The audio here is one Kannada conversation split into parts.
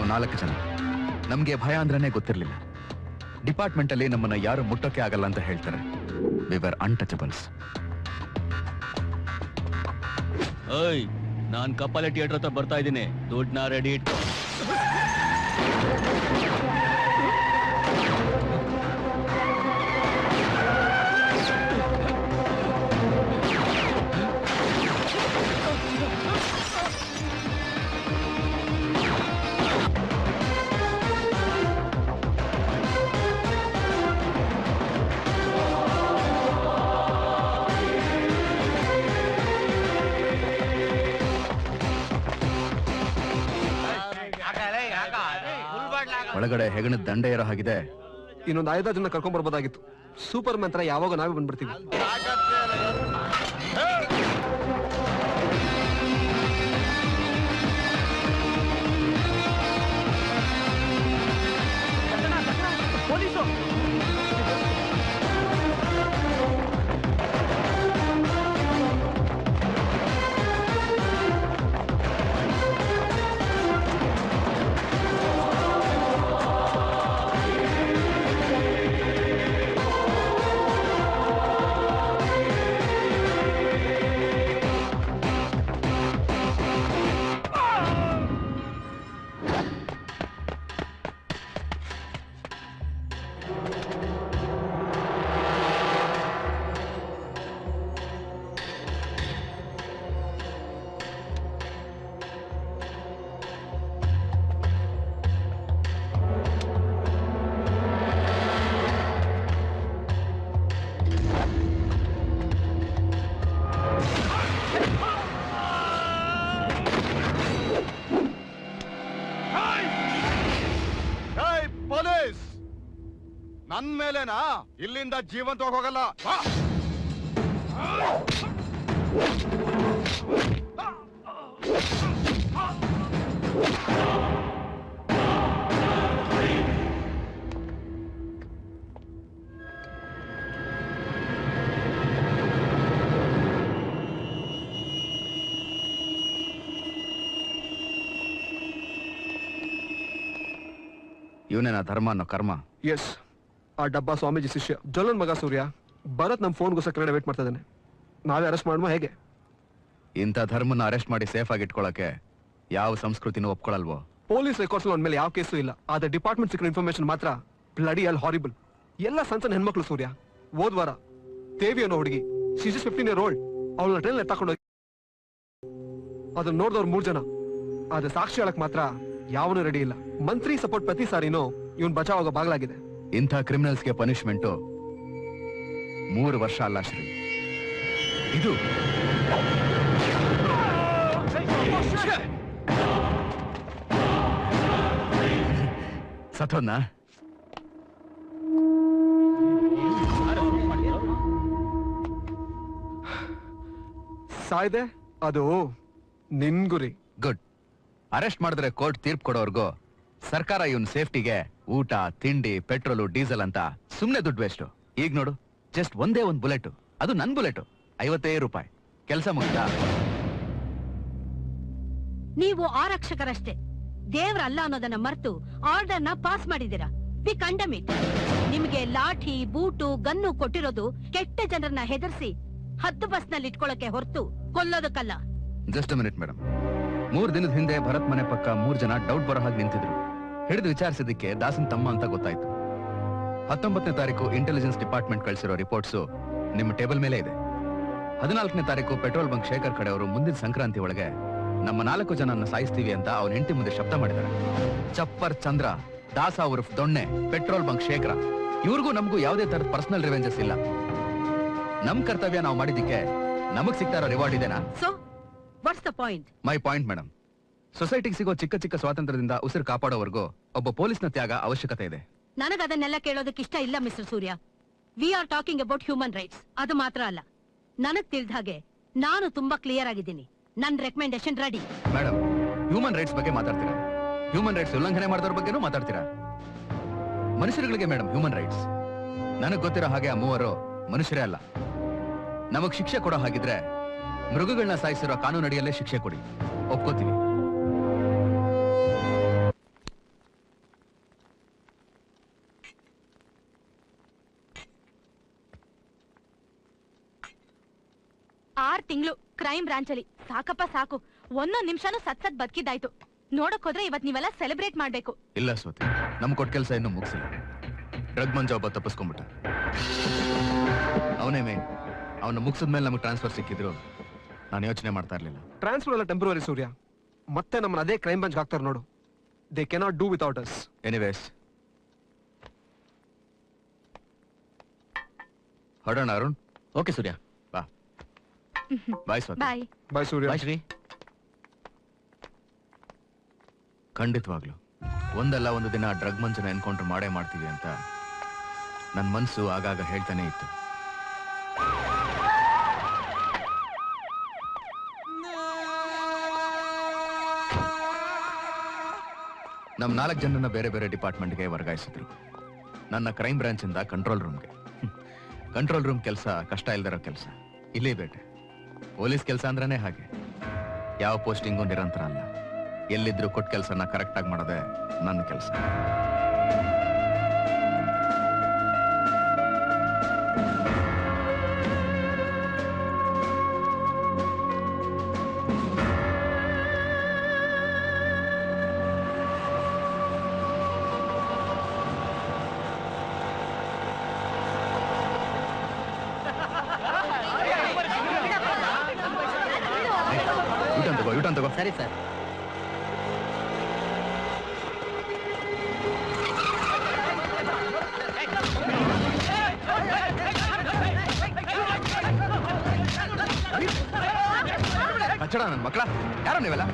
ನಾವು 4 ಜನ. ನಮ್ಗೆ ಭಯ ಅಂದ್ರನೇ ಗೊತ್ತಿರ್ಲಿಲ್ಲ. ಡಿಪಾರ್ಟ್ಮೆಂಟ್ ಅಲ್ಲಿ ನಮ್ಮನ್ನ ಯಾರು ಮುಟ್ಟೋಕೆ ಆಗಲ್ಲ ಅಂತ ಹೇಳ್ತಾರೆ. We are untouchables. ನಾನ್ ಕಪಾಲೆ ಥಿಯೇಟರ್ ಹತ್ರ ಬರ್ತಾ ಇದ್ದೀನಿ. ದುಡ್ಡನ್ನ ರೆಡಿ ಇಟ್ಕೋ. ಒಳಗಡೆ ಹೆಗಣ ದಂಡೆ ಇರೋ ಹಾಗಿದೆ. ಇನ್ನೊಂದು 5 ಜನ ಕರ್ಕೊಂಡ್ ಬರ್ಬೋದಾಗಿತ್ತು. ಸೂಪರ್ ಮ್ಯಾನ್ ತರ ಯಾವಾಗ ನಾವೇ ಬಂದ್ಬಿಡ್ತೀವಿ. ನನ್ ಮೇಲೆನಾ ಇಲ್ಲಿಂದ ಜೀವಂತವಾಗಿ ಹೋಗಲ್ಲ. ಇವನೇನಾ ಧರ್ಮ ಅನ್ನೋ ಕರ್ಮ? ಎಸ್, ಆ ಡಬ್ಬಾ ಸ್ವಾಮೀಜಿ ಶಿಷ್ಯ ಜಲನ್ ಮಗ ಸೂರ್ಯ. ಭರತ್ ನಮ್ ಫೋನ್ಗೋಸ್ಕರ ಕಡೆ ವೇಟ್ ಮಾಡ್ತಾ ಇದ್ದಾನೆ. ನಾವೇ ಅರೆಸ್ಟ್ ಮಾಡುವ ಹೇಗೆ? ಇಂಥ ಧರ್ಮನ ಅರೆಸ್ಟ್ ಮಾಡಿ ಸೇಫ್ ಆಗಿ ಇಟ್ಕೊಳಕ್ಕೆ ಯಾವ ಸಂಸ್ಕೃತಿನೂ ಒಪ್ಕೊಳಲ್ವೋ? ಪೊಲೀಸ್ ರೆಕಾರ್ಡ್ಸ್ ಒಂದ್ ಮೇಲೆ ಯಾವ ಕೇಸು ಇಲ್ಲ. ಆದ್ರೆ ಡಿಪಾರ್ಟ್ಮೆಂಟ್ ಸಿಕ್ಕಿರೋ ಇನ್ಫಾರ್ಮೇಶನ್ ಮಾತ್ರ ಬ್ಲಡಿ ಅಲ್ ಹಾರಿಬಲ್. ಎಲ್ಲ ಸಣ್ಣ ಹೆಣ್ಮಕ್ಳು ಸೂರ್ಯ. ಹೋದ್ವಾರ ದೇವಿ ಅನ್ನೋ ಹುಡುಗಿ, ಶಿ ಇಸ್ 15 years old. ಅವಳನ್ನ ಟ್ರೈನ್ ತಗೊಂಡೋಗಿ ಅದನ್ನ ನೋಡಿದವ್ರು 3 ಜನ. ಆದ್ರೆ ಸಾಕ್ಷಿ ಹೇಳಕ್ ಮಾತ್ರ ಯಾವನು ರೆಡಿ ಇಲ್ಲ. ಮಂತ್ರಿ ಸಪೋರ್ಟ್ ಪ್ರತಿ ಸಾರಿನೂ ಇವನ್ ಬಚಾವ್ ಆಗೋ ಬಾಗ್ಲಾಗಿದೆ. ಇಂಥ ಕ್ರಿಮಿನಲ್ಸ್ಗೆ ಪನಿಷ್ಮೆಂಟು 3 ವರ್ಷ ಅಲ್ಲ ಶ್ರೀ. ಇದು ಸತ್ತೋದ್ನ? ಸಾಯ್ದೆ ಅದು ನಿನ್ ಗುರಿ. ಗುಡ್. ಅರೆಸ್ಟ್ ಮಾಡಿದ್ರೆ ಕೋರ್ಟ್ ತೀರ್ಪು ಕೊಡೋರ್ಗು ಸರ್ಕಾರ ಇವನ್ ಸೇಫ್ಟಿಗೆ ಊಟ, ತಿಂಡಿ, ಪೆಟ್ರೋಲು, ಡೀಸೆಲ್ ಅಂತ ಸುಮ್ನೆ ದುಡ್ಡು ವೇಸ್ಟ್. ಈಗ ನೋಡು, ಜಸ್ಟ್ ಒಂದೇ ಒಂದು ಬುಲೆಟ್, ಅದು ನನ್ ಬುಲೆಟ್, 55 ರೂಪಾಯಿ. ಕೆಲಸ ಮುಗಿದ. ನೀವು ಆರಕ್ಷಕರಷ್ಟೇ, ದೇವ್ರಲ್ಲ ಅನ್ನೋದನ್ನ ಮರೆತು ಆರ್ಡರ್ನ ಪಾಸ್ ಮಾಡಿದ್ದೀರಾ. We condemn it. ನಿಮ್ಗೆ ಲಾಠಿ, ಬೂಟು, ಗನ್ನು ಕೊಟ್ಟಿರೋದು ಕೆಟ್ಟ ಜನರನ್ನ ಹೆದರ್ಸಿ ಹದ್ದು ಬಸ್ ನಲ್ಲಿ ಇಟ್ಕೊಳ್ಳಕ್ಕೆ ಹೊರತು ಕೊಲ್ಲೋದಕ್ಕಲ್ಲ. Just minute madam. 3 ದಿನದ ಹಿಂದೆ ಭರತ್ ಮನೆ ಪಕ್ಕ 3 ಜನ ಡೌಟ್ ಬರೋ ಹಾಗೆ ನಿಂತಿದ್ರು. ಹಿಡಿದು ವಿಚಾರಿಸಿದ್ದಕ್ಕೆ ದಾಸನ್ ತಮ್ಮ ಅಂತ ಗೊತ್ತಾಯ್ತು. 19ನೇ ತಾರೀಕು ಇಂಟೆಲಿಜೆನ್ಸ್ ಡಿಪಾರ್ಟ್ಮೆಂಟ್ ಕಳಿಸಿರೋ ರಿಪೋರ್ಟ್ಸು ನಿಮ್ಮ ಟೇಬಲ್ ಮೇಲೆ ಇದೆ. 14ನೇ ತಾರೀಕು ಪೆಟ್ರೋಲ್ ಬಂಕ್ ಶೇಖರ್ ಕಡೆ ಅವರು ಮುಂದಿನ ಸಂಕ್ರಾಂತಿ ಒಳಗೆ ನಮ್ಮ 4 ಜನನ್ನ ಸಾಯಿಸ್ತೀವಿ ಅಂತ ಅವನ ಹೆಂಡತಿ ಮುಂದೆ ಶಬ್ದ ಮಾಡಿದ್ದಾರೆ. ಚಪ್ಪರ್ ಚಂದ್ರ, ದಾಸ ಉರ್ಫ್ ದೊಣ್ಣೆ, ಪೆಟ್ರೋಲ್ ಬಂಕ್ ಶೇಖರ, ಇವ್ರಿಗೂ ನಮಗೂ ಯಾವುದೇ ತರದ ಪರ್ಸನಲ್ ರಿವೆಂಜಸ್ ಇಲ್ಲ. ನಮ್ ಕರ್ತವ್ಯ ನಾವು ಮಾಡಿದ್ದಕ್ಕೆ ನಮಗ್ ಸಿಗ್ತಾ ಇರೋ ರಿವಾರ್ಡ್ ಇದೆನಾ? So what's the point? My point madam, ಸೊಸೈಟಿಗೆ ಸಿಗೋ ಚಿಕ್ಕ ಚಿಕ್ಕ ಸ್ವಾತಂತ್ರ್ಯದಿಂದ ಉಸಿರು ಕಾಪಾಡೋವರೆಗೂ ಒಬ್ಬ ಪೊಲೀಸ್ನ ತ್ಯಾಗ ಅವಶ್ಯಕತೆ ಇದೆ. ನನಗದನ್ನೆಲ್ಲ ಕೇಳೋದಕ್ಕೆ ಇಷ್ಟ ಇಲ್ಲ mister Surya. We are talking about human rights. ಅದು ಮಾತ್ರ ಅಲ್ಲ, ನನಗ್ ತಿಳಿದ ಹಾಗೆ ನಾನು ತುಂಬಾ ಕ್ಲಿಯರ್ ಆಗಿದ್ದೀನಿ. ನನ್ recommendation ready. Madam, human rights ಬಗ್ಗೆ ಮಾತಾಡ್ತೀರಾ? ಹ್ಯೂಮನ್ ರೈಟ್ಸ್ ಉಲ್ಲಂಘನೆ ಮಾಡಿದವ್ರ ಬಗ್ಗೆನೂ ಮಾತಾಡ್ತೀರಾ? ಮನುಷ್ಯರುಗಳಿಗೆ ಮೇಡಮ್ ಹ್ಯೂಮನ್ ರೈಟ್ಸ್. ನನಗ್ ಗೊತ್ತಿರೋ ಹಾಗೆ ಆ 3 ಮನುಷ್ಯರೇ ಅಲ್ಲ. ನಮಗ್ ಶಿಕ್ಷೆ ಕೊಡೋ ಹಾಗಿದ್ರೆ ಮೃಗಗಳನ್ನ ಸಾಯಿಸಿರೋ ಕಾನೂನು ಅಡಿಯಲ್ಲೇ ಶಿಕ್ಷೆ ಕೊಡಿ, ಒಪ್ಕೋತೀವಿ. ತಿಂಗಳು ಕ್ರೈಮ್ ಬ್ರಾಂಚ್ ಅಲ್ಲಿ. ಸಾಕಪ್ಪ ಸಾಕು, ಒಂದೊಂದ್ ನಿಮಿಷನೂ ಸತ್ ಬದುಕಿದ್ದಾಯ್ತು. ನೋಡಕ್ ಹೋದ್ರೆ ಇವತ್ ನೀವೆಲ್ಲ ಸೆಲೆಬ್ರೇಟ್ ಮಾಡ್ಬೇಕು. ಇಲ್ಲ ಸ್ವಾತಿ, ನಮ್ ಕೊಟ್ಟ ಕೆಲಸ ಇನ್ನೂ ಮುಗಿಸಿಲ್ಲ. ಡ್ರಗ್ ಮಂಜ ಒಬ್ಬ ತಪ್ಪಿಸ್ಕೊಂಡ್ಬಿಟ್ಟ. ಅವನೇ ಮೇನ್. ಅವನ್ನ ಮುಗಿಸಿದ್ಮೇಲೆ ನಮಗೆ ಟ್ರಾನ್ಸ್ಫರ್ ಸಿಕ್ಕಿದ್ರು ನಾನು ಯೋಚನೆ ಮಾಡ್ತಾ ಇರ್ಲಿಲ್ಲ. ಟ್ರಾನ್ಸ್ಫರ್ ಎಲ್ಲ ಟೆಂಪ್ರವರಿ ಸೂರ್ಯ. ಮತ್ತೆ ನಮ್ಮನ್ನ ಅದೇ ಕ್ರೈಮ್ ಬ್ರಾಂಚ್ ಹಾಕ್ತಾರೆ ನೋಡು. They cannot do without us. Anyways, ಹೊರಡೋಣ ಅರುಣ್. ಓಕೆ ಸೂರ್ಯ. ಬಾ. ಬಾಯ್ ಸ್ವಾತಿ. ಬಾಯ್. ಬಾಯ್ ಸೂರ್ಯ. ಬಾಯ್ ಶ್ರೀ. ಖಂಡಿತವಾಗ್ಲು ಒಂದಲ್ಲ ಒಂದು ದಿನ ಡ್ರಗ್ ಮಂಚನ ಎನ್ಕೌಂಟರ್ ಮಾಡೇ ಮಾಡ್ತೀವಿ ಅಂತ ನನ್ನ ಮನಸ್ಸು ಆಗಾಗ ಹೇಳ್ತಾನೆ ಇತ್ತು. ನಮ್ 4 ಜನರನ್ನ ಬೇರೆ ಬೇರೆ ಡಿಪಾರ್ಟ್ಮೆಂಟ್ಗೆ ವರ್ಗಾಯಿಸಿದ್ರು. ನನ್ನ ಕ್ರೈಮ್ ಬ್ರಾಂಚ್ ಇಂದ ಕಂಟ್ರೋಲ್ ರೂಮ್ಗೆ. ಕಂಟ್ರೋಲ್ ರೂಮ್ ಕೆಲಸ ಕಷ್ಟ ಇಲ್ದಿರೋ ಕೆಲಸ. ಇಲ್ಲೇ ಬೇಟೆ. ಪೊಲೀಸ್ ಕೆಲಸ ಅಂದ್ರೇನೆ ಹಾಗೆ. ಯಾವ ಪೋಸ್ಟಿಂಗು ನಿರಂತರ ಅಲ್ಲ. ಎಲ್ಲಿದ್ರು ಕೊಟ್ಟ ಕೆಲಸನ ಕರೆಕ್ಟ್ ಆಗಿ ಮಾಡೋದೇ ನನ್ನ ಕೆಲಸ. ಯೂಟರ್ನ್ ತಗೋ. ಸರಿ ಸರ್. ಹಚ್ಚಡ ನನ್ನ ಮಕ್ಕಳ, ಯಾರೋ ನೀವೆಲ್ಲ?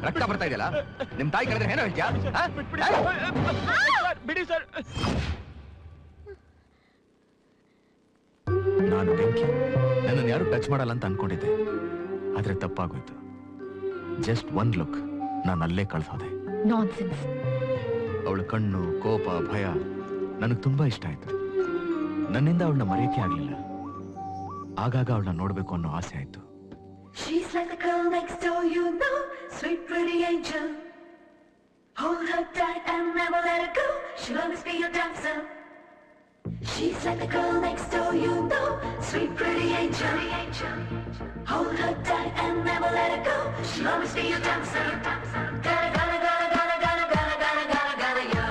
ರಕ್ತ ಬರ್ತಾ ಇದೆಯಲ್ಲ, ನಿಮ್ ತಾಯಿ ಕರೆದ್ರೆ ಏನೋ ಹೇಳ್ತೀಯಾ? ಬಿಡಿ ಸರ್. ನಾನು ಬೆಂಕಿ. ನನ್ನನ್ನು ಯಾರು ಟಚ್ ಮಾಡಲ್ಲ ಅಂತ ಅನ್ಕೊಂಡಿದ್ದೆ, ಆದ್ರೆ ತಪ್ಪಾಗೋಯ್ತು. ಜಸ್ಟ್ ಒನ್ ಲುಕ್, ನಾನು ಅಲ್ಲೇ ಕಳ್ಸೋದೆ. ನಾನ್ಸೆನ್ಸ್. ಅವಳ ಕಣ್ಣು, ಕೋಪ, ಭಯ ನನಗೆ ತುಂಬಾ ಇಷ್ಟ ಆಯ್ತು. ನನ್ನಿಂದ ಅವಳನ್ನ ಮರೆಯಕ್ಕೆ ಆಗ್ಲಿಲ್ಲ. ಆಗಾಗ ಅವಳನ್ನ ನೋಡ್ಬೇಕು ಅನ್ನೋ ಆಸೆ ಆಯ್ತು. She's like the girl next door, you know, sweet pretty angel. Hold her tight and never let her go, she'll always be your dancer. She's like the girl next door, you know, sweet pretty angel. Hold her tight and never let her go, she'll always be your dancer. Gotta, gotta, gotta, gotta, gotta, gotta, gotta, gotta, gotta, yo.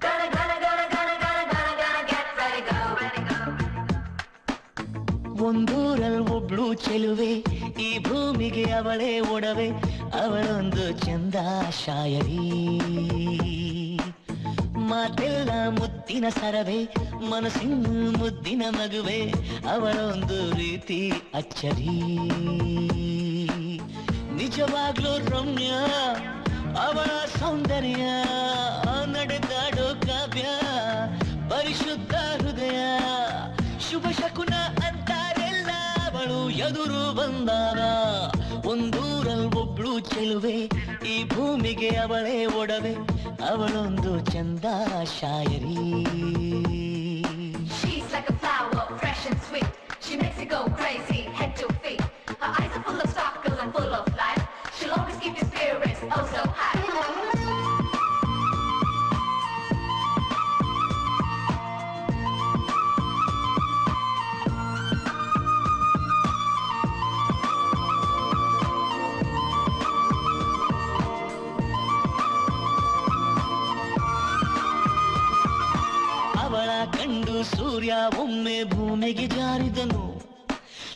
Gotta, gotta, gotta, gotta, gotta, gotta, gotta, get ready, go. ಒಂದೂರಲ್ಲಿ ಒಬ್ಳು ಚೆಲುವೆ, ಈ ಭೂಮಿಗೆ ಅವಳೇ ಒಡವೆ, ಅವಳೊಂದು ಚಂದ ಶಾಯರಿ. ಮಾತೆಲ್ಲ ಮುದ್ದಿನ ಸರವೆ, ಮನಸ್ಸಿನ ಮುದ್ದಿನ ಮಗುವೆ, ಅವಳೊಂದು ರೀತಿ ಅಚ್ಚರಿ. ನಿಜವಾಗ್ಲೂ ರಮ್ಯ ಅವಳ ಸೌಂದರ್ಯ, ನಡೆದಾಡೋ ಕಾವ್ಯ, ಪರಿಶುದ್ಧ ಹೃದಯ, ಶುಭ ಶಕುನ ಅಂತಾರೆಲ್ಲ ಅವಳು ಎದುರು ಬಂದಾಗ. ಒಂದೂರಲ್ಲಿ ಒಬ್ಳು ಚೆಲುವೆ, ಈ ಭೂಮಿಗೆ ಅವಳೇ ಒಡವೆ, ಅವಳೊಂದು ಚಂದ ಶಾಯರಿ. She's like a flower, fresh and sweet. She makes you go crazy, head to feet. Her eyes are full of sparkle and full of life. She'll always keep your spirits oh so high. ಅವಳ ಕಂಡು ಸೂರ್ಯ ಒಮ್ಮೆ ಭೂಮಿಗೆ ಜಾರಿದನು,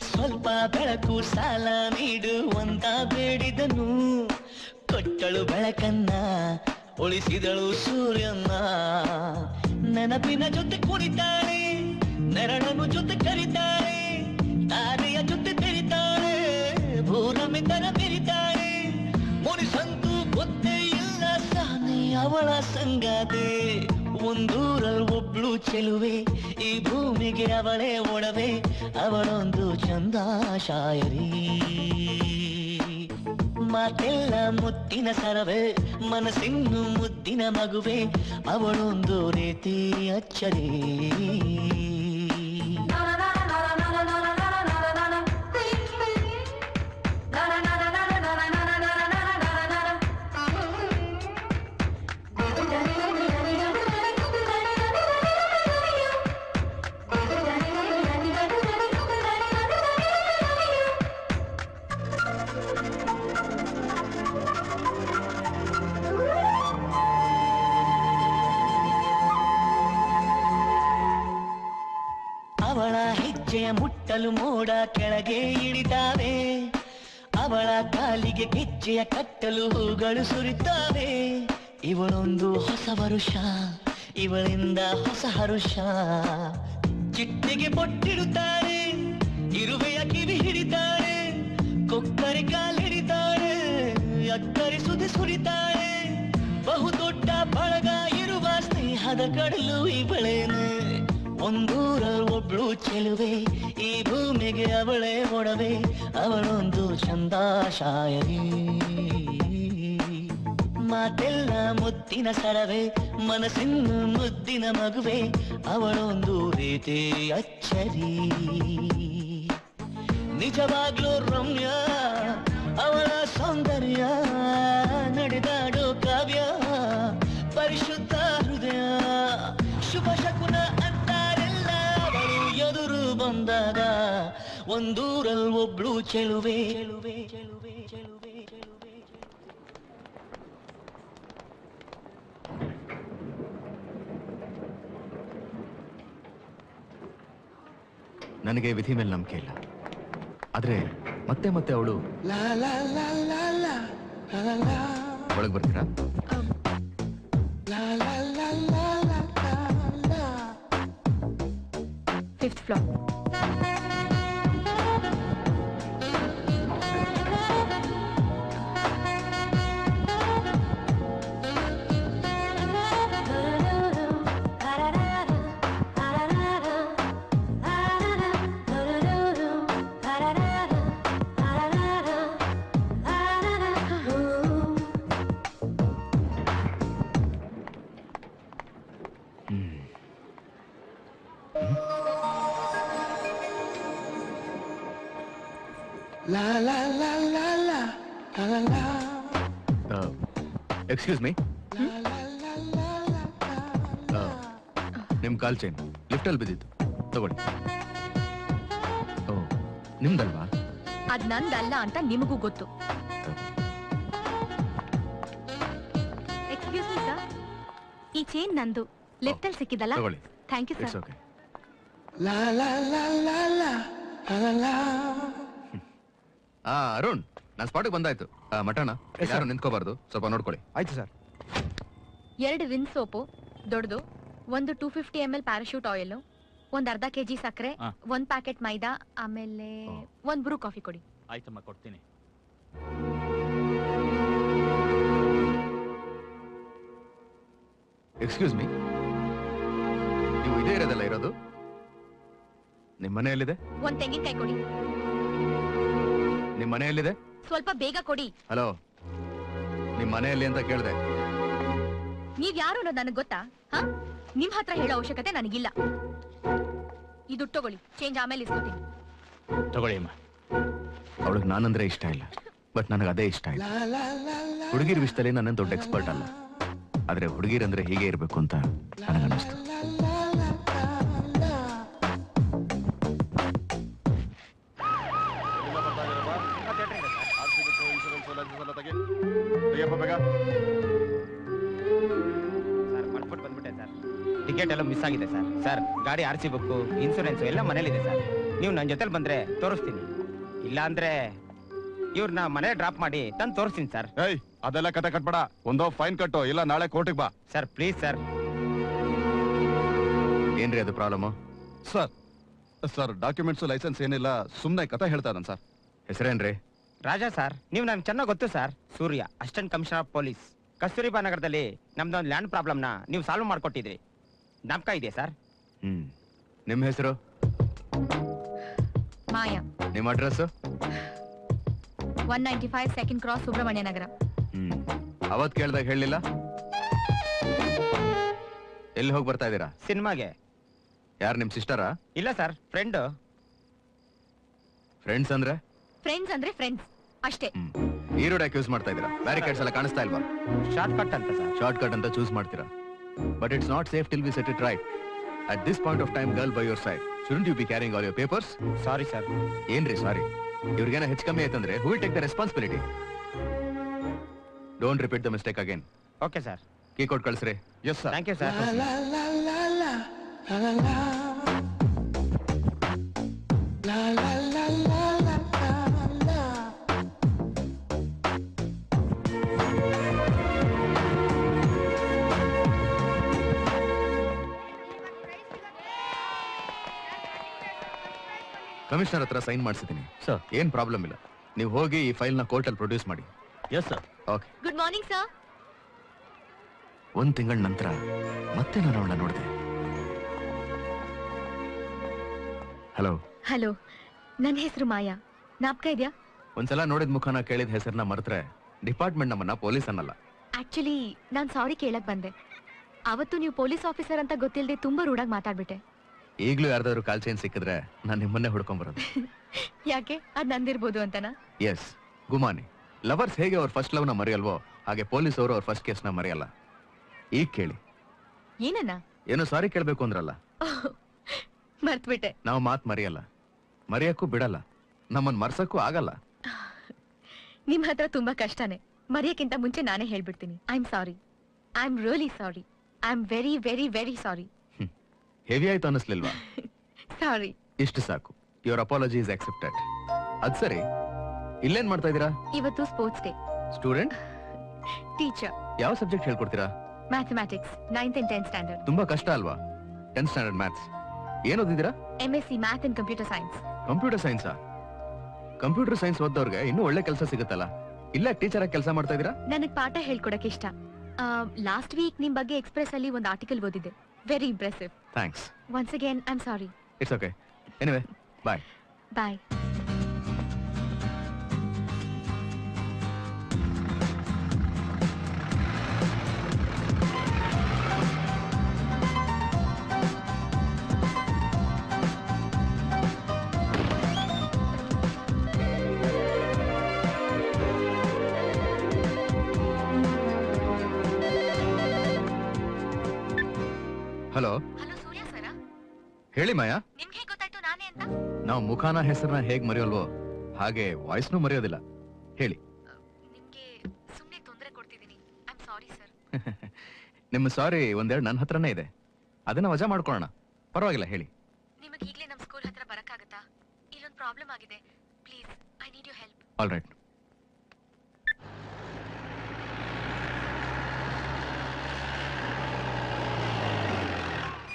ಸ್ವಲ್ಪ ಬೆಳಕು ಸಾಲ ನೀಡುವಂತ ಬೇಡಿದನು. ಕೊಟ್ಟಳು ಬೆಳಕನ್ನ, ಉಳಿಸಿದಳು ಸೂರ್ಯನ, ನೆನಪಿನ ಜೊತೆ ಕುಣಿತಾಳೆ, ನೆರಳನ್ನು ಜೊತೆ ಕರಿತಾಳೆ, ತಾರೆಯ ಜೊತೆ ತೆರಿತಾಳೆ, ಭೂರಮಿತರ ಬೆರಿತಾಳೆ. ಮುನಿಸಂತೂ ಗೊತ್ತೇ ಇಲ್ಲ ತಾನೇ ಅವಳ ಸಂಗಾತೆ. ಒಂದೂರಲ್ಲಿ ಒಬ್ಳು ಚೆಲುವೆ, ಈ ಭೂಮಿಗೆ ಅವಳೇ ಒಡವೆ, ಅವಳೊಂದು ಚಂದ ಶಾಯರಿ. ಮಾತೆಲ್ಲ ಮುತ್ತಿನ ಸರವೆ, ಮನಸ್ಸಿನ್ನು ಮುದ್ದಿನ ಮಗುವೆ, ಅವಳೊಂದು ರೀತಿ ಅಚ್ಚರಿ. ಕೆಳಗೆ ಇಳಿತಾವೆ ಅವಳ ಕಾಲಿಗೆ ಗೆಜ್ಜೆಯ ಕಟ್ಟಲು ಹೂಗಳು ಸುರಿತಾವೆ ಇವಳೊಂದು ಹೊಸ ವರುಷ ಇವಳಿಂದ ಹೊಸ ಹರುಷ ಚಿಟ್ಟೆಗೆ ಬೊಟ್ಟಿಡುತ್ತಾಳೆ ಇರುವೆಯ ಕಿವಿ ಹಿಡಿತಾಳೆ ಕೊಕ್ಕರೆ ಕಾಲಿಡಿತಾಳೆ ಅಕ್ಕರೆ ಸುದಿ ಸುರಿತಾಳೆ ಬಹುದೊಡ್ಡ ಬಳಗ ಇರುವ ಸ್ನೇಹದ ಕಡಲು ಇವಳೇನೆ ಒಂದೂರ ಒಬ್ಳು ಚೆಲುವೆ ಈ ಭೂಮಿಗೆ ಅವಳೇ ಒಡವೆ ಅವಳೊಂದು ಚಂದ ಶಾಯರಿ ಮಾತೆಲ್ಲ ಮುದ್ದಿನ ಸರವೆ ಮನಸ್ಸಿನ್ನು ಮುದ್ದಿನ ಮಗುವೆ ಅವಳೊಂದು ರೀತಿ ಅಚ್ಚರಿ ನಿಜವಾಗ್ಲೂ ರಮ್ಯ ಅವಳ ಸೌಂದರ್ಯ ನಡೆದಾಡೋ ಕಾವ್ಯ ಪರಿಶುದ್ಧ ಹೃದಯ ಶುಭ ಶಕುನ ಅಂತಾರೆಲ್ಲ ಅವಳು ಎದುರು ಬಂದಾಗ ಒಂದೂರಲ್ಲಿ ಒಬ್ಳು ಚೆಲುವೆ ಚೆಲುವೆ ಚೆಲುವೆ ಚೆಲುವೆ ಚೆಲುವೆ ನನಗೆ ವಿಧಿ ಮೇಲೆ ನಂಬಿಕೆ ಇಲ್ಲ ಆದ್ರೆ ಮತ್ತೆ ಮತ್ತೆ ಅವಳು ಒಳಗ್ ಬರ್ತೀರಾ ಫಿಫ್ತ್ ಫ್ಲೋರ್ ಎಕ್ಸ್ಕ್ಯೂಸ್ ಮೀ ನಿಮ್ ಕಾಲ್ ಚೈನ್ ಲಿಫ್ಟ್ ಅಲ್ಲಿ ಬಿದ್ದಿತ್ತು ತಗೊಳ್ಳಿ ಓ ನಿಮ್ದಲ್ವಾ ಅದ್ ನಂದಲ್ಲ ಅಂತ ನಿಮಗೂ ಗೊತ್ತು ಎಕ್ಸ್ಕ್ಯೂಸ್ ಮೀ ಸರ್ ಈ ಚೈನ್ ನಂದು ಲೆಫ್ಟ್ ಅಲ್ಲಿ ಸಿಕ್ಕಿದಲ್ಲ ತಗೊಳ್ಳಿ thank you it's sir okay Arun ನಾನ್ ಸ್ಪಾಟಿಗೆ ಬಂದಾಯ್ತು ಮಟಣ ಯಾರು ನಿಂತ್ಕೋಬಾರ್ದು ಸ್ವಲ್ಪ ನೋಡ್ಕೊಳ್ಳಿ ಆಯ್ತು ಸರ್ 2 ವಿನ್ ಸೋಪು ದೊಡ್ಡದು ಒಂದು 250 ml ಪ್ಯಾರಾಶೂಟ್ ಆಯಿಲ್ ಒಂದ್ ಅರ್ಧ ಕೆಜಿ ಸಕ್ಕರೆ ಹಾ. 1 ಪ್ಯಾಕೆಟ್ ಮೈದಾ ಆಮೇಲೆ ಒಂದ್ ಬ್ರೂ ಕಾಫಿ ಕೊಡಿ ಆಯ್ತಮ್ಮ ಕೊಡ್ತೀನಿ ಎಕ್ಸ್ಕ್ಯೂಸ್ ಮೀ ನೀವು ಇದೇ ಇರೋದಲ್ಲ ಇರೋದು ನಿಮ್ ಮನೆಯಲ್ಲಿದೆ ಒಂದ್ ತೆಂಗಿನಕಾಯಿ ಕೊಡಿ ನಿಮ್ ಮನೆಯಲ್ಲಿದೆ ಸ್ವಲ್ಪ ಬೇಗ ಕೊಡಿ ಹಲೋ ನಿಮ್ ಮನೆಯಲ್ಲಿ ಅಂತ ಕೇಳ್ದೆ ನೀವ್ ಯಾರು ಅನ್ನೋದು ನನಗ್ ಗೊತ್ತಾ ಹಾ ನಿಮ್ ಹತ್ರ ಹೇಳೋ ಅವಶ್ಯಕತೆ ನನಗಿಲ್ಲ ಇದು ತಗೊಳ್ಳಿ ಚೇಂಜ್ ಆಮೇಲೆ ಇಸ್ಕೊತೀನಿ ತಗೊಳ್ಳಿ ಅಮ್ಮ ಅವಳಿಗೆ ನಾನಂದ್ರೆ ಇಷ್ಟ ಇಲ್ಲ ಬಟ್ ನನಗೆ ಅದೇ ಇಷ್ಟ ಇಲ್ಲ ಹುಡುಗಿರ್ ವಿಷಯದಲ್ಲಿ ನಾನೇನು ದೊಡ್ಡ ಎಕ್ಸ್ಪರ್ಟ್ ಅಲ್ಲ ಆದ್ರೆ ಹುಡುಗಿರಂದ್ರೆ ಹೀಗೆ ಇರ್ಬೇಕು ಅಂತ ನನಗನ್ನಿಸ್ತು ಸರ್ ಮರ್ಬಿಟ್ಟು ಬಂದ್ಬಿಟ್ಟೆ ಸರ್ ಟಿಕೆಟ್ ಎಲ್ಲ ಮಿಸ್ ಆಗಿದೆ ಸರ್ ಸರ್ ಗಾಡಿ ಆರ್ ಸಿ ಬುಕ್ಕು ಇನ್ಸೂರೆನ್ಸ್ ಎಲ್ಲ ಮನೇಲಿದೆ ಸರ್ ನೀವು ನನ್ನ ಜೊತೆಲಿ ಬಂದ್ರೆ ತೋರಿಸ್ತೀನಿ ಇಲ್ಲ ಅಂದ್ರೆ ಇವ್ರನ್ನ ಮನೆ ಡ್ರಾಪ್ ಮಾಡಿ ತಂದು ತೋರಿಸ್ತೀನಿ ಸರ್ ಏಯ್ ಅದೆಲ್ಲ ಕತೆ ಕಟ್ಬೇಡ ಒಂದೋ ಫೈನ್ ಕಟ್ಟು ಇಲ್ಲ ನಾಳೆ ಕೋರ್ಟಿಗೆ ಬಾ ಸರ್ ಪ್ಲೀಸ್ ಸರ್ ಏನ್ರಿ ಅದು problem sir sir documents license ಏನಿಲ್ಲ ಸುಮ್ನೆ ಕತೆ ಹೇಳ್ತಾ ಇದ್ದಾನೆ ಸರ್ ಹೆಸರೇನ್ರಿ ರಾಜಾ ಸರ್ ನೀವು ನನ್ಗೆ ಚೆನ್ನಾಗಿ ಗೊತ್ತು sir Surya assistant commissioner of police Kasturba ನಗರದಲ್ಲಿ ನಮ್ದೊಂದು ಲ್ಯಾಂಡ್ ಪ್ರಾಬ್ಲಮ್ನ ನೀವು ಸಾಲ್ವ್ ಮಾಡ್ಕೊಟ್ಟಿದ್ರಿ ಜ್ಞಾಪಕ ಇದೆಯಾ ಸರ್ ನಿಮ್ಮ ಹೆಸರು ಮಾಯಾ ನಿಮ್ಮ ಅಡ್ರೆಸ್ 195 ಸೆಕೆಂಡ್ ಕ್ರಾಸ್ ಸುಬ್ರಹ್ಮಣ್ಯ ನಗರ ಅವತ್ ಕೇಳ್ದಾಗ ಹೇಳಿಲ್ಲ ಎಲ್ಲಿ ಹೋಗಿ ಬರ್ತಾ ಇದ್ದೀರಾ ಸಿನಿಮಾಗೆ ಯಾರು ನಿಮ್ ಸಿಸ್ಟರಾ ಇಲ್ಲ ಸರ್ ಫ್ರೆಂಡ್ ಫ್ರೆಂಡ್ಸ್ ಅಂದ್ರೆ ಫ್ರೆಂಡ್ಸ್ ಅಂದ್ರೆ ಫ್ರೆಂಡ್ಸ್ ಅಷ್ಟೇ ಈ ರೋಡ್ ಯಾಕೆ ಯೂಸ್ ಮಾಡ್ತಾ ಇದ್ದೀರಾ ಬ್ಯಾರಿಕೇಡ್ಸ್ ಎಲ್ಲ ಕಾಣಿಸ್ತಾ ಇಲ್ವಾ ಶಾರ್ಟ್ ಕಟ್ ಅಂತ ಸರ್ ಶಾರ್ಟ್ ಕಟ್ ಅಂತ ಚೂಸ್ ಮಾಡ್ತೀರಾ but it's not safe till we set it right at this point of time girl by your side shouldn't you be carrying all your papers sorry sir ಏನ್ರಿ ಸಾರಿ ಇವ್ರಿಗೇನ ಹೆಚ್ಚು ಕಮ್ಮಿ ಆಯ್ತಂದ್ರೆ who will take the responsibility don't repeat the mistake again okay sir key ಕೊಟ್ಟು ಕಳಿಸ್ರಿ yes sir thank you sir la la la commissioner ಹತ್ರ ಸೈನ್ ಮಾಡಿಸಿದ್ದೀನಿ ಸರ್ ಏನ್ ಪ್ರಾಬ್ಲಮ್ ಇಲ್ಲ. ನೀವು ಹೋಗಿ ಈ ಫೈಲ್ ನ ಕೋರ್ಟಲ್ಲಿ ಪ್ರೊಡ್ಯೂಸ್ ಮಾಡಿ. Yes sir. Okay. Good morning sir. 1 ತಿಂಗಳ ನಂತರ ಮತ್ತೆ ನಾನು ಅವಳನ್ನ ನೋಡಿದೆ. ಹಲೋ. ಹಲೋ, ನನ್ನ ಹೆಸರು ಮಾಯಾ. ಜ್ಞಾಪಕ ಇದೆಯಾ? ಒಂದ್ಸಲ ನೋಡಿದ ಮುಖನ ಕೇಳಿದ ಹೆಸರನ್ನ ಮರೆತ್ರೆ ಡಿಪಾರ್ಟ್ಮೆಂಟ್ ನಮ್ಮನ್ನ ಪೊಲೀಸ್ ಅನ್ನಲ್ಲ. ಆಕ್ಚುಲಿ ನಾನು ಸಾರಿ ಕೇಳಕ್ ಬಂದೆ. ಅವತ್ತು ನೀವು ಪೊಲೀಸ್ ಆಫೀಸರ್ ಅಂತ ಗೊತ್ತಿಲ್ಲದೆ ತುಂಬಾ ರೂಢಾಗಿ ಮಾತಾಡ್ಬಿಟ್ಟೆ. ಈಗಲೂ ಯಾರ್ದಾದ್ರು ಕಾಲ್ ಚೈನ್ ಸಿಕ್ಕಿದ್ರೆ ನಾನು ನಿಮ್ಮನ್ನೇ ಹುಡ್ಕೊಂಡ್ ಬರೋದು. ಯಾಕೆ? ಅದ್ ನಂದಿರ್ಬೋದು ಅಂತನಾ? ಎಸ್, ಗುಮಾನಿ. ಲವರ್ಸ್ ಹೇಗೆ ಅವ್ರ ಫಸ್ಟ್ ಲವ್ ನ ಮರೆಯಲ್ವೋ ಹಾಗೆ ಪೊಲೀಸ್ ಅವರು ಅವ್ರ ಫಸ್ಟ್ ಕೇಸ್ ನ ಮರೆಯಲ್ಲ. ಈಗ ಕೇಳಿ. ಏನನ್ನ? ಏನೋ ಸಾರಿ ಕೇಳ್ಬೇಕು ಅಂದ್ರಲ್ಲ, ಮರ್ತ್ಬಿಟ್ಟೆ. ನಾವು ಮಾತ್ ಮರೆಯಲ್ಲ, ಮರೆಯಕ್ಕೂ ಬಿಡಲ್ಲ, ನಮ್ಮನ್ ಮರ್ಸಕ್ಕೂ ಆಗಲ್ಲ. ನಿಮ್ ಹತ್ರ ತುಂಬಾ ಕಷ್ಟನೇ. ಮರೆಯಕ್ಕಿಂತ ಮುಂಚೆ ನಾನೇ ಹೇಳ್ಬಿಡ್ತೀನಿ. I am sorry. I am really sorry. I am very very very sorry. Heavy ಆಯ್ತು ಅನ್ನಿಸ್ಲಿಲ್ವಾ? ಸಾರಿ. ಇಷ್ಟು ಸಾಕು. Your apology is accepted. ಅದ್ ಸರಿ, ಇಲ್ಲೇನ್ ಮಾಡ್ತಾ ಇದೀರಾ? ಇವತ್ತು ಸ್ಪೋರ್ಟ್ಸ್ ಡೇ. ಸ್ಟೂಡೆಂಟ್? ಟೀಚರ್. ಯಾವ ಸಬ್ಜೆಕ್ಟ್ ಹೇಳ್ಕೊಡ್ತೀರಾ? Mathematics 9th and 10th standard. ತುಂಬಾ ಕಷ್ಟ ಅಲ್ವಾ? 10th standard maths. ಏನ್ ಓದಿದ್ದೀರಾ? MSc math and computer science. Computer ಸೈನ್ಸಾ? ಕಂಪ್ಯೂಟರ್ ಸೈನ್ಸ್ ಓದೋರ್ಗೆ ಇನ್ನೂ ಒಳ್ಳೆ ಕೆಲಸ ಸಿಗುತ್ತಲ್ಲ. ಇಲ್ಲ ಟೀಚರ್ ಆಗಿ ಕೆಲಸ ಮಾಡ್ತಾ ಇದೀರಾ? ನನಗ್ ಪಾಠ ಹೇಳ್ಕೊಡಕ್ ಇಷ್ಟ. ಲಾಸ್ಟ್ ವೀಕ್ ನಿಮ್ ಬಗ್ಗೆ ಎಕ್ಸ್ಪ್ರೆಸ್ ಅಲ್ಲಿ ಒಂದು ಆರ್ಟಿಕಲ್ ಓದಿದ್ದೆ. Very impressive. Thanks. Once again I am sorry. It's okay. Anyway, bye. Bye. Hello. Hello, Surya ಸರ? ಹೇಳಿ ಮಾಯಾ. ನಿಮ್ಗೆ ಹೇಗೆ ಗೊತ್ತಾಯ್ತು ನಾನೇ ಅಂತ? ನಾವು ಮುಖಾನ ಹೆಸರನ್ನ ಹೇಗ್ ಮರೆಯೋಲ್ವೋ ಹಾಗೆ ವಾಯ್ಸ್ನೂ ಮರೆಯೋದಿಲ್ಲ. ಹೇಳಿ. ನಿಮ್ಗೆ ಸುಮ್ಮನೆ ತೊಂದರೆ ಕೊಡ್ತಿದ್ದೀನಿ. I am sorry sir. ನಿಮ್ಮ ಸಾರಿ ಒಂದೆರಡು ನನ್ನ ಹತ್ರನೇ ಇದೆ, ಅದನ್ನ ವಜಾ ಮಾಡ್ಕೊಳ್ಳೋಣ. ಪರವಾಗಿಲ್ಲ, ಹೇಳಿ. ನಿಮಗೆ ಈಗಲೇ ನಮ್ಮ ಸ್ಕೂಲ್ ಹತ್ರ ಬರಕ್ಕಾಗತ್ತಾ? ಇಲ್ಲೊಂದು ಪ್ರಾಬ್ಲಮ್ ಆಗಿದೆ. Please, I need you help. All right.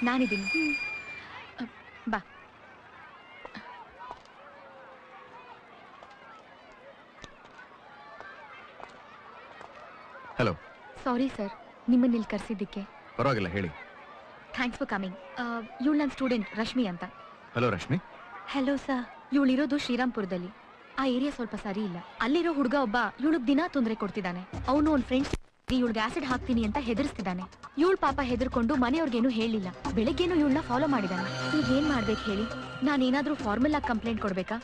ನಾನಿದ್ದೀನಿ. ಬಾ. ಹಲೋ. ಸಾರಿ ಸರ್, ನಿಮ್ಮನ್ನ ಇಲ್ಲಿ ಕರೆಸಿದ್ದಕ್ಕೆ. ಪರವಾಗಿಲ್ಲ, ಹೇಳಿ. Thanks for coming. ಇವಳು ನನ್ನ ಸ್ಟೂಡೆಂಟ್ ರಶ್ಮಿ ಅಂತ. ಹಲೋ ರಶ್ಮಿ. Hello sir. ಇವಳಿರೋದು ಶ್ರೀರಾಮ್ಪುರದಲ್ಲಿ. ಆ ಏರಿಯಾ ಸ್ವಲ್ಪ ಸರಿ ಇಲ್ಲ. ಅಲ್ಲಿರೋ ಹುಡುಗ ಒಬ್ಬ ಇವಳಿಗೆ ದಿನಾ ತೊಂದರೆ ಕೊಡ್ತಿದ್ದಾನೆ. ಅವನು ಅವ್ನ ಫ್ರೆಂಡ್ಸ್ ಇವಳಿಗೆ ಆಸಿಡ್ ಹಾಕ್ತೀನಿ ಅಂತ ಹೆದರ್ಸ್ತಿದ್ದಾನೆ. ಇವಳು ಪಾಪ ಹೆದರ್ಕೊಂಡು ಮನೆಯವ್ರಿಗೇನು ಹೇಳಿಲ್ಲ. ಬೆಳಗ್ಗೆನು ಇವಳನ್ನ ಫಾಲೋ ಮಾಡಿದಾನೆ. ಈಗ ಏನ್ ಮಾಡ್ಬೇಕು ಹೇಳಿ? ನಾನೇನಾದ್ರೂ ಫಾರ್ಮಲ್ ಆಗಿ ಕಂಪ್ಲೇಂಟ್ ಕೊಡ್ಬೇಕಾ?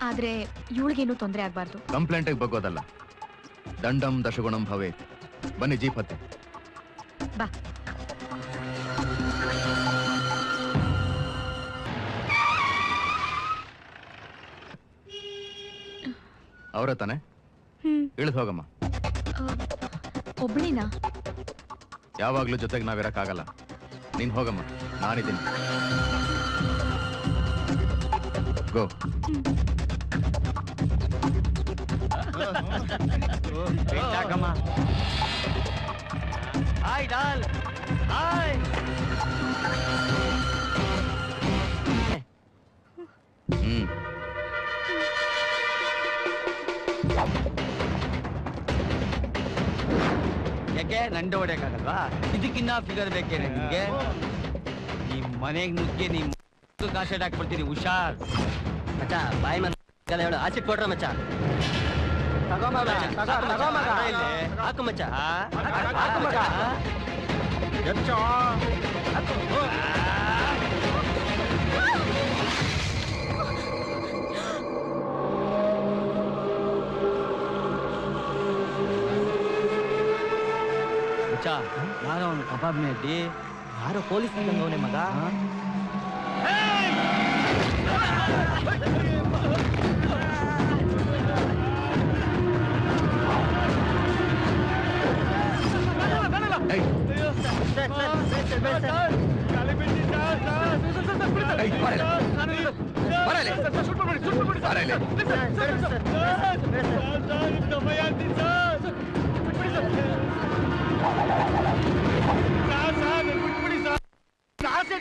ಆದ್ರೆ ಇವಳಿಗೇನು ತೊಂದರೆ ಆಗ್ಬಾರ್ದು. ಕಂಪ್ಲೇಂಟಿಗೆ ಬಗ್ಗೋದಲ್ಲ, ದಂಡಂ ದಶಗುಣಂ ಭವೇತ್. ಬನ್ನಿ, ಜೀಪ್ ಹತ್ತಿ. ಬಾ. ಅವರ ತಾನೆ? ಇಳಿದು ಹೋಗಮ್ಮ. ಒಬ್ಳಿನಾ? ಯಾವಾಗ್ಲೂ ಜೊತೆಗೆ ನಾವಿರಕ್ಕಾಗಲ್ಲ. ನೀನ್ ಹೋಗಮ್ಮ, ನಾನಿದ್ದೀನಿ. ಗೋ. Hi doll. ಹಾಯ್. ಯಾಕೆ ನಂಡೆ ಹೊಡೆಯಕ್ಕಾಗಲ್ವಾ? ಇದಕ್ಕಿನ್ನ ಫಿಗರ್ ಬೇಕೇನೆ ನಿಮ್ಗೆ? ನಿಮ್ ಮನೆಗ್ ನುಗ್ಗಿ ನಿಮ್ ಕಾಸೆಟ್ ಹಾಕ್ಬಿಡ್ತೀನಿ. ಹುಷಾರ್ ಮಚ್ಚ. ಬಾಯಿ ಮಲ್ಲ ಹೇಳು. ಆಚೆ ಕೊಡ್ರ ಮಚ್ಚ. ಹಾಕು ಮಚ್ಚ. ಹಾಕು ಮಗ. ಯಾರೋ ಅವನು ಕಬಾಬ್ನೇ ಅಡ್ಡಿ. ಯಾರೋ ಪೊಲೀಸ್ ಅವನೇ ಮಗ.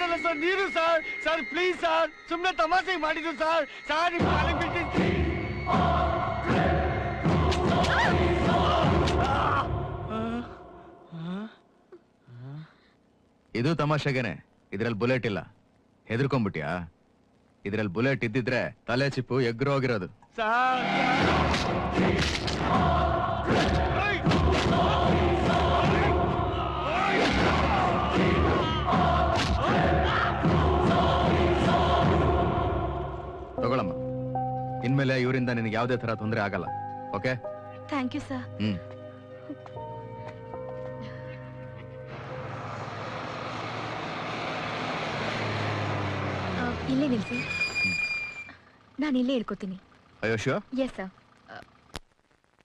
ಮಾತಲ್ಲ ಸರ್, ನೀರು ಸರ್. ಸರ್ ಪ್ಲೀಸ್ ಸರ್, ಸುಮ್ಮನೆ ತಮಾಷೆಗೆ ಮಾಡಿದ್ರು ಸರ್. ಸರ್ ನಿಮ್ಮ ಕಾಲಿಗೆ ಬೀಳ್ತೀನಿ. ಇದು ತಮಾಷೆಗೇನೆ, ಇದ್ರಲ್ಲಿ ಬುಲೆಟ್ ಇಲ್ಲ. ಹೆದರ್ಕೊಂಡ್ಬಿಟ್ಯಾ? ಇದ್ರಲ್ಲಿ ಬುಲೆಟ್ ಇದ್ದಿದ್ರೆ ತಲೆ ಚಿಪ್ಪು ಎಗ್ರು ಹೋಗಿರೋದು. ತಗೊಳಮ್ಮ, ಇನ್ಮೇಲೆ ಇವರಿಂದ ನಿನಗೆ ಯಾವುದೇ ತರ ತೊಂದರೆ ಆಗಲ್ಲ. ಓಕೆ? Thank you sir. ಇಲ್ಲೇ ನಿಲ್ಸಿ, ನಾನು ಇಲ್ಲೇ ಹೇಳ್ಕೊತೀನಿ. ಅಯ್ಯೋ ಶ್ಯೂರ್? Yes sir.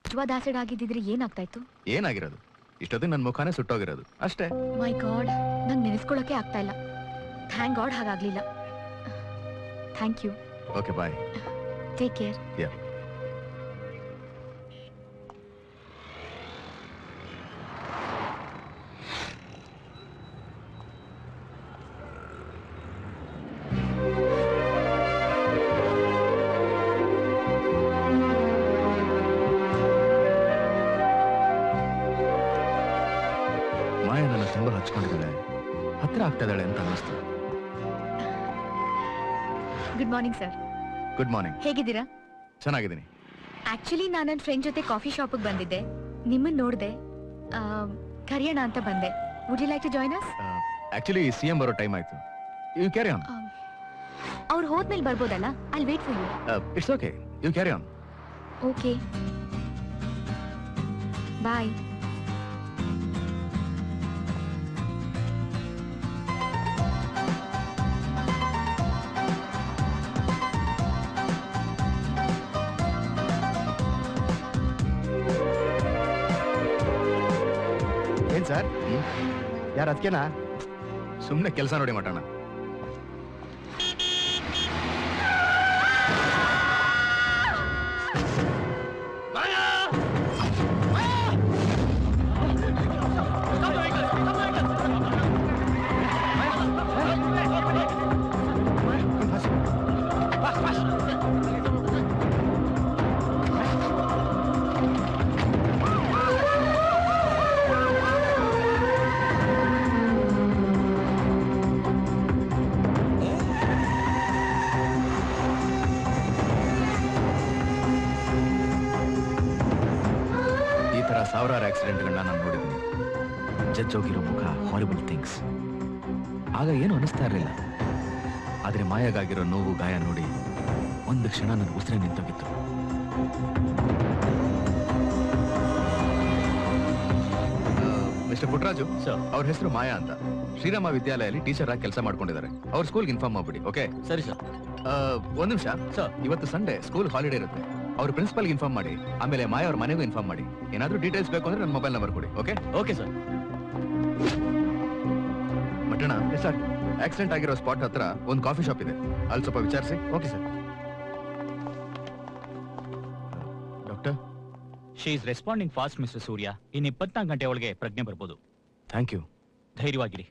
ನಿಜವಾದ ಆಸಿಡ್ ಆಗಿದ್ದಿದ್ರೆ ಏನಾಗ್ತಾ ಇತ್ತು? ಏನಾಗಿರೋದು? ಇಷ್ಟೊತ್ತಿಗೆ ನನ್ನ ಮುಖಾನೇ ಸುಟ್ಟೋಗಿರೋದು ಅಷ್ಟೇ. ಮೈ ಗಾಡ್, ನಂಗೆ ನೆನೆಸ್ಕೊಳ್ಳೋಕೆ ಆಗ್ತಾ ಇಲ್ಲ. ಥ್ಯಾಂಕ್ ಗಾಡ್ ಹಾಗಾಗ್ಲಿಲ್ಲ. Thank you. Okay, bye. Take care. Yeah. Maya ನನ್ನ ತುಂಬಾ ಹಚ್ಕೊಂಡಿದ್ದಾಳೆ, ಹತ್ರ ಆಗ್ತಿದ್ದಾಳೆ ಅಂತ ಅನ್ನಿಸ್ತು. Good morning sir. Good morning. ಹೇಗಿದ್ದೀರಾ? ಚೆನ್ನಾಗಿದ್ದೀನಿ. ಆಕ್ಚುಲಿ ನಾನು ನನ್ನ ಫ್ರೆಂಡ್ ಜೊತೆ ಕಾಫಿ ಶಾಪಿಗೆ ಬಂದಿದ್ದೆ. ನಿಮ್ಮನ್ನ ನೋಡಿದೆ, ಕರೆಯೋಣ ಅಂತ ಬಂದೆ. Would you like to join us? Actually CM ಬರೋ ಟೈಮ್ ಆಯ್ತು. You carry on. ಅವ್ರು ಹೋದ್ಮೇಲೆ ಬರ್ಬೋದಲ್ಲ? I wait for you. It's okay, you carry on. Okay, bye. ಏನ್ ಸರ್? ಯಾರು ಅದಕ್ಕೆನಾ? ಸುಮ್ಮನೆ ಕೆಲಸ ನೋಡಿ ಮಾಡೋಣ. ಸಾವಿರಾರು ಆಕ್ಸಿಡೆಂಟ್ಗಳನ್ನ ನಾನು ನೋಡಿದ್ದೀನಿ. ಜಜ್ಜೋಗಿರೋ ಮುಖ, ಹಾರಿಬಲ್ ಥಿಂಗ್ಸ್. ಆಗ ಏನು ಅನಿಸ್ತಾ ಇರಲಿಲ್ಲ. ಆದರೆ ಮಾಯಾಗಾಗಿರೋ ನೋವು, ಗಾಯ ನೋಡಿ ಒಂದು ಕ್ಷಣ ನನ್ನ ಉಸಿರೇ ನಿಂತೋಗಿತ್ತು. ಮಿಸ್ಟರ್ ಪುಟ್ಟರಾಜು, ಅವ್ರ ಹೆಸರು ಮಾಯಾ ಅಂತ. ಶ್ರೀರಾಮ ವಿದ್ಯಾಲಯದಲ್ಲಿ ಟೀಚರ್ ಆಗಿ ಕೆಲಸ ಮಾಡ್ಕೊಂಡಿದ್ದಾರೆ. ಅವ್ರ ಸ್ಕೂಲ್ಗೆ ಇನ್ಫಾರ್ಮ್ ಮಾಡ್ಬಿಡಿ. ಓಕೆ? ಸರಿ ಸರ್. ಒಂದ್ ನಿಮಿಷ ಸರ್, ಇವತ್ತು ಸಂಡೇ, ಸ್ಕೂಲ್ ಹಾಲಿಡೇ ಇರುತ್ತೆ. ಅವ್ರ ಪ್ರಿನ್ಸಿಪಲ್ಗೆ ಇನ್ಫಾರ್ಮ್ ಮಾಡಿ. ಆಮೇಲೆ ಮಾಯಾ ಅವ್ರ ಮನೆಗೂ ಇನ್ಫಾರ್ಮ್ ಮಾಡಿ. ಏನಾದ್ರೂ ಡೀಟೇಲ್ಸ್ ಬೇಕು ಅಂದ್ರೆ ನನ್ನ ಮೊಬೈಲ್ ನಂಬರ್ ಕೊಡಿ. Okay? Okay sir. Mattana sir, accident ಆಗಿರೋ ಸ್ಪಾಟ್ ಹತ್ರ ಒಂದು ಕಾಫಿ ಶಾಪ್ ಇದೆ, ಅಲ್ಲಿ ಸ್ವಲ್ಪ ವಿಚಾರಿಸಿ. Okay sir. Doctor, she is responding fast mister Surya. ಇನ್ನು 24 ಗಂಟೆ ಒಳಗೆ ಪ್ರಜ್ಞೆ ಬರ್ಬೋದು. Thank you. ಧೈರ್ಯವಾಗಿರಿ.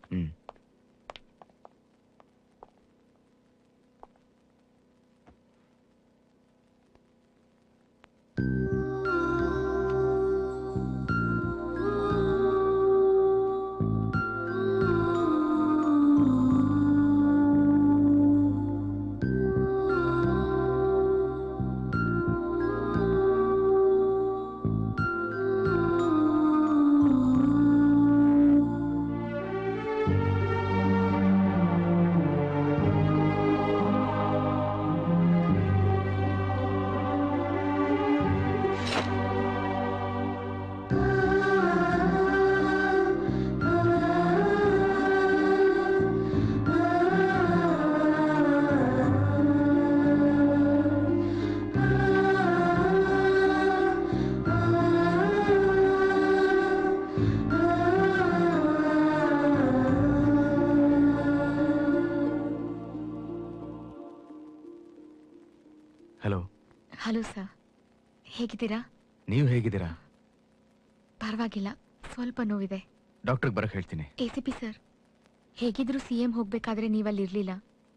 ಹಲೋ. ಹಲೋ ಸರ್, ಹೇಗಿದ್ದೀರಾ? ನೀವು ಹೇಗಿದ್ದೀರಾ? ಪರವಾಗಿಲ್ಲ, ಸ್ವಲ್ಪ ನೋವಿದೆ. ಡಾಕ್ಟರ್ಗೆ ಬರಕ್ಕೆ ಹೇಳ್ತೀನಿ. ACP ಸರ್, ಹೇಗಿದ್ರು CM ಹೋಗ್ಬೇಕಾದ್ರೆ ನೀವಲ್ಲಿ ಇರ್ಲಿಲ್ಲ.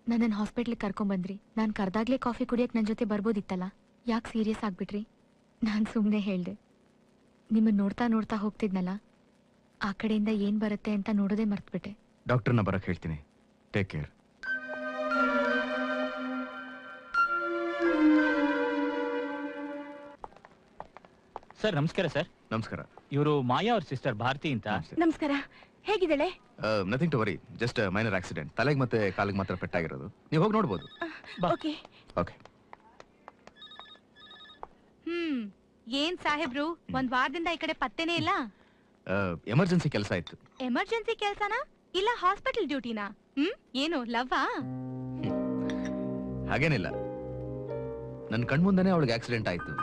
ನನ್ನನ್ನು ಹಾಸ್ಪಿಟ್ಲಿಗೆ ಕರ್ಕೊಂಬಂದ್ರಿ. ನಾನು ಕರ್ದಾಗ್ಲೇ ಕಾಫಿ ಕುಡಿಯಕ್ ನನ್ನ ಜೊತೆ ಬರ್ಬೋದಿತ್ತಲ್ಲ. ಯಾಕೆ ಸೀರಿಯಸ್ ಆಗ್ಬಿಟ್ರಿ? ನಾನು ಸುಮ್ಮನೆ ಹೇಳ್ದೆ. ನಿಮ್ಮನ್ನ ನೋಡ್ತಾ ನೋಡ್ತಾ ಹೋಗ್ತಿದ್ನಲ್ಲ, ಆ ಕಡೆಯಿಂದ ಏನ್ ಬರುತ್ತೆ ಅಂತ ನೋಡೋದೇ ಮರ್ತ್ಬಿಟ್ಟೆ. ಡಾಕ್ಟರ್ನ ಬರಕ್ ಹೇಳ್ತೀನಿ. Take care. ಸರ್ ನಮಸ್ಕಾರ ಸರ್. ನಮಸ್ಕಾರ. ಇವರು ಮಾಯಾ ಅವ್ರ ಸಿಸ್ಟರ್ ಭಾರತಿ ಅಂತ. ನಮಸ್ಕಾರ. ಹೇಗಿದ್ದಾಳೆ? Nothing to worry, just minor accident. ತಲೆಗೆ ಮತ್ತೆ ಕಾಲಿಗೆ ಮಾತ್ರ ಪೆಟ್ಟಾಗಿರೋದು. ನೀವು ಹೋಗಿ ನೋಡ್ಬೋದು. Okay okay. ಏನ್ ಸಾಹೇಬ್ರು, ಒಂದ್ ವಾರದಿಂದ ಈ ಕಡೆ ಪತ್ತೆನೇ ಇಲ್ಲ. ಎಮರ್ಜೆನ್ಸಿ ಕೆಲಸ ಇತ್ತು. ಎಮರ್ಜೆನ್ಸಿ ಕೆಲ್ಸನಾ ಇಲ್ಲ ಹಾಸ್ಪಿಟಲ್ ಡ್ಯೂಟಿನಾ? ಏನು ಲವ್ವಾ? ಹಾಗೇನಿಲ್ಲ, ನನ್ನ ಕಣ್ಮುಂದೆನೆ ಅವಳಿಗೆ ಆಕ್ಸಿಡೆಂಟ್ ಆಯ್ತು.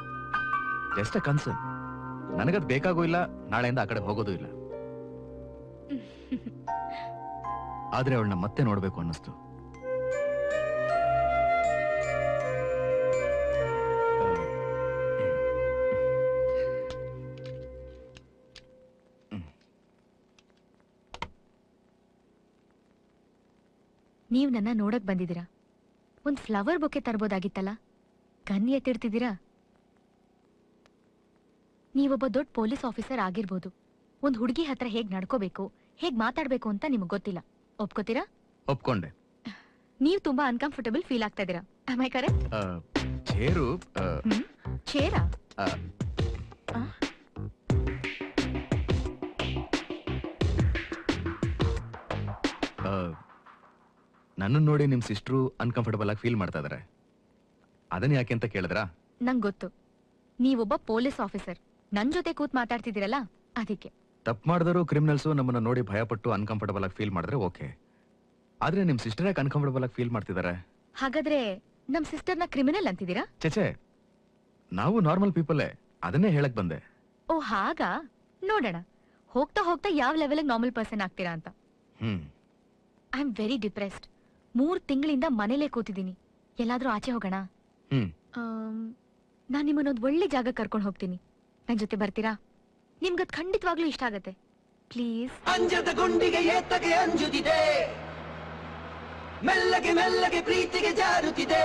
Just a concern. ನನಗದ್ ಬೇಕಾಗೂ ಇಲ್ಲ, ನಾಳೆಯಿಂದ ಆ ಕಡೆ ಹೋಗೋದು ಇಲ್ಲ. ಆದ್ರೆ ಅವಳನ್ನ ಮತ್ತೆ ನೋಡ್ಬೇಕು ಅನ್ನಿಸ್ತು. ನೀವ್ ನನ್ನ ನೋಡಕ್ ಬಂದಿದ್ದೀರಾ. ಒಂದ್ ಫ್ಲವರ್ ಬೊಕ್ಕೆ ತರ್ಬೋದಾಗಿತ್ತಲ್ಲ. ಗನ್ ಎತ್ತಿಡ್ತಿದ್ದೀರಾ? ನೀವೊಬ್ಬ ದೊಡ್ಡ ಪೊಲೀಸ್ ಆಫೀಸರ್ ಆಗಿರ್ಬೋದು. ಒಂದ್ ಹುಡುಗಿ ಹತ್ರ ಹೇಗ್ ನಡ್ಕೋಬೇಕು, ಹೇಗ್ ಮಾತಾಡ್ಬೇಕು ಅಂತ ನಿಮಗ್ ಗೊತ್ತಿಲ್ಲ. ಒಪ್ಕೋತೀರಾ? ಒಪ್ಕೊಂಡೆ. ನೀವ್ ತುಂಬಾ ಅನ್ಕಂಫರ್ಟಬಲ್ ಫೀಲ್ ಆಗ್ತಾ ಇದೀರಾ. Am I correct? Chair Chera? ನನ್ನನ್ನು ನೋಡಿ ನಿಮ್ ಸಿಸ್ಟ್ರು ಅನ್ಕಂಫರ್ಟಬಲ್ ಆಗಿ ಫೀಲ್ ಮಾಡ್ತಾ ಇದಾರೆ. ಅದನ್ನ ಯಾಕೆ ಅಂತ ಕೇಳಿದ್ರಾ? ನಂಗ್ ಗೊತ್ತು, ನೀವೊಬ್ಬ ಪೊಲೀಸ್ ಆಫೀಸರ್. ನನ್ ಜೊತೆ ಕೂತ್ ಮಾತಾಡ್ತಿದ್ದೀರಲ್ಲ, ಅದಕ್ಕೆ. ತಪ್ಪು ಮಾಡಿದ್ರು ಕ್ರಿಮಿನಲ್ಸು ನಮ್ಮನ್ನ ನೋಡಿ ಭಯಪಟ್ಟು ಅನ್ಕಂಫರ್ಟಬಲ್ ಆಗಿ ಫೀಲ್ ಮಾಡಿದ್ರೆ ಓಕೆ. ಆದ್ರೆ ನಿಮ್ ಸಿಸ್ಟರ್ ಯಾಕೆ ಅನ್ಕಂಫರ್ಟಬಲ್ ಆಗಿ ಫೀಲ್ ಮಾಡ್ತಿದ್ದಾರೆ? ಹಾಗಾದ್ರೆ ನಮ್ ಸಿಸ್ಟರ್ನ ಕ್ರಿಮಿನಲ್ ಅಂತಿದ್ದೀರಾ? ಚೇಚೆ, ನಾವು ನಾರ್ಮಲ್ ಪೀಪಲ್. ಅದನ್ನೇ ಹೇಳಕ್ ಬಂದೆ. ಓ ಹಾಗಾ? ನೋಡೋಣ ಹೋಗ್ತಾ ಹೋಗ್ತಾ ಯಾವ ಲೆವೆಲ್ ನಾರ್ಮಲ್ ಪರ್ಸನ್ ಆಗ್ತೀರಾ ಅಂತ. I am very depressed. 3 ತಿಂಗಳಿಂದ ಮನೇಲೇ ಕೂತಿದ್ದೀನಿ. ಎಲ್ಲಾದ್ರೂ ಆಚೆ ಹೋಗೋಣ? ನಾನ್ ನಿಮ್ಮನ್ನೊಂದು ಒಳ್ಳೆ ಜಾಗ ಕರ್ಕೊಂಡು ಹೋಗ್ತೀನಿ. ನನ್ ಜೊತೆ ಬರ್ತೀರಾ? ನಿಮ್ಗದ್ ಖಂಡಿತವಾಗ್ಲೂ ಇಷ್ಟ ಆಗತ್ತೆ. ಪ್ಲೀಸ್. ಅಂಜದ ಗುಂಡಿಗೆ ಏತಗೆ ಅಂಜುತ್ತಿದೆ, ಮೆಲ್ಲಗೆ ಮೆಲ್ಲಗೆ ಪ್ರೀತಿಗೆ ಜಾರುತ್ತಿದೆ.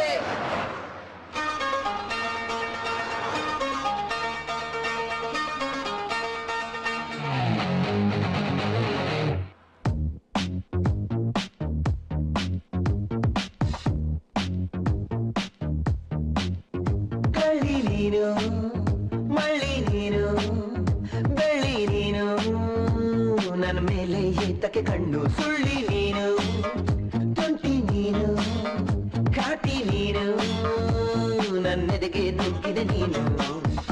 ಕಳ್ಳಿ ನೀನು, ಮಳ್ಳಿ ನೀನು, ಬೆಳ್ಳಿ ನೀನು, ನನ್ನ ಮೇಲೆ ಏತಕ್ಕೆ ಕಣ್ಣು. ಸುಳ್ಳಿ ನೀನು, ತುಂಟಿ ನೀನು, ಕಾಟಿ ನೀನು, ನನ್ನೆದೆಗೆ ನುಗ್ಗಿದೆ ನೀನು.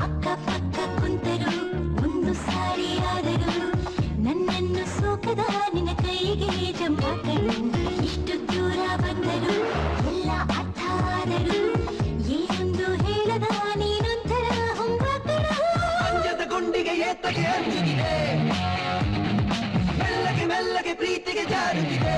ಅಕ್ಕ ಪಕ್ಕ ಕುಂತರು ಒಂದು ಸಾರಿ ಆದರು, ನನ್ನನ್ನು ಸೋಕದ ನಿನ್ನ ಕೈಗೆ ಜಂಪಾಕರು. ಇಷ್ಟು ದೂರ ಬಂದರು ಎಲ್ಲ ಅರ್ಥ ಆದರು, ಏನೊಂದು ಹೇಳದ ನೀನೊಂಥರ ಹೊಂಬಾಕರ. ಅಂಜದ ಗುಂಡಿಗೆ ಏತಗೆ ಅಂಜುತ್ತಿದೆ, ಮೆಲ್ಲಗೆ ಮೆಲ್ಲಗೆ ಪ್ರೀತಿಗೆ ಜಾರುತ್ತಿದೆ.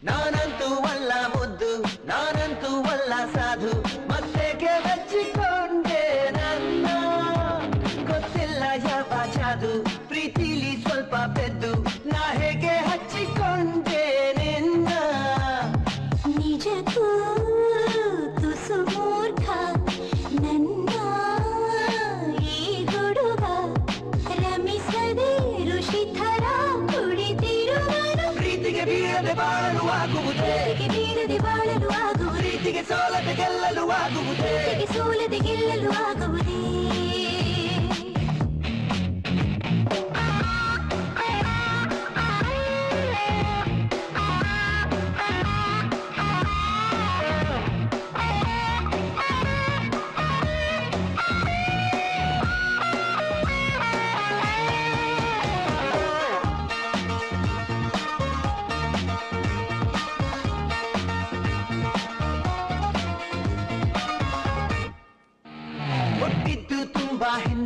ನಾನಂತೂ ಅಲ್ಲ ಮುದ್ದು, ನಾನಂತೂ ಅಲ್ಲ ಸಾಧು, ಮತ್ತೆಗೆ ಹಚ್ಚಿಕೊಂಡೆ ನನ್ನ. ಗೊತ್ತಿಲ್ಲ ಯಾವ ಜಾದು, ಪ್ರೀತಿಲಿ ಸ್ವಲ್ಪ ಪೆದ್ದು, ನಾ ಹೇಗೆ ಹಚ್ಚಿಕೊಂಡೆ ನಿನ್ನ. ನಿಜಕ್ಕೂ ತುಸು ಮೂರ್ಖ ನನ್ನ ಈ ಹುಡುಗ, ರಮಿಸದೆ ಋಷಿ ಥರ ಕುಡಿತಿರುವನು. ಪ್ರೀತಿಗೆ ಬೀಳದೆ ಬಾಳಲು ಆಗುವುದೇ, ಪ್ರೀತಿಗೆ ಬೀಳದೆ ಬಾಳಲು ಆಗುವುದೇ, ಪ್ರೀತಿಗೆ ಸೋಲದೆ ಗೆಲ್ಲಲು ಆಗುವುದೇ, ಪ್ರೀತಿಗೆ ಸೋಲದೆ ಗೆಲ್ಲಲು ಆಗುವುದೇ.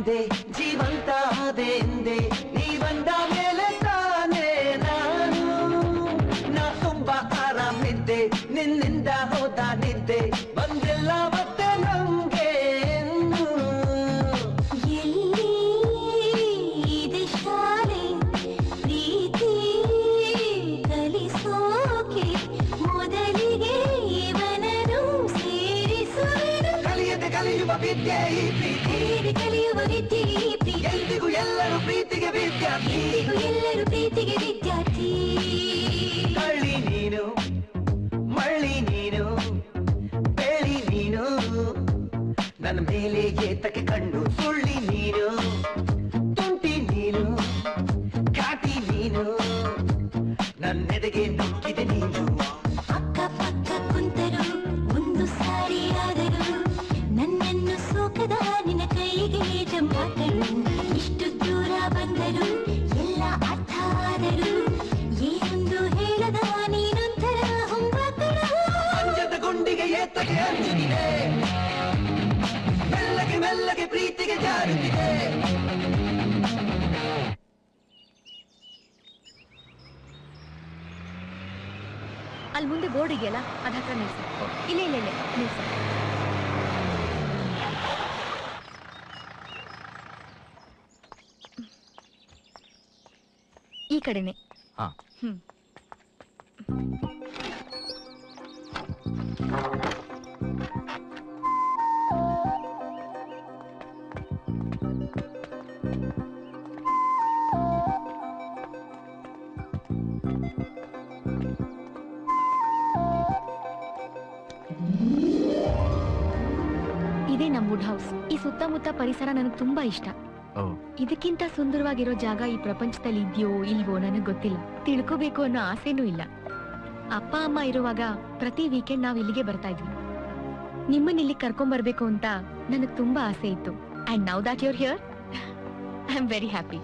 ಎಂದೆ ಜೀವಂತ ಆದೆ ಎಂದೆ ನೀ ಬಂದ ಮೇಲೆ ತಾನೇ ನಾನು ನಾ ತುಂಬಾ ಆರಾಮಿದ್ದೆ ನಿನ್ನಿಂದ ಹೋದ ನಿದ್ದೆ ಬಂದಿಲ್ಲ ಮತ್ತೆ ನಂಗೆ ಎಲ್ಲಿ ಇದೆ ಶಾಲೆ ಪ್ರೀತಿ ಕಲಿಸೋಕೆ ಮೊದಲಿಗೆ ಇವನನ್ನು ಸೇರಿಸುವೆನು ಕಲಿಯುವ ವಿದ್ಯೆ ಈ ಪ್ರೀತಿ ಕಲಿಯುವ ವಿದ್ಯೆ ಈ ಪ್ರೀತಿ ಎಲ್ರಿಗೂ ಎಲ್ಲರೂ ಪ್ರೀತಿಗೆ ವಿದ್ಯಾರ್ಥಿ ಎಲ್ಲರೂ ಪ್ರೀತಿಗೆ ವಿದ್ಯಾರ್ಥಿ ಕಳ್ಳಿ ನೀನು ಮಳ್ಳಿ ನೀನು ಬೆಳಿ ನೀನು ನನ್ನ ಮೇಲೆ ಏತಕ್ಕೆ ಕಣ್ಣು ಸುಳ್ಳಿ ನೀನು ತುಂಟಿ ನೀನು ಘಾಟಿ ನೀನು ನನ್ನೆದೆಗೆ ನುಗ್ಗಿದೆ ನೀನು ಅಕ್ಕ ಪಕ್ಕ ಕುಂತರು ಒಂದು ಸಾರಿ ಆದರು ನನ್ನನ್ನು ಸೋಕದ ನಿನ್ನ ಕೈಗೆ ಜಂಬಾಕರು ಇಷ್ಟು ದೂರ ಬಂದರು ಎಲ್ಲ ಅರ್ಥ ಆದರು ಏನೊಂದು ಹೇಳದ ನೀನೊಂಥರ ಹೊಂಬಾಕಡ ಅಂಜದ ಗುಂಡಿಗೆ ಏತಕ್ಕೆ ಅಂಜುತ್ತಿದೆ ಮೆಲ್ಲಗೆ ಮೆಲ್ಲಗೆ ಪ್ರೀತಿಗೆ ಜಾರುತ್ತಿದೆ ಅಲ್ಲಿ ಮುಂದೆ ಬೋರ್ಡ್ ಇದೆಯಲ್ಲ ಅದ ಹತ್ರ ನಿಲ್ಸ. ಇಲ್ಲ ಇಲ್ಲ ಇಲ್ಲ ನಿಲ್ಸ. ಈ ಕಡೆನೆ. ಹಾ. ಇದೇ ನಮ್ ವುಡ್ ಹೌಸ್. ಈ ಸುತ್ತಮುತ್ತ ಪರಿಸರ ನನಗೆ ತುಂಬಾ ಇಷ್ಟ. ಇದಕ್ಕಿಂತ ಸುಂದರವಾಗಿರೋ ಜಾಗ ಈ ಪ್ರಪಂಚದಲ್ಲಿ ಇದೆಯೋ ಇಲ್ವೋ ನನಗೆ ಗೊತ್ತಿಲ್ಲ. ತಿಳ್ಕೋಬೇಕು ಅನ್ನೋ ಆಸೆನೂ ಇಲ್ಲ. ಅಪ್ಪ ಅಮ್ಮ ಇರುವಾಗ ಪ್ರತಿ ವೀಕೆಂಡ್ ನಾವ್ ಇಲ್ಲಿಗೆ ಬರ್ತಾ ಇದ್ವಿ. ನಿಮ್ಮನ್ನ ಇಲ್ಲಿ ಕರ್ಕೊಂಡ್ ಬರ್ಬೇಕು ಅಂತ ನನಗ್ ತುಂಬಾ ಆಸೆ ಇತ್ತು. And now that you're here I am very happy.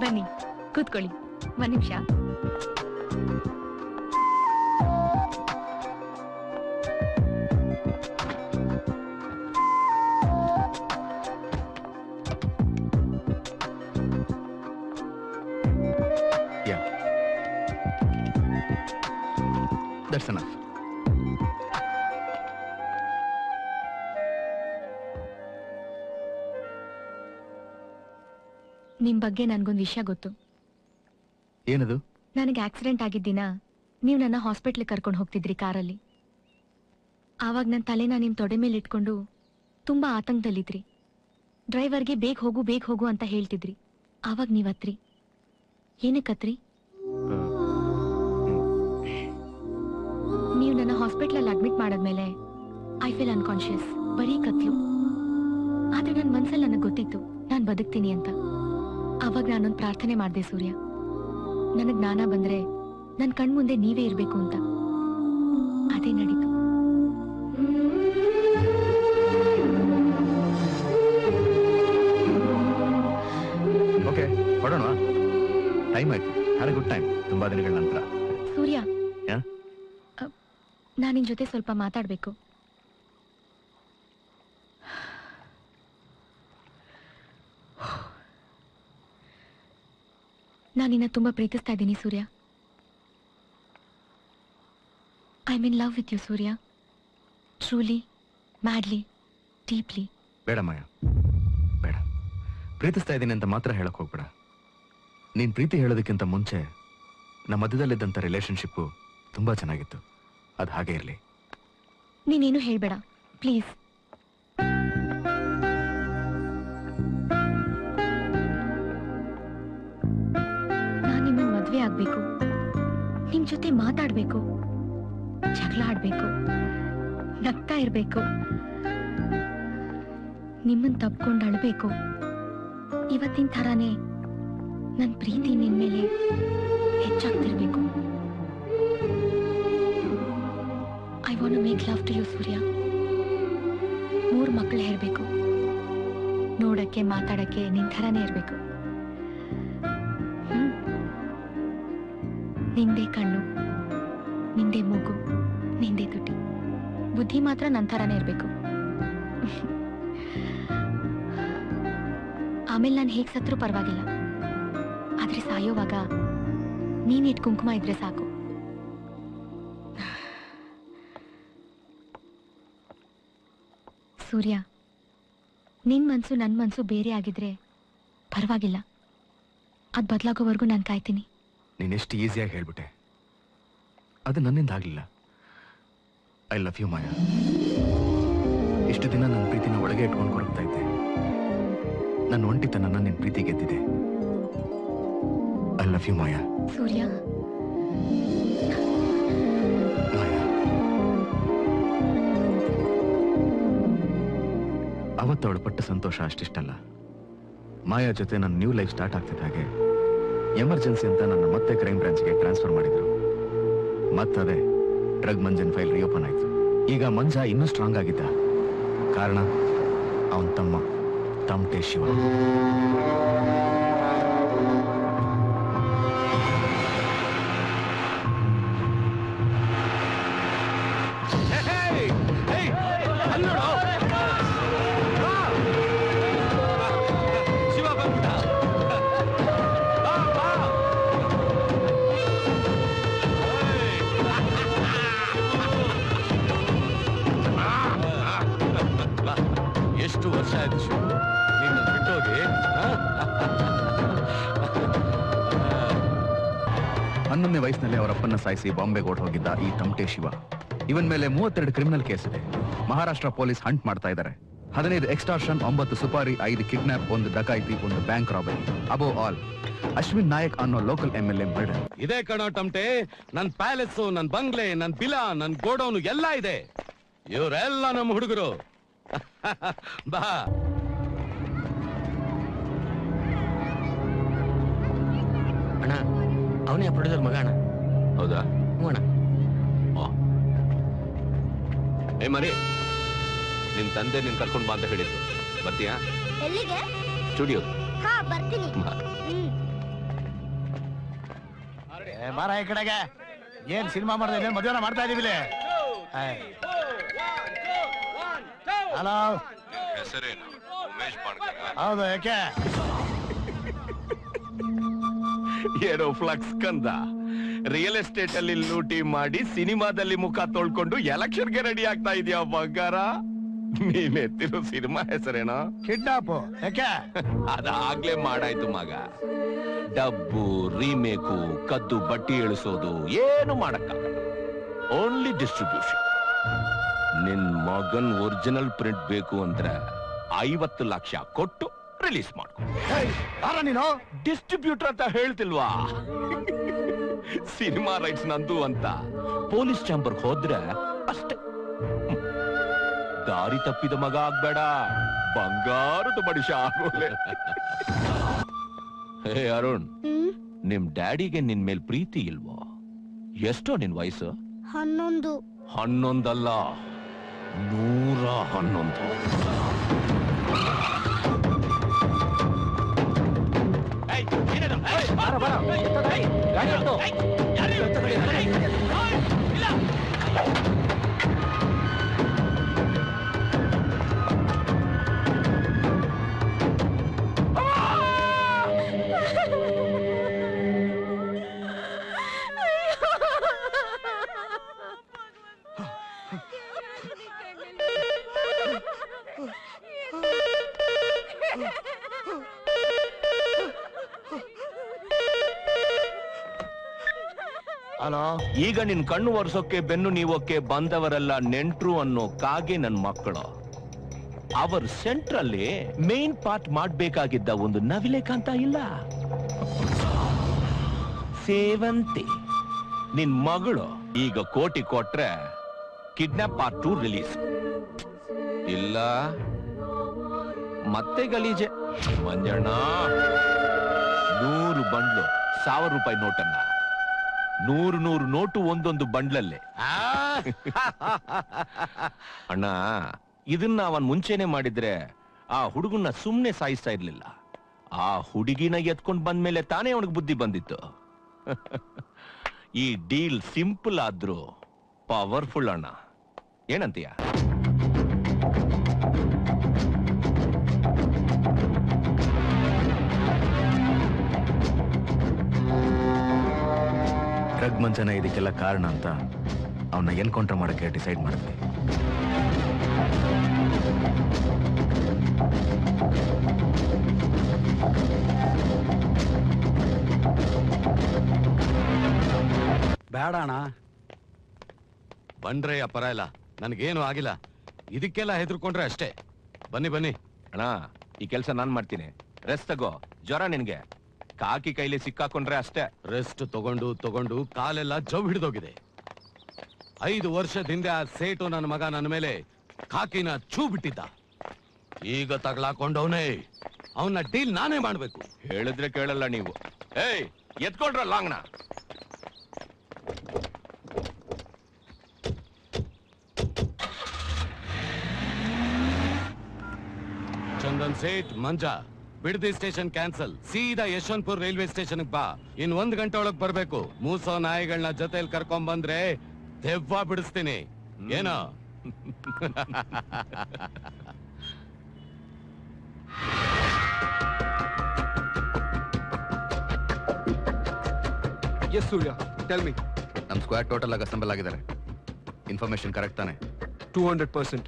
ಬನ್ನಿ ಕೂತ್ಕೊಳ್ಳಿ. ಒಂದ್ ನಿಮಿಷ. That's enough. ನಿಮ್ ಬಗ್ಗೆ ನನ್ಗೊಂದ್ ವಿಷಯ ಗೊತ್ತು. ಏನದು? ನನಗೆ ಆಕ್ಸಿಡೆಂಟ್ ಆಗಿದ್ದಿನ ನೀವು ನನ್ನ ಹಾಸ್ಪಿಟ್ಲಿಗೆ ಕರ್ಕೊಂಡು ಹೋಗ್ತಿದ್ರಿ ಕಾರಲ್ಲಿ. ಆವಾಗ ನನ್ನ ತಲೆನ ನಿಮ್ ತೊಡೆ ಮೇಲೆ ಇಟ್ಕೊಂಡು ತುಂಬಾ ಆತಂಕದಲ್ಲಿದ್ರಿ. ಡ್ರೈವರ್ಗೆ ಬೇಗ ಹೋಗು ಅಂತ ಹೇಳ್ತಿದ್ರಿ. ಆವಾಗ ನೀವತ್ರಿ. ಏನಕ್ಕತ್ರಿ? ನೀವು ನನ್ನ ಹಾಸ್ಪಿಟ್ಲಲ್ಲಿ ಅಡ್ಮಿಟ್ ಮಾಡಾದ್ಮೇಲೆ ಐ ಫೀಲ್ ಅನ್ಕಾನ್ಶಿಯಸ್. ಬರೀ ಕತ್ಲು. ಆದ್ರೆ ನನ್ನ ಮನ್ಸಲ್ಲಿ ನನಗೆ ಗೊತ್ತಿತ್ತು ನಾನು ಬದುಕ್ತೀನಿ ಅಂತ. ಆವಾಗ ನಾನೊಂದು ಪ್ರಾರ್ಥನೆ ಮಾಡಿದೆ, ಸೂರ್ಯ, ನನಗ್ ಜ್ಞಾನ ಬಂದ್ರೆ ನನ್ನ ಕಣ್ಮುಂದೆ ನೀವೇ ಇರ್ಬೇಕು ಅಂತ. ಅದೇ ನಡೀತು. ಓಕೆ, ಹೊಡೋಣ. ಟೈಮ್ ಆಯ್ತು. Had A good time. ತುಂಬಾ ದಿನಗಳ ನಂತರ. ಸೂರ್ಯ, ನಾನು ನಿನ್ ಜೊತೆ ಸ್ವಲ್ಪ ಮಾತಾಡ್ಬೇಕು. ನಾನು ನಿನ್ನ ತುಂಬಾ ಪ್ರೀತಿಸ್ತಾ ಇದ್ದೀನಿ Surya. I am in love with you Surya. Truly, madly, deeply. ಬೇಡ ಮಾಯ, ಬೇಡ. ಪ್ರೀತಿಸ್ತಾ ಇದ್ದೀನಿ ಅಂತ ಮಾತ್ರ ಹೇಳಕ್ ಹೋಗ್ಬೇಡ. ನೀನ್ ಪ್ರೀತಿ ಹೇಳೋದಕ್ಕಿಂತ ಮುಂಚೆ ನಮ್ಮ ಮಧ್ಯದಲ್ಲಿದ್ದಂಥ ರಿಲೇಶನ್ಶಿಪ್ಪು ತುಂಬಾ ಚೆನ್ನಾಗಿತ್ತು. ಅದು ಹಾಗೆ ಇರಲಿ. ನೀನೇನು ಹೇಳ್ಬೇಡ ಪ್ಲೀಸ್. ನಾನು ನಿಮ್ಮನ್ನ ಮದ್ವೆ ಆಗ್ಬೇಕು, ನಿಮ್ ಜೊತೆ ಮಾತಾಡ್ಬೇಕು, ಜಗಳ ಆಡ್ಬೇಕು, ನಗ್ತಾ ಇರ್ಬೇಕು, ನಿಮ್ಮನ್ ತಪ್ಕೊಂಡು ಅಳ್ಬೇಕು. ಇವತ್ತಿನ ಥರಾನೇ ನನ್ನ ಪ್ರೀತಿ ನಿನ್ ಮೇಲೆ ಹೆಚ್ಚಾಗ್ತಿರ್ಬೇಕು. I want to make love to you Surya. 3 ಮಕ್ಕಳು ಹೇಳಬೇಕು. ನೋಡಕ್ಕೆ ಮಾತಾಡಕ್ಕೆ ನಿನ್ ಥರಾನೇ ಇರ್ಬೇಕು. ನಿಂದೇ ಕಣ್ಣು, ನಿಂದೇ ಮೂಗು, ನಿಂದೇ ತುಟಿ. ಬುದ್ಧಿ ಮಾತ್ರ ನನ್ನ ಥರನೇ ಇರ್ಬೇಕು. ಆಮೇಲೆ ನಾನು ಹೇಗ್ ಸತ್ರೂ ಪರವಾಗಿಲ್ಲ, ಆದ್ರೆ ಸಾಯೋವಾಗ ನೀನಿಟ್ ಕುಂಕುಮ ಇದ್ರೆ ಸಾಕು. ಸೂರ್ಯ, ನಿನ್ ಮನ್ಸು ನನ್ ಮನ್ಸು ಬೇರೆ ಆಗಿದ್ರೆ ಪರವಾಗಿಲ್ಲ, ಅದ್ ಬದಲಾಗೋವರೆಗೂ ನಾನು ಕಾಯ್ತೀನಿ. ನೀನೆಷ್ಟು ಈಸಿಯಾಗಿ ಹೇಳ್ಬಿಟ್ಟೆ. ಅದು ನನ್ನಿಂದ ಆಗ್ಲಿಲ್ಲ. ಐ ಲವ್ ಯು ಮಾಯಾ. ಇಷ್ಟು ದಿನ ನನ್ನ ಪ್ರೀತಿನ ಒಳಗೆ ಇಟ್ಕೊಂಡು ಕೊರಗ್ತಾ ಇದ್ದೆ. ನನ್ನ ಒಂಟಿತನನ್ನ ನಿನ್ನ ಪ್ರೀತಿ ಗೆದ್ದಿದೆ. ಐ ಲವ್ ಯು ಮಾಯಾ. ಸೂರ್ಯ, ಮಾಯಾ, ಅವತ್ತವಳು ಪಟ್ಟ ಸಂತೋಷ ಅಷ್ಟಿಷ್ಟಲ್ಲ. ಮಾಯಾ ಜೊತೆ ನನ್ನ ನ್ಯೂ ಲೈಫ್ ಸ್ಟಾರ್ಟ್ ಆಗ್ತಿದ್ದ ಹಾಗೆ ಎಮರ್ಜೆನ್ಸಿ ಅಂತ ನನ್ನ ಮತ್ತೆ ಕ್ರೈಮ್ ಬ್ರಾಂಚ್ಗೆ ಟ್ರಾನ್ಸ್ಫರ್ ಮಾಡಿದ್ರು. ಮತ್ತದೇ ಡ್ರಗ್ ಮಂಜನ್ ಫೈಲ್ ರಿಓಪನ್ ಆಯ್ತು. ಈಗ ಮಂಜ ಇನ್ನೂ ಸ್ಟ್ರಾಂಗ್ ಆಗಿದ್ದ. ಕಾರಣ ಅವನ ತಮ್ಮ ತಮಟೆ ಶಿವ. ಎಷ್ಟು ವರ್ಷ ಆಯ್ತು ಶಿವ ನಿನ್ನ ಬಿಟ್ಟೋಗಿ? 11ನೇ ವಯಸ್ಸಿನಲ್ಲಿ ಅವರಪ್ಪನ್ನ ಸಾಯಿಸಿ ಬಾಂಬೆಗೆ ಓಡ್ ಹೋಗಿದ್ದ ಈ ತಮಟೆ ಶಿವ. ಇವನ್ ಮೇಲೆ 32 ಕ್ರಿಮಿನಲ್ ಕೇಸ್ ಇದೆ. ಮಹಾರಾಷ್ಟ್ರ ಪೊಲೀಸ್ ಹಂಟ್ ಮಾಡ್ತಾ ಇದ್ದಾರೆ. 15 ಎಕ್ಸ್ಟಾರ್ಷನ್, 9 ಸುಪಾರಿ, 5 ಕಿಡ್ನಾಪ್, 1 ಡಕಾಯಿತಿ, 1 bank robbery. Above all Ashwin Nayak ಅನ್ನೋ ಲೋಕಲ್ MLA ಮರ್ಡರ್. ಇದೇ ಕಣೋ ಟಮಟೆ, ನನ್ ಪ್ಯಾಲೇಸ್, ನನ್ ಬಂಗ್ಲೆ, ನನ್ ಬಿಲಾ, ನನ್ ಗೋಡೌನ್ ಎಲ್ಲ ಇದೆ. ಇವರೆಲ್ಲ ನಮ್ಮ ಹುಡುಗರು. ಬಾ. ಅಣ್ಣ, ಅವನೇ ಪ್ರೊಡ್ಯೂಸರ್ ಮಗ ಅಣ್ಣ. ಹೌದಾ? ಹ್ಞೂ ಅಣ್ಣ. ಏ ಮರಿ, ನಿಮ್ ತಂದೆ ನಿನ್ ಕರ್ಕೊಂಡ್ ಬಾ ಅಂತ ಹೇಳಿದ್ರು. ಬರ್ತೀಯಾ? ಎಲ್ಲಿಗೆ? ಸ್ಟುಡಿಯೋ. ಹಾ, ಬರ್ತೀನಿ. ಬಾರ ಈ ಕಡೆಗೆ. ಏನ್ ಸಿನಿಮಾ ಮಾಡ್ತಾ ಮದುವೆನ ಮಾಡ್ತಾ ಇದೀವಿ. ಹಲೋ, ಹೆಸರೇನು? ಉಮೇಶ್ ಬಾಣ್ಕರ? ಹೌದು. ಯಾಕೆ? ಏನೋ ಫ್ಲಕ್ಸ್ ಕಂದ. ರಿಯಲ್ ಎಸ್ಟೇಟ್ ಅಲ್ಲಿ ಲೂಟಿ ಮಾಡಿ ಸಿನಿಮಾದಲ್ಲಿ ಮುಖ ತೊಳ್ಕೊಂಡು ಎಲೆಕ್ಷನ್ಗೆ ರೆಡಿ ಆಗ್ತಾ ಇದೆಯಾ ಬಂಗಾರ? ನೀನ್ ಎತ್ತಿರೋ ಸಿನಿಮಾ ಹೆಸರೇನೋ? ಕಿಡ್ನಾಪ್. ಯಾಕೆ? ಅದಾಗ್ಲೇ ಮಾಡಾಯ್ತು ಮಗ. ಡಬ್ಬು, ರೀಮೇಕು, ಕದ್ದು ಬಟ್ಟಿ ಇಳಿಸೋದು ಏನು ಮಾಡಕ್ಕಾಗಲ್ಲ. Only distribution. ನಿನ್ ಮಗನ್ ಒರಿಜಿನಲ್ ಪ್ರಿಂಟ್ ಬೇಕು ಅಂದ್ರೆ 50 ಲಕ್ಷ ಕೊಟ್ಟು ರಿಲೀಸ್ ಮಾಡ್ಕೊ. ನೀನು ಡಿಸ್ಟ್ರಿಬ್ಯೂಟರ್ ಅಂತ ಹೇಳ್ತಿಲ್ವಾ? ಸಿನಿಮಾ ರೈಟ್ಸ್ ನಂದು ಅಂತ ಪೊಲೀಸ್ ಚಾಂಬರ್ ಹೋದ್ರೆ ಅಷ್ಟೇ. ದಾರಿ ತಪ್ಪಿದ ಮಗ ಆಗ್ಬೇಡ, ಬಂಗಾರದ ಮನುಷ್ಯ ಆಗೋಲೆ. ಹೇ ಅರುಣ್, ನಿಮ್ ಡ್ಯಾಡಿಗೆ ನಿನ್ ಮೇಲ್ ಪ್ರೀತಿ ಇಲ್ವೋ? ಎಷ್ಟೋ ನಿನ್ ವಯಸ್ಸು? 11. 11 ಅಲ್ಲ, 111. ಹಲೋ. ಈಗ ನಿನ್ ಕಣ್ಣು ಒರೆಸೋಕೆ ಬೆನ್ನು ನೀವೋಕೆ ಬಂದವರೆಲ್ಲ ನೆಂಟ್ರು ಅನ್ನೋ ಕಾಗೆ ನನ್ ಮಕ್ಕಳು. ಅವರ ಸೆಂಟ್ರಲ್ಲಿ ಮೇನ್ ಪಾರ್ಟ್ ಮಾಡ್ಬೇಕಾಗಿದ್ದ ಒಂದು ನವಿಲೇಕಾಂತ ಇಲ್ಲ. ಸೇವಂತಿ ನಿನ್ ಮಗಳು ಈಗ ಕೋಟಿ ಕೊಟ್ರೆ ಕಿಡ್ನಾಪ್ ಪಾರ್ಟ್ 2 ರಿಲೀಸ್. ಇಲ್ಲ ಮತ್ತೆ ಗಲೀಜೆ. ಮಂಜಣ್ಣ, 100 ಬಂಡ್ಲು 1000 ರೂಪಾಯಿ ನೋಟನ್ನ 100 ನೋಟು ಒಂದೊಂದು ಬಂಡ್ಲಲ್ಲೇ. ಅಣ್ಣ, ಇದನ್ನ ಅವನ್ ಮುಂಚೆನೆ ಮಾಡಿದ್ರೆ ಆ ಹುಡುಗನ್ನ ಸುಮ್ನೆ ಸಾಯಿಸ್ತಾ ಇರ್ಲಿಲ್ಲ. ಆ ಹುಡುಗಿನ ಎತ್ಕೊಂಡ್ ಬಂದ್ಮೇಲೆ ತಾನೇ ಅವನಿಗೆ ಬುದ್ಧಿ ಬಂದಿತ್ತು. ಈ ಡೀಲ್ ಸಿಂಪಲ್ ಆದ್ರೂ ಪವರ್ಫುಲ್ ಅಣ್ಣ. ಏನಂತೀಯ? ಡ್ರಗ್ ಮಂಜನ ಇದಕ್ಕೆಲ್ಲ ಕಾರಣ ಅಂತ ಅವನ್ನ ಎನ್ಕೌಂಟರ್ ಮಾಡಕ್ಕೆ ಡಿಸೈಡ್ ಮಾಡಿದ್ವಿ. ಬೇಡ ಅಣ್ಣ. ಬಂದ್ರೆ ಪರ ಇಲ್ಲ, ನನಗೇನು ಆಗಿಲ್ಲ. ಇದಕ್ಕೆಲ್ಲ ಹೆದರ್ಕೊಂಡ್ರೆ ಅಷ್ಟೇ. ಬನ್ನಿ ಬನ್ನಿ. ಅಣ್ಣ, ಈ ಕೆಲಸ ನಾನ್ ಮಾಡ್ತೀನಿ. ರೆಸ್ಟ್ ತಗೋ. ಜ್ವರ ನಿನ್ಗೆ. ಕಾಕಿ ಕೈಲಿ ಸಿಕ್ಕಾಕೊಂಡ್ರೆ ಅಷ್ಟೇ. ರೆಸ್ಟ್ ತಗೊಂಡು ಕಾಲೆಲ್ಲ ಜವ್ ಹಿಡಿದೋಗಿದೆ. 5 ವರ್ಷದಿಂದ ಆ ಸೇಟು ನನ್ನ ಮಗ ನನ್ನ ಮೇಲೆ ಕಾಕಿನ ಚೂ ಬಿಟ್ಟಿದ್ದ. ಈಗ ತಗ್ಲಾಕೊಂಡವನೇ. ಅವನ್ನ ಡೀಲ್ ನಾನೇ ಮಾಡ್ಬೇಕು. ಹೇಳಿದ್ರೆ ಕೇಳಲ್ಲ ನೀವು. ಏಯ್, ಎತ್ಕೊಂಡ್ರ ಲಾಂಗ್ನ. ಚಂದನ್ ಸೇಠ್, ಮಂಜಾ, ಬಿಡದಿ ಸ್ಟೇಷನ್ ಕ್ಯಾನ್ಸಲ್. ಸೀದಾ ಯಶವಂತಪುರ ರೈಲ್ವೆ ಸ್ಟೇಷನ್ ಬಾ. ಇನ್ 1 ಗಂಟೆ ಒಳಗ್ ಬರ್ಬೇಕು. ಮೂಸೋ ನಾಯಿಗಳನ್ನ ಜೊತೆಲಿ ಕರ್ಕೊಂಡ್ ಬಂದ್ರೆ ದೆವ್ವ ಬಿಡಿಸ್ತೀನಿ. ಏನೋ? Yes Surya, tell me. ನಮ್ ಸ್ಕ್ವಾಡ್ ಟೋಟಲ್ ಆಗಿ ಅಸೆಂಬಲ್ ಆಗಿದ್ದಾರೆ. ಇನ್ಫಾರ್ಮೇಶನ್ ಕರೆಕ್ಟ್ ತಾನೆ? 200%.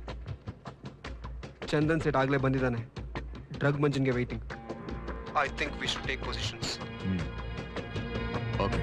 ಚಂದನ್ ಸೇಟ್ ಆಗ್ಲೇ ಬಂದಿದ್ದಾನೆ. ಡ್ರಗ್ ಮಂಜನ್ಗೆ waiting. I think we should take positions. Okay.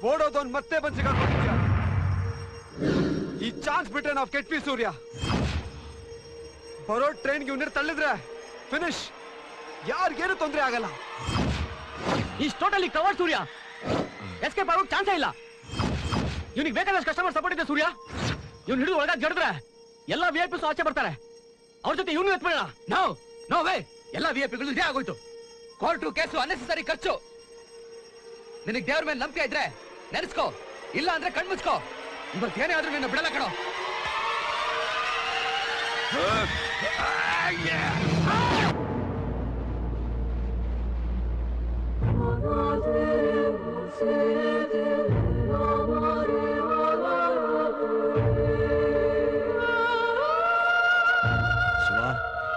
ಓಡೋದೊಂದು ಮತ್ತೆ ಬಂದು ಸಿಗಾಕೊಂಡಿದ್ಯಾ? ಈ ಚಾನ್ಸ್ ಬಿಟ್ರೆ ನಾವು ಕೆಟ್ವಿ ಸೂರ್ಯ. ಬರೋ ಟ್ರೈನ್ಗೆ ಇವ್ನ ತಳ್ಳಿದ್ರೆ ಫಿನಿಶ್. ಯಾರಿಗೇನು ತೊಂದರೆ ಆಗಲ್ಲ. Is totally cover Surya. Escape ಆಗೋಕ್ ಚಾನ್ಸೇ ಇಲ್ಲ. ಇವನಿಗೆ ಬೇಕಾದಷ್ಟು ಕಸ್ಟಮರ್ ಸಪೋರ್ಟ್ ಇದೆ ಸೂರ್ಯ. ಇವ್ನು ಹಿಡಿದು ಒಳಗಾಗ ಜಡಿದ್ರೆ ಎಲ್ಲ VIP ಆಚೆ ಬರ್ತಾರೆ. ಅವ್ರ ಜೊತೆ ಇವನು ಎತ್ಬೇಡ. No way. ಎಲ್ಲ VIP ಇದೇ ಆಗೋಯ್ತು. ಕೋರ್ಟು ಕೇಸು ಅನ್ನೆಸೆಸರಿ ಖರ್ಚು. ನಿನಗೆ ದೇವ್ರ ಮೇಲೆ ನಂಬಿಕೆ ಇದ್ರೆ ನೆನೆಸ್ಕೋ, ಇಲ್ಲ ಅಂದ್ರೆ ಕಣ್ಮುಚ್ಕೋ. ಇವತ್ತೇನೇ ಆದ್ರೂ ನಿನ್ನ ಬಿಡಲ್ಲ ಕಣೋ. ಶಿವ,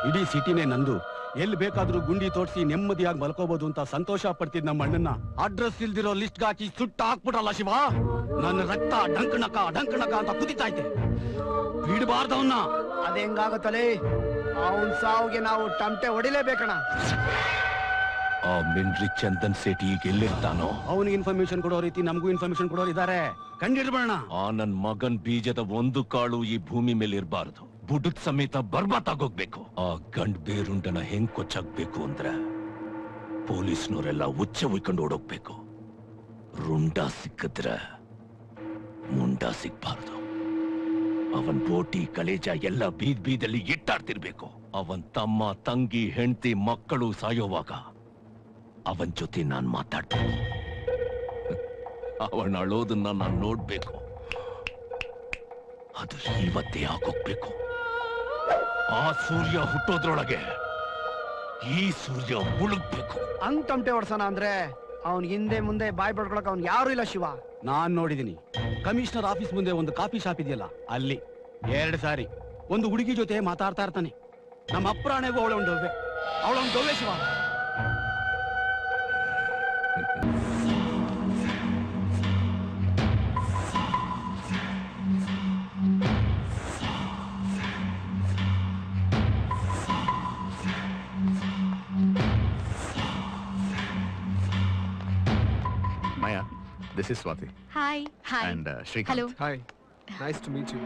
ಇಡೀ ಸಿಟಿನೇ ನಂದು, ಎಲ್ಲಿ ಬೇಕಾದ್ರೂ ಗುಂಡಿ ತೋರಿಸಿ ನೆಮ್ಮದಿಯಾಗಿ ಮಲ್ಕೋಬಹುದು ಅಂತ ಸಂತೋಷ ಪಡ್ತಿದ್ ನಮ್ಮ ಅಣ್ಣನ್ನ ಅಡ್ರೆಸ್ ಇಲ್ದಿರೋ ಲಿಸ್ಟ್ ಹಾಕಿ ಸುಟ್ಟ ಹಾಕ್ಬಿಟ್ರಲ್ಲ ಶಿವ. ನನ್ನ ರಕ್ತ ಡಂಕಣಕ ಅಂತ ಕುದಿತಾ ಐತೆ. ಬಿಡಬಾರ್ದವನ್ನ. ಅದೆಂಗಾಗುತ್ತಲೇ? ಅವನ್ ಸಾವುಗೆ ನಾವು ಟಮಟೆ ಹೊಡಿಲೇಬೇಕಣ. ಆ ಮಿಂಡ್ರಿ ಚಂದನ್ ಸೇಠ್ ಈಗ ಎಲ್ಲಿರ್ತಾನೋ? ಅವನಿಗೆ ಇನ್ಫಾರ್ಮೇಶನ್ ಕೊಡೋ ರೀತಿ ನಮಗೂ ಇನ್ಫಾರ್ಮೇಶನ್ ಕೊಡೋರು ಇದಾರೆ, ಕಂಡಿಡ್ಬೇಡ. ಆ ನನ್ ಮಗನ್ ಬೀಜದ ಒಂದು ಕಾಳು ಈ ಭೂಮಿ ಮೇಲೆ ಇರಬಾರದು. ಬುಡದ್ ಸಮೇತ ಬರ್ಬಾತ್ ಆಗೋಗ್ಬೇಕು. ಆ ಗಂಡ್ ಬೇರುಂಡನ ಹೆಂಗ್ ಕೊಚ್ಚಾಕ್ಬೇಕು ಅಂದ್ರ ಪೊಲೀಸ್ನವರೆಲ್ಲ ಉಚ್ಚ ಉಯ್ಕೊಂಡು ಓಡೋಗ್ಬೇಕು. ರುಂಡ ಸಿಕ್ಕಿದ್ರ ಮುಂಡ ಸಿಗ್ಬಾರ್ದು. ಅವನ್ ಬೋಟಿ ಕಲೇಜ ಎಲ್ಲ ಬೀದಲ್ಲಿ ಇಟ್ಟಾಡ್ತಿರ್ಬೇಕು. ಅವನ್ ತಮ್ಮ ತಂಗಿ ಹೆಂಡತಿ ಮಕ್ಕಳು ಸಾಯೋವಾಗ ಅವನ್ ಜೊತೆ ನಾನ್ ಮಾತಾಡ್ಬೇಕು. ಅವನ್ ಅಳೋದನ್ನ ನಾನ್ ನೋಡ್ಬೇಕು. ಅದು ಇವತ್ತೇ ಆಗೋಗ್ಬೇಕು. ಆ ಸೂರ್ಯ ಹುಟ್ಟೋದ್ರೊಳಗೆ ಈ ಸೂರ್ಯ ಮುಳುಗ್ಬೇಕು. ಹಂಗ್ ಟಮಟೆ ಹೊಡ್ಸೋಣ ಅಂದ್ರೆ ಅವ್ನ್ ಹಿಂದೆ ಮುಂದೆ ಬಾಯ್ ಬಡ್ಕೊಳಕ್ ಅವ್ನ್ ಯಾರು ಇಲ್ಲ ಶಿವ. ನಾನ್ ನೋಡಿದೀನಿ, ಕಮಿಷನರ್ ಆಫೀಸ್ ಮುಂದೆ ಒಂದು ಕಾಫಿ ಶಾಪ್ ಇದೆಯಲ್ಲ, ಅಲ್ಲಿ 2 ಸಾರಿ ಒಂದು ಹುಡುಗಿ ಜೊತೆ ಮಾತಾಡ್ತಾ ಇರ್ತಾನೆ. ನಮ್ಮ ಅಪ್ರಾಣೆಗೂ ಅವಳೊಂದು ದೊವ್ವೆ Shiva. Maya, this is Swati. Hi. Hi. And Shrikant. Hello. Hi. Nice to meet you.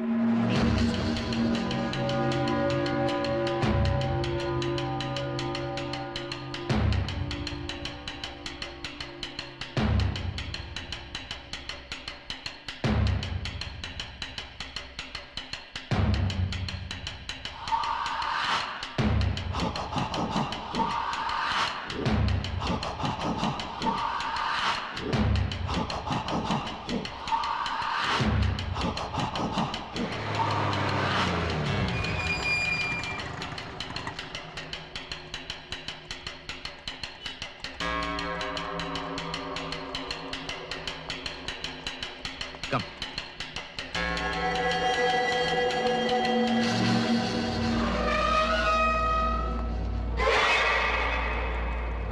Come.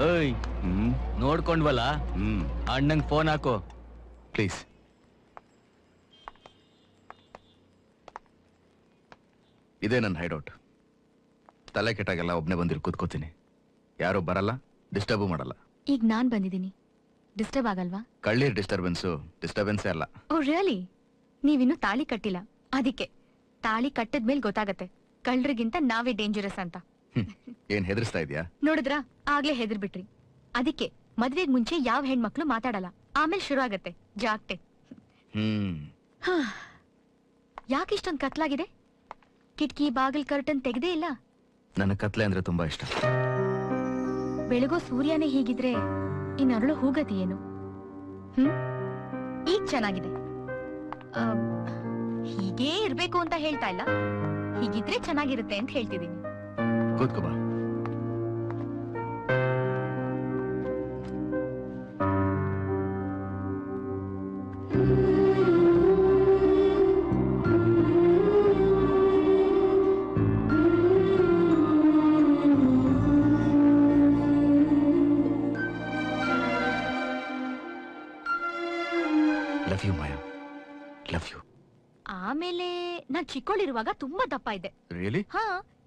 ಏಯ್, ನೋಡ್ಕೊಂಡ್ವಲ್ಲ, ಅಣ್ಣಂಗ್ ಫೋನ್ ಹಾಕು ಪ್ಲೀಸ್. ಇದೇ ನನ್ನ ಹೈಡೌಟ್. ತಲೆ ಕೆಟ್ಟಾಗೆಲ್ಲ ಒಬ್ನೇ ಬಂದಿರ್ ಕೂತ್ಕೋತೀನಿ. ಯಾರು ಬರಲ್ಲ, ಡಿಸ್ಟರ್ಬು ಮಾಡಲ್ಲ. ಈಗ ನಾನ್ ಬಂದಿದ್ದೀನಿ, ಡಿಸ್ಟರ್ಬ್ ಆಗಲ್ವಾ? ಕಳ್ಳೀರ್ ಡಿಸ್ಟರ್ಬೆನ್ಸೇ ಅಲ್ಲ. Oh really? ನೀವಿನ್ನು ತಾಳಿ ಕಟ್ಟಿಲ್ಲ, ಅದಕ್ಕೆ ತಾಳಿ ಕಟ್ಟದ್ಮೇಲೆ ಗೊತ್ತಾಗತ್ತೆ ಕಳ್ಳರಿಗಿಂತ ನಾವೇ ಡೇಂಜರಸ್ ಅಂತ. ಏನ್ ಹೆದರ್ಸ್ತಾ ಇದ್ಯಾ? ನೋಡಿದ್ರ, ಆಗ್ಲೇ ಹೆದರ್ಬಿಟ್ರಿ. ಅದಕ್ಕೆ ಮದ್ವೆಗ್ ಮುಂಚೆ ಯಾವ ಹೆಣ್ಮಕ್ಳು ಮಾತಾಡಲ್ಲ, ಆಮೇಲೆ ಶುರು ಆಗತ್ತೆ ಜಾಗ್ಟೆ. ಯಾಕೆ ಇಷ್ಟೊಂದು ಕತ್ಲಾಗಿದೆ? ಕಿಟಕಿ ಬಾಗಿಲ್ ಕರ್ಟನ್ ತೆಗ್ದೇ ಇಲ್ಲ. ನನ್ನ ಕತ್ಲೆ ಅಂದ್ರೆ ತುಂಬಾ ಇಷ್ಟ. ಬೆಳಗೋ ಸೂರ್ಯನೇ ಹೀಗಿದ್ರೆ ಇನ್ನರಳು ಹೂಗತಿ ಏನು? ಈಗ ಚೆನ್ನಾಗಿದೆ. ಹೀಗೇ ಇರ್ಬೇಕು ಅಂತ ಹೇಳ್ತಾ ಇಲ್ಲ, ಹೀಗಿದ್ರೆ ಚೆನ್ನಾಗಿರುತ್ತೆ ಅಂತ ಹೇಳ್ತಿದ್ದೀನಿ. ಕೂತ್ಕೋ ಬಾ. Love you Maya, love you. ಆಮೇಲೆ ನಾನ್ ಚಿಕ್ಕೋಳಿರುವಾಗ ತುಂಬಾ ದಪ್ಪ ಇದ್ದೆ. ರಿಯಲಿ? ಹಾ,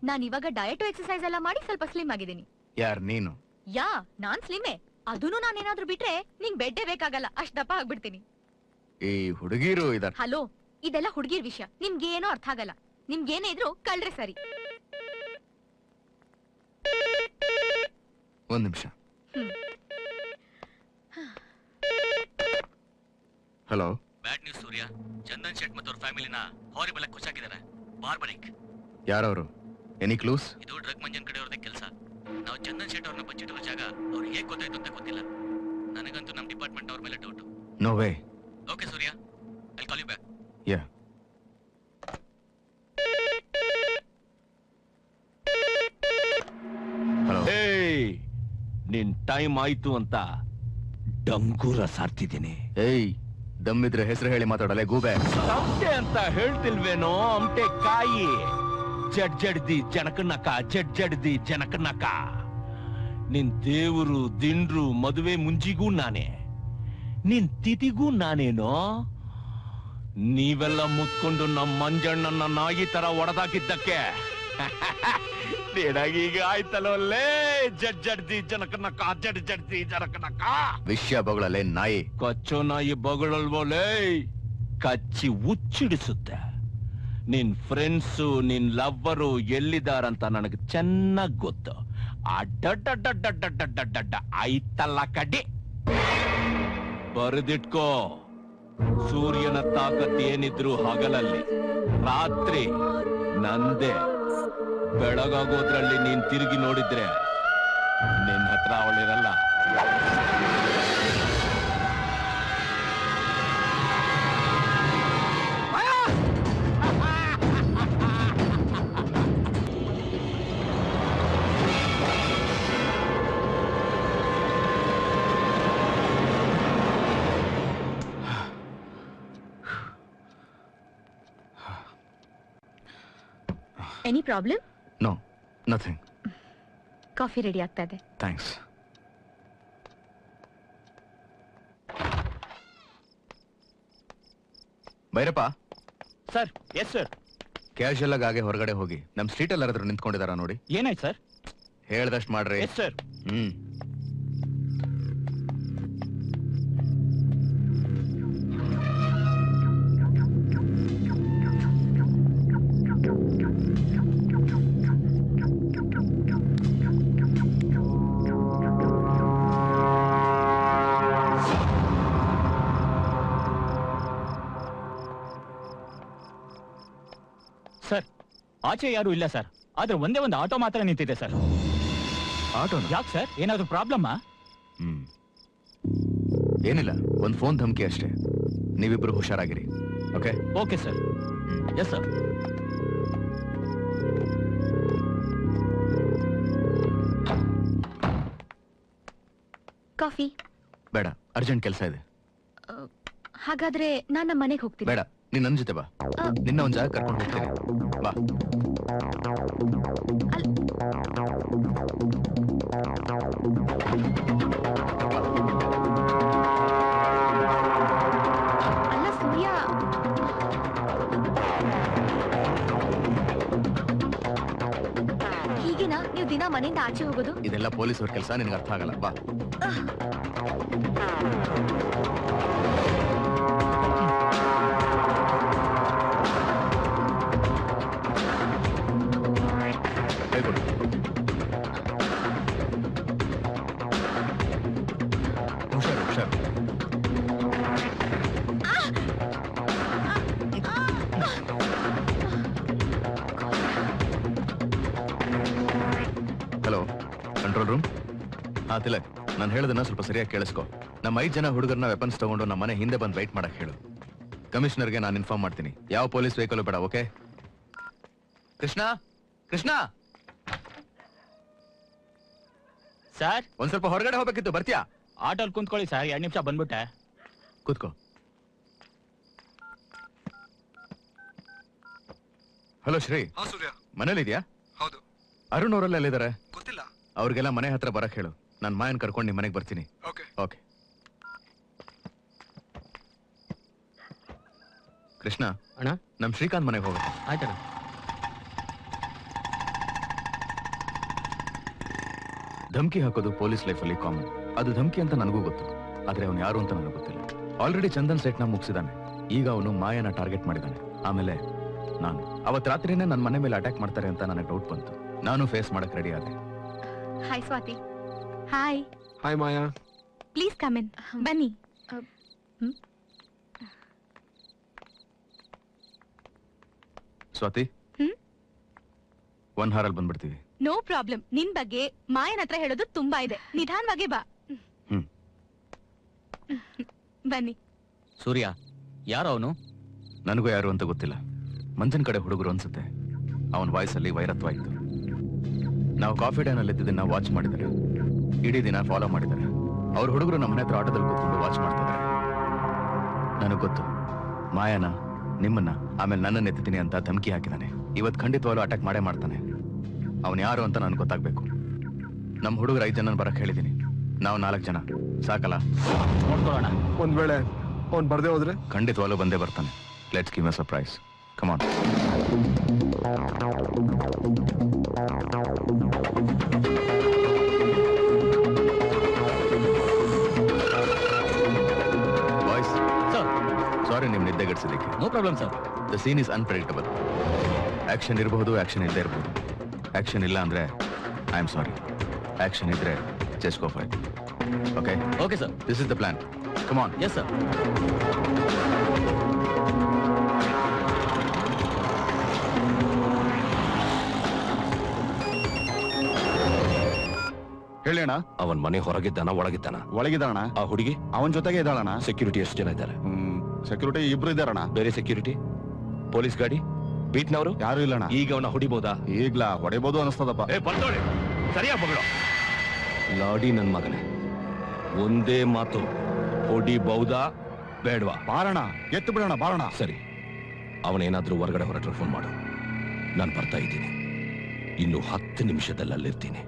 ನಾನ್ ಇವಾಗ ಡಯಟು ಎಕ್ಸರ್ಸೈಸ್ ಎಲ್ಲ ಮಾಡಿ ಸ್ವಲ್ಪ ಸ್ಲಿಮ್ ಆಗಿದ್ದೀನಿ. ಯಾರ್ ನೀನು? ಯಾ, ನಾನ್ ಸ್ಲಿಮ್ಮೆ. ಅದೂನು ನಾನೇನಾದ್ರೂ ಬಿಟ್ರೆ ನಿಂಗ್ ಬೆಡ್ಡೇ ಬೇಕಾಗಲ್ಲ, ಅಷ್ಟ್ ದಪ್ಪ ಆಗ್ಬಿಡ್ತೀನಿ. ಈ ಹುಡುಗಿರು ಇದಾರೆ. ಹಲೋ, ಇದೆಲ್ಲ ಹುಡುಗಿರ್ ವಿಷಯ, ನಿಮ್ಗೇನೋ ಅರ್ಥ ಆಗಲ್ಲ. ನಿಮ್ಗೇನೇ ಇದ್ರು ಕಳ್ರೆ ಸರಿ. ಒಂದ್ ನಿಮಿಷ. ಹಲೋ. ಬ್ಯಾಡ್ ನ್ಯೂಸ್ ಸೂರ್ಯ. ಚಂದನ್ ಶೆಟ್ ಮತ್ತು ಅವ್ರ ಫ್ಯಾಮಿಲಿನ ಹಾರಿಬಲ್ ಆಗಿ ಕೊಚ್ಚಾಕಿದ್ದಾರೆ. ಬಾರ್ಬರಿಕ್. ಯಾರವರು? Any clues? ಇದು ಡ್ರಗ್ ಮಂಜನ್ ಕಡೆ ಅವ್ರದೇ ಕೆಲಸ. ನಾವು ಚಂದನ್ ಶೆಟ್ ಅವ್ರನ್ನ ಬಚ್ಚಿಟ್ಟಿರೋ ಜಾಗ ಅವ್ರಿಗೆ ಹೇಗೆ ಗೊತ್ತಾಯ್ತು ಅಂತ ಗೊತ್ತಿಲ್ಲ. ನನಗಂತೂ ನಮ್ಮ ಡಿಪಾರ್ಟ್ಮೆಂಟ್ ಅವ್ರ ಮೇಲೆ doubt. No way. Okay Surya, I call you back. Yeah. Hello. ಏಯ್, ನಿನ್ ಟೈಮ್ ಆಯ್ತು ಅಂತ ಡಂಗೂರ ಸಾರ್ತಿದ್ದೀನಿ. ಏಯ್, ದಮ್ಮಿದ್ರೆ ಹೆಸರು ಹೇಳಿ ಮಾತಾಡಲೆ ಗೂಬೆ. ತಮಟೆ ಅಂತ ಹೇಳ್ತಿಲ್ವೇನೋ? ಅಮಟೆ ಕಾಯಿ. ಜಡ್ಜಡ್ದಿ ಜನಕನಕ ಜಡ್ಜಡ್ದಿ ಜನಕನಕ ನಿನ್ ದೇವರು ದಿಂಡ್ರು ಮದುವೆ ಮುಂಜಿಗೂ ನಾನೇ ನಿನ್ ತಿಥಿಗೂ ನಾನೇನೋ ನೀವೆಲ್ಲ ಮುತ್ಕೊಂಡು ನಮ್ಮ ಮಂಜಣ್ಣನ ನಾಯಿ ತರ ಒಡೆದಾಕಿದ್ದಕ್ಕೆ ನಿನಗೀಗ ಆಯ್ತಲ್ಲೇ ಜಡ್ಜಡ್ದಿ ಜನಕನಕ ಜಡ್ಜಡ್ದಿ ಜನಕನಕ ವಿಷಯ ಬಗಳಲ್ಲೇ ನಾಯಿ ಕಚ್ಚೋ ನಾಯಿ ಬಗಳಲ್ವೋಲೇ ಕಚ್ಚಿ ಉಚ್ಚಿಡಿಸುತ್ತೆ ನಿನ್ ಫ್ರೆಂಡ್ಸು ನಿನ್ ಲವ್ವರು ಎಲ್ಲಿದಾರಂತ ನನಗೆ ಚೆನ್ನಾಗ್ ಗೊತ್ತು ಅಡ್ಡ ಆಯ್ತಲ್ಲ ಕಡ್ಡಿ ಬರೆದಿಟ್ಕೋ ಸೂರ್ಯನ ತಾಕತ್ ಏನಿದ್ರು ಹಗಲಲ್ಲಿ ರಾತ್ರಿ ನಂದೇ ಬೆಳಗಾಗೋದ್ರಲ್ಲಿ ನೀನ್ ತಿರುಗಿ ನೋಡಿದ್ರೆ ನಿನ್ ಹತ್ರ ಅವಳಿರಲ್ಲ any problem? No nothing. Coffee ready ಆಗ್ತಾ ಇದೆ. Thanks. Bhairappa. Sir. Yes sir. Casual ಆಗಿ ಹೊರಗಡೆ ಹೋಗಿ ನಮ್ ಸ್ಟ್ರೀಟ್ ಅಲ್ಲಿ ಯಾರಾದ್ರೂ ನಿಂತ್ಕೊಂಡಿದಾರ ನೋಡಿ. ಏನಾಯ್ತು ಸರ್? ಹೇಳ್ದಷ್ಟು ಮಾಡ್ರಿ. Yes sir. ಸರ್ ಆಚೆ ಯಾರು ಇಲ್ಲ ಸರ್, ಆದ್ರೆ ಒಂದೇ ಒಂದು ಆಟೋ ಮಾತ್ರ ನಿಂತಿದೆ ಸರ್. ಆಟೋ? ಯಾಕೆ ಸರ್, ಏನಾದ್ರು ಪ್ರಾಬ್ಲಮ್ಮಾ? ಏನಿಲ್ಲ, ಒಂದು ಫೋನ್ ಧಮಕಿ ಅಷ್ಟೇ. ನೀವಿಬ್ರು ಹುಷಾರಾಗಿರಿ. Okay? Okay sir. Yes sir. Coffee ಬೇಡ, ಅರ್ಜೆಂಟ್ ಕೆಲಸ ಇದೆ. ಹಾಗಾದ್ರೆ ನಾನು ನಮ್ಮ ಮನೆಗೆ ಹೋಗ್ತೀನಿ. ಬೇಡ, ನೀನ್ ನನ್ನ ಜೊತೆ ಬಾ. ನಿನ್ನ ಒಂದ್ ಜಾಗ ಕರ್ಕೊಂಡು ಹೋಗ್ತೀನಿ. ಬಾ. ಅಲ್ಲ ಸೂರ್ಯ, ಹೀಗೇನಾ ನೀವು ದಿನ ಮನೆಯಿಂದ ಆಚೆ ಹೋಗೋದು? ಇದೆಲ್ಲ ಪೊಲೀಸವ್ರ ಕೆಲಸ, ನಿನಗೆ ಅರ್ಥ ಆಗಲ್ಲ. ಬಾ. ಹುಷಾರು ಹುಷಾರು. Hello, control room. ಹಾ ತಿಲಕ್, ನಾನು ಹೇಳೋದನ್ನ ಸ್ವಲ್ಪ ಸರಿಯಾಗಿ ಕೇಳಿಸ್ಕೊ. ನಮ್ಮ 5 ಜನ ಹುಡುಗರನ್ನ ವೆಪನ್ಸ್ ತಗೊಂಡು ನಮ್ಮ ಮನೆ ಹಿಂದೆ ಬಂದು ವೆಯ್ಟ್ ಮಾಡಕ್ ಹೇಳು. ಕಮಿಷನರ್ಗೆ ನಾನು ಇನ್ಫಾರ್ಮ್ ಮಾಡ್ತೀನಿ. ಯಾವ ಪೊಲೀಸ್ ವೆಹಿಕಲ್ ಬೇಡ. ಓಕೆ? ಕೃಷ್ಣ, ಕೃಷ್ಣ ಸರ್, ಒಂದ್ ಸ್ವಲ್ಪ ಹೊರಗಡೆ ಹೋಗ್ಬೇಕಿತ್ತು, ಬರ್ತೀಯಾ? ಆಟೋಲ್ ಕುಂತ್ಕೊಳ್ಳಿ ಸರ್, 2 ನಿಮಿಷ ಬಂದ್ಬಿಟ್ಟೆ. ಕೂತ್ಕೋ. ಹಲೋ ಶ್ರೀ. ಮನೇಲಿದ್ಯಾ? ಹೌದು. ಅರುಣ್ ಅವರೆಲ್ಲ ಎಲ್ಲಿದ್ದಾರೆ? ಗೊತ್ತಿಲ್ಲ. ಅವ್ರಿಗೆಲ್ಲ ಮನೆ ಹತ್ರ ಬರಕ್ ಹೇಳು. ನಾನು ಮಾಯನ್ ಕರ್ಕೊಂಡು ನಿಮ್ ಮನೆಗೆ ಬರ್ತೀನಿ. ಓಕೆ. ಓಕೆ. ಕೃಷ್ಣ ಅಣ್ಣ, ನಮ್ ಶ್ರೀಕಾಂತ್ ಮನೆಗೆ ಹೋಗ. ಆಯ್ತಣ್ಣ. ಧಮ್ಕಿ ಹಾಕೋದು ಪೊಲೀಸ್ ಲೈಫಲ್ಲಿ ಕಾಮನ್. ಅದು ಧಮ್ಕಿ ಅಂತ ನನಗೂ ಗೊತ್ತು, ಆದ್ರೆ ಅವನು ಯಾರು ಅಂತ ನನಗೆ ಗೊತ್ತಿಲ್ಲ. ಆಲ್ರೆಡಿ ಚಂದನ್ ಸೆಟ್ನ ಮುಗಿಸಿದಾನೆ. ಈಗ ಅವನು ಮಾಯನ ಟಾರ್ಗೆಟ್ ಮಾಡಿದಾನೆ. ಆಮೇಲೆ ನಾನು ಅವತ್ ರಾತ್ರಿನೇ ನನ್ನ ಮನೆ ಮೇಲೆ ಅಟ್ಯಾಕ್ ಮಾಡ್ತಾರೆ ಅಂತ ನನಗೆ ಡೌಟ್ ಬಂತು. ನಾನು ಫೇಸ್ ಮಾಡಕ್ ರೆಡಿ ಆದೆ. Hi Swati. Hi. Hi Maya. Please come in. ಬನ್ನಿ. ಸ್ವಾತಿ, 1 ಹಾರಲ್ಲಿ ಬಂದ್ಬಿಡ್ತೀವಿ. No problem. ನಿನ್ ಬಗ್ಗೆ ಮಾಯನ ಹತ್ರ ಹೇಳೋದು ತುಂಬಾ ಇದೆ. ನಿಧಾನವಾಗಿ ಬಾ. ಬನ್ನಿ. ಸೂರ್ಯ, ಯಾರು ಅವನು? ನನಗೂ ಯಾರು ಅಂತ ಗೊತ್ತಿಲ್ಲ. ಮಂಜನ್ ಕಡೆ ಹುಡುಗರು ಅನ್ಸುತ್ತೆ. ಅವನ ವಾಯ್ಸಲ್ಲಿ ವೈರತ್ವ ಇತ್ತು. ನಾವು ಕಾಫಿ ಡೇನಲ್ಲಿ ಇದ್ದಿದ್ದನ್ನ ವಾಚ್ ಮಾಡಿದ್ದಾರೆ. ಇಡೀ ದಿನ ಫಾಲೋ ಮಾಡಿದ್ದಾರೆ. ಅವ್ರ ಹುಡುಗರು ನಮ್ಮ ಮನೆ ಹತ್ರ ಆಟೋದಲ್ಲಿ ಕೂತ್ಕೊಂಡು ವಾಚ್ ಮಾಡ್ತಿದ್ದಾರೆ. ನನಗೆ ಗೊತ್ತು, ಮಾಯನ, ನಿಮ್ಮನ್ನ, ಆಮೇಲೆ ನನ್ನನ್ನು ಎತ್ತೀನಿ ಅಂತ ಧಮಕಿ ಹಾಕಿದಾನೆ. ಇವತ್ತು ಖಂಡಿತವಾಗ್ಲೂ ಅಟ್ಯಾಕ್ ಮಾಡೇ ಮಾಡ್ತಾನೆ. ಅವನು ಯಾರು ಅಂತ ನನ್ಗೆ ಗೊತ್ತಾಗ್ಬೇಕು. ನಮ್ಮ ಹುಡುಗರು 5 ಜನ ಬರಕ್ ಹೇಳಿದೀನಿ. ನಾವು 4 ಜನ ಸಾಕಲ್ಲ? ನೋಡ್ಕೊಳ್ಳೋಣ. ಒಂದ್ ವೇಳೆ ಅವ್ನ್ ಬರ್ದೇ ಹೋದ್ರೆ? ಖಂಡಿತವಾಗ್ಲೂ ಬಂದೇ ಬರ್ತಾನೆ. Let's give a surprise. Come on. Boys, sorry ನಿಮ್ ನಿದ್ದೆಗೆಡಿಸಿದ್ದಕ್ಕೆ. No problem sir. The scene is unpredictable. Action ಇರಬಹುದು, ಆಕ್ಷನ್ ಇಲ್ಲದೆ ಇರಬಹುದು. ಆಕ್ಷನ್ ಇಲ್ಲ ಅಂದ್ರೆ ಐ ಆಮ್ ಸಾರಿ. ಆಕ್ಷನ್ ಇದ್ರೆ just go for it. Okay? Okay sir. This is the plan. Come on. Yes sir. ಹೇಳಿ ಅಣ್ಣ. ಅವನ್ ಮನೆ ಹೊರಗಿದ್ದಾನ ಒಳಗಿದ್ದಾನ? ಒಳಗಿದ್ದಾಣ. ಆ ಹುಡುಗಿ ಅವನ ಜೊತೆಗೆ ಇದ್ದಾಳಣ್ಣ. ಸೆಕ್ಯೂರಿಟಿ ಎಷ್ಟು ಜನ ಇದ್ದಾರೆ? ಸೆಕ್ಯೂರಿಟಿ 2 ಇದ್ದಾರಣ್ಣ. ಬೇರೆ ಸೆಕ್ಯೂರಿಟಿ? ಪೊಲೀಸ್ ಗಾಡಿ? ಬೀಟ್ನವರು ಯಾರು ಇಲ್ಲಣ್ಣ. ಈಗ ಅವನ ಹೊಡಿಬೋದಾ? ಈಗ್ಲಾ ಹೊಡಿಬೋದು ಅನಿಸ್ತದಪ್ಪ. ಸರಿಯಾಗಿ ಬಗಳು ಲಾಡಿ ನನ್ ಮಗನೇ, ಒಂದೇ ಮಾತು, ಹೊಡಿಬಹುದಾ ಬೇಡವಾ? ಬಾರಣ, ಎತ್ತು ಬಿಡೋಣ, ಬಾರಣ. ಸರಿ, ಅವನೇನಾದ್ರೂ ಹೊರಗಡೆ ಹೊರಟ್ರೆ ಫೋನ್ ಮಾಡು. ನಾನು ಬರ್ತಾ ಇದ್ದೀನಿ. ಇನ್ನು 10 ನಿಮಿಷದಲ್ಲಿ ಅಲ್ಲಿರ್ತೀನಿ.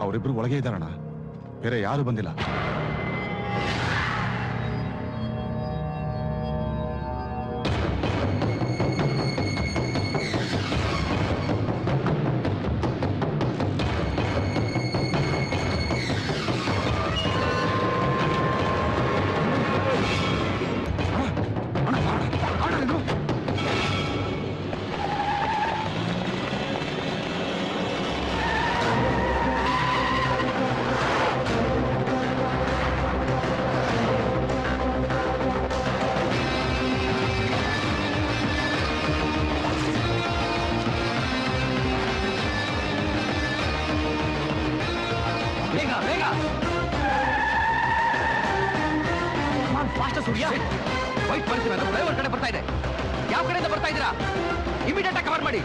ಅವರಿಬ್ರು ಒಳಗೆ ಇದ್ದಾರಣ್ಣ, ಬೇರೆ ಯಾರು ಬಂದಿಲ್ಲ. ವೈಟ್ ಪರಿಸ್ಥಿತಿ ಅದು ಫ್ಲೈಓವರ್ ಕಡೆ ಬರ್ತಾ ಇದೆ. ಯಾವ ಕಡೆಯಿಂದ ಬರ್ತಾ ಇದ್ದೀರಾ? ಇಮಿಡಿಯೇಟ್ ಆಗಿ ಕವರ್ ಮಾಡಿ.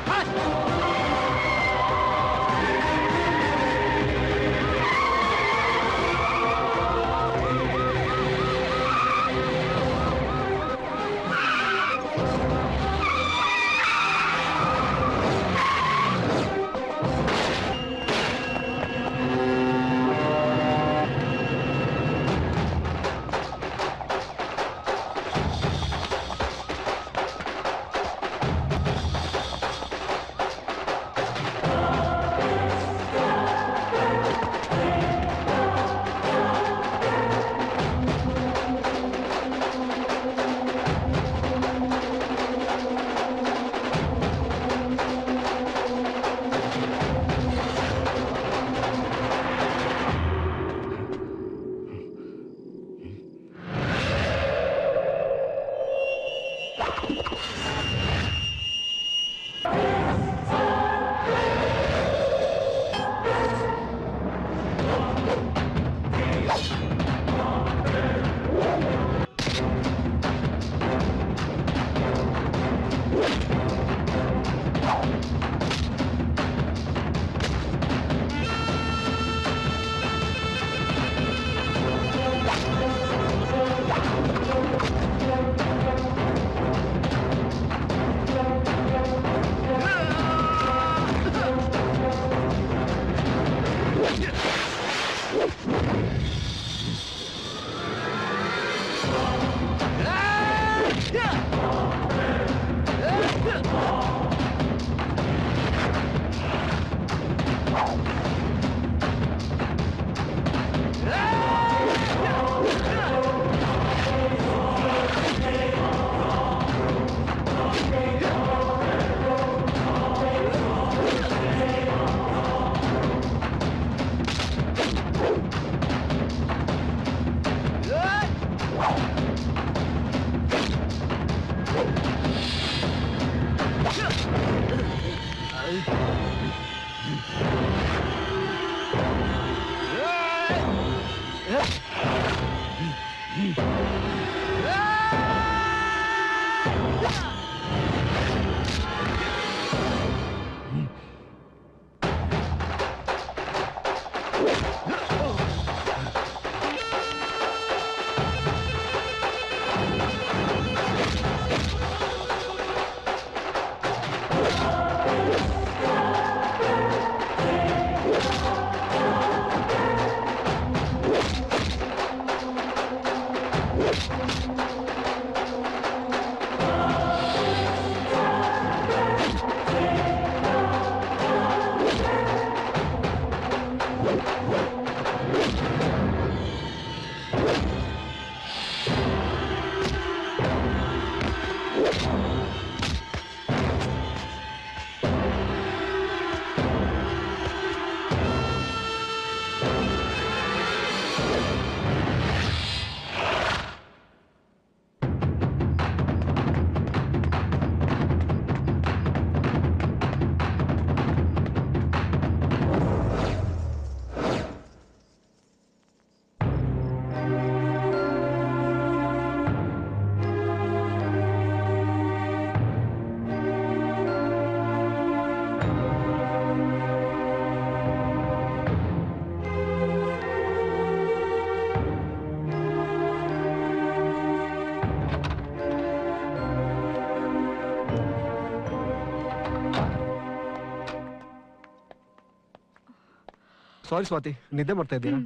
ಸಾರಿ ಸ್ವಾತಿ, ನಿದ್ದೆ ಮಾಡ್ತಾ ಇದ್ದೀರಾ?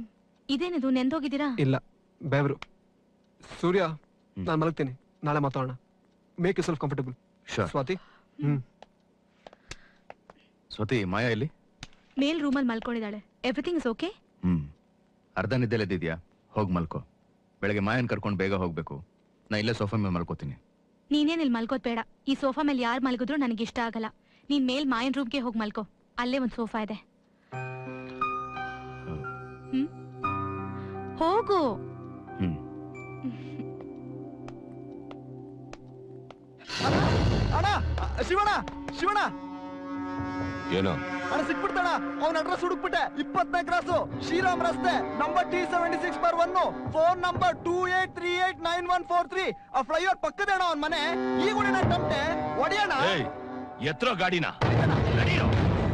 ಇದೇನಿದು, ನೆಂದೋಗಿದ್ದೀರಾ? ಇಲ್ಲ, ಬೆವರು. ಸೂರ್ಯ, ನಾನು ಮಲಗ್ತೀನಿ, ನಾಳೆ ಮಾತಾಡೋಣ. Make you self comfortable. Swati. Swati, Maya ಎಲ್ಲಿ? ಮೇಲ್ ರೂಮಲ್ಲಿ ಮಲ್ಕೊಂಡಿದ್ದಾಳೆ. Everything is okay? ಅರ್ಧ ನಿದ್ದೆಲೆದ್ದಿದ್ಯಾ? ಹೋಗ್ ಮಲ್ಕೋ. ಬೆಳಗ್ಗೆ ಮಾಯನ್ ಕರ್ಕೊಂಡು ಬೇಗ ಹೋಗ್ಬೇಕು. ನಾ ಇಲ್ಲೇ ಸೋಫಾ ಮೇಲೆ ಮಲ್ಕೋತೀನಿ. ನೀನೇನ್ ಇಲ್ಲಿ ಮಲ್ಕೋದ್ ಬೇಡ. ಈ ಸೋಫಾ ಮೇಲೆ ಯಾರು ಮಲ್ಗಿದ್ರು ನನಗೆ ಇಷ್ಟ ಆಗಲ್ಲ. ನೀನ್ ಮೇಲ್ ಮಾಯನ್ ರೂಮ್ಗೆ ಹೋಗಿ ಮಲ್ಕೋ. ಅಲ್ಲೇ ಒಂದ್ ಸೋಫಾ ಇದೆ. ಹೋಗು. ಅಣ್ಣ, ಶಿವಣ್ಣ, ಶಿವಣ್ಣ, ಏನೋ ಅಣ್ಣ ಸಿಕ್ಬಿಡ್ತಾಣ. ಅವನ ಅಡ್ರೆಸ್ ಹುಡುಕ್ಬಿಟ್ಟೆ. 24 ಕ್ರಾಸು, ಶ್ರೀರಾಮ್ ರಸ್ತೆ, ನಂಬರ್ T76/1, ಫೋನ್ ನಂಬರ್ 28389143. ಆ ಫ್ಲೈಓವರ್ ಪಕ್ಕದ ಅಣ್ಣ ಅವನ ಮನೆ. ಈಗ ಹೊಡೆಯೋಣ ಟಮ್ಟೆ, ಹೊಡೆಯೋಣ. ಎತ್ರೋ ಗಾಡಿನ. ನಡೀರೋ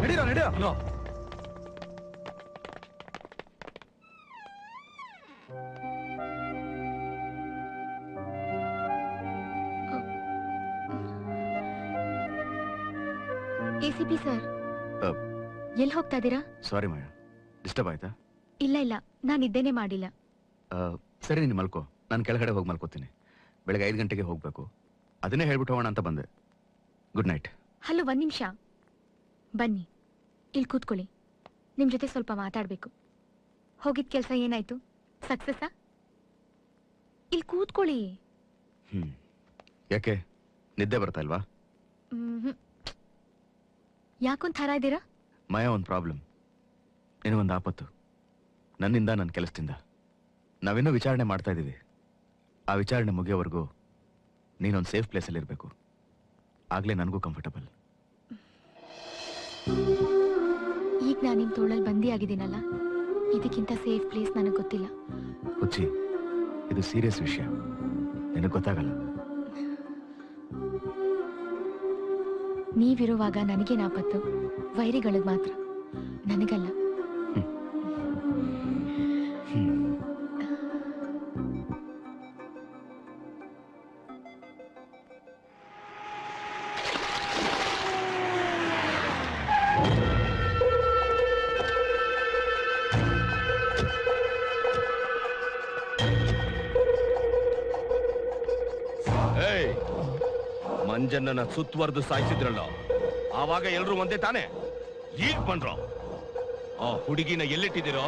ನಡೀರೋ ನಡೀರೋ. ACP ಸರ್, ಎಲ್ಲಿ ಹೋಗ್ತಾ ಇದ್ದೀರಾ? ಸಾರಿ ಮಾಯಾ, ಡಿಸ್ಟರ್ಬ್ ಆಯ್ತಾ? ಇಲ್ಲ ಇಲ್ಲ, ನಾನು ಇದ್ದೇನೆ ಮಾಡಿಲ್ಲ. ಸರಿ, ನೀನು ಮಲ್ಕೋ. ನಾನು ಕೆಳಗಡೆ ಹೋಗಿ ಮಲ್ಕೋತೀನಿ. ಬೆಳಗ್ಗೆ 5 ಗಂಟೆಗೆ ಹೋಗ್ಬೇಕು. ಅದನ್ನೇ ಹೇಳ್ಬಿಟ್ಟು ಹೋಗೋಣ ಅಂತ ಬಂದೆ. Good night. ಹಲೋ, 1 ನಿಮಿಷ ಬನ್ನಿ. ಇಲ್ಲಿ ಕೂತ್ಕೊಳ್ಳಿ. ನಿಮ್ ಜೊತೆ ಸ್ವಲ್ಪ ಮಾತಾಡ್ಬೇಕು. ಹೋಗಿದ್ ಕೆಲಸ ಏನಾಯ್ತು? ಸಕ್ಸಸ್ಸಾ? ಇಲ್ಲಿ ಕೂತ್ಕೊಳ್ಳಿ. ಯಾಕೆ, ನಿದ್ದೆ ಬರ್ತಾ ಇಲ್ವಾ? ಯಾಕೊಂದ್ ಥರ ಇದ್ದೀರಾ? ಮಾಯಾ, ಒಂದು ಪ್ರಾಬ್ಲಮ್. ನಿನಗೊಂದು ಆಪತ್ತು. ನನ್ನಿಂದ, ನನ್ನ ಕೆಲಸದಿಂದ. ನಾವಿನ್ನೂ ವಿಚಾರಣೆ ಮಾಡ್ತಾ ಇದ್ದೀವಿ. ಆ ವಿಚಾರಣೆ ಮುಗಿಯೋವರೆಗೂ ನೀನೊಂದು ಸೇಫ್ ಪ್ಲೇಸಲ್ಲಿ ಇರಬೇಕು. ಆಗ್ಲೇ ನನಗೂ ಕಂಫರ್ಟಬಲ್. ಈಗ ನಾನು ನಿಮ್ ತೋಳಲ್ಲಿ ಬಂದಿ ಆಗಿದ್ದೀನಲ್ಲ, ಇದಕ್ಕಿಂತ ಸೇಫ್ ಪ್ಲೇಸ್ ನನಗೆ ಗೊತ್ತಿಲ್ಲ. ಹುಚ್ಚಿ, ಇದು ಸೀರಿಯಸ್ ವಿಷಯ. ನಿನಗೆ ಗೊತ್ತಾಗಲ್ಲ. ನೀವಿರುವಾಗ ನನಗೇನಾಪತ್ತು? ವೈರಿಗಳಿಗೆ ಮಾತ್ರ, ನನಗಲ್ಲ. ಮಂಜನ್ನ ಸುತ್ತುವರೆದು ಸಾಯಿಸಿದ್ರಲ್ಲ, ಆವಾಗ ಎಲ್ರು ಒಂದೇ ತಾನೆ. ಈಗ ಬಂದ್ರು. ಆ ಹುಡುಗಿನ ಎಲ್ಲಿಟ್ಟಿದ್ದೀರೋ?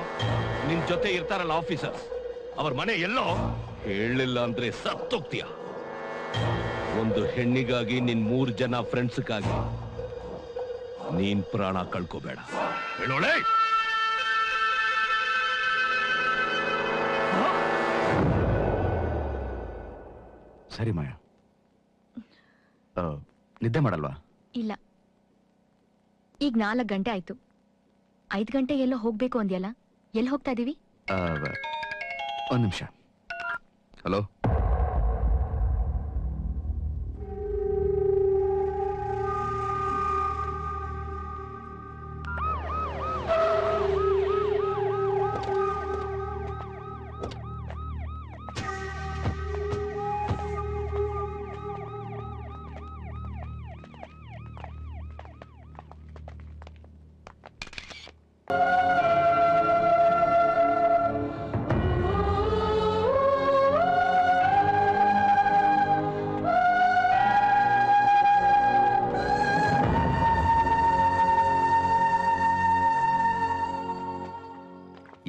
ನಿನ್ ಜೊತೆ ಇರ್ತಾರಲ್ಲ ಆಫೀಸರ್ಸ್, ಅವ್ರ ಮನೆ ಎಲ್ಲೋ ಹೇಳಿಲ್ಲ ಅಂದ್ರೆ ಸತ್ತೋಗ್ತೀಯ. ಒಂದು ಹೆಣ್ಣಿಗಾಗಿ ನಿನ್ 3 ಜನ ಫ್ರೆಂಡ್ಸ್ಗಾಗಿ ನೀನ್ ಪ್ರಾಣ ಕಳ್ಕೋಬೇಡ. ಹೇಳೋಳೆ. ಸರಿ ಮಾಯಾ, ನಿದ್ದೆ ಮಾಡಲ್ವಾ? ಇಲ್ಲ, ಈಗ 4 ಗಂಟೆ ಆಯ್ತು. 5 ಗಂಟೆ ಎಲ್ಲೋ ಹೋಗ್ಬೇಕು ಅಂದ್ಯಲ್ಲ, ಎಲ್ಲಿ ಹೋಗ್ತಾ ಇದೀವಿ? ಒಂದು ನಿಮಿಷ. ಹಲೋ,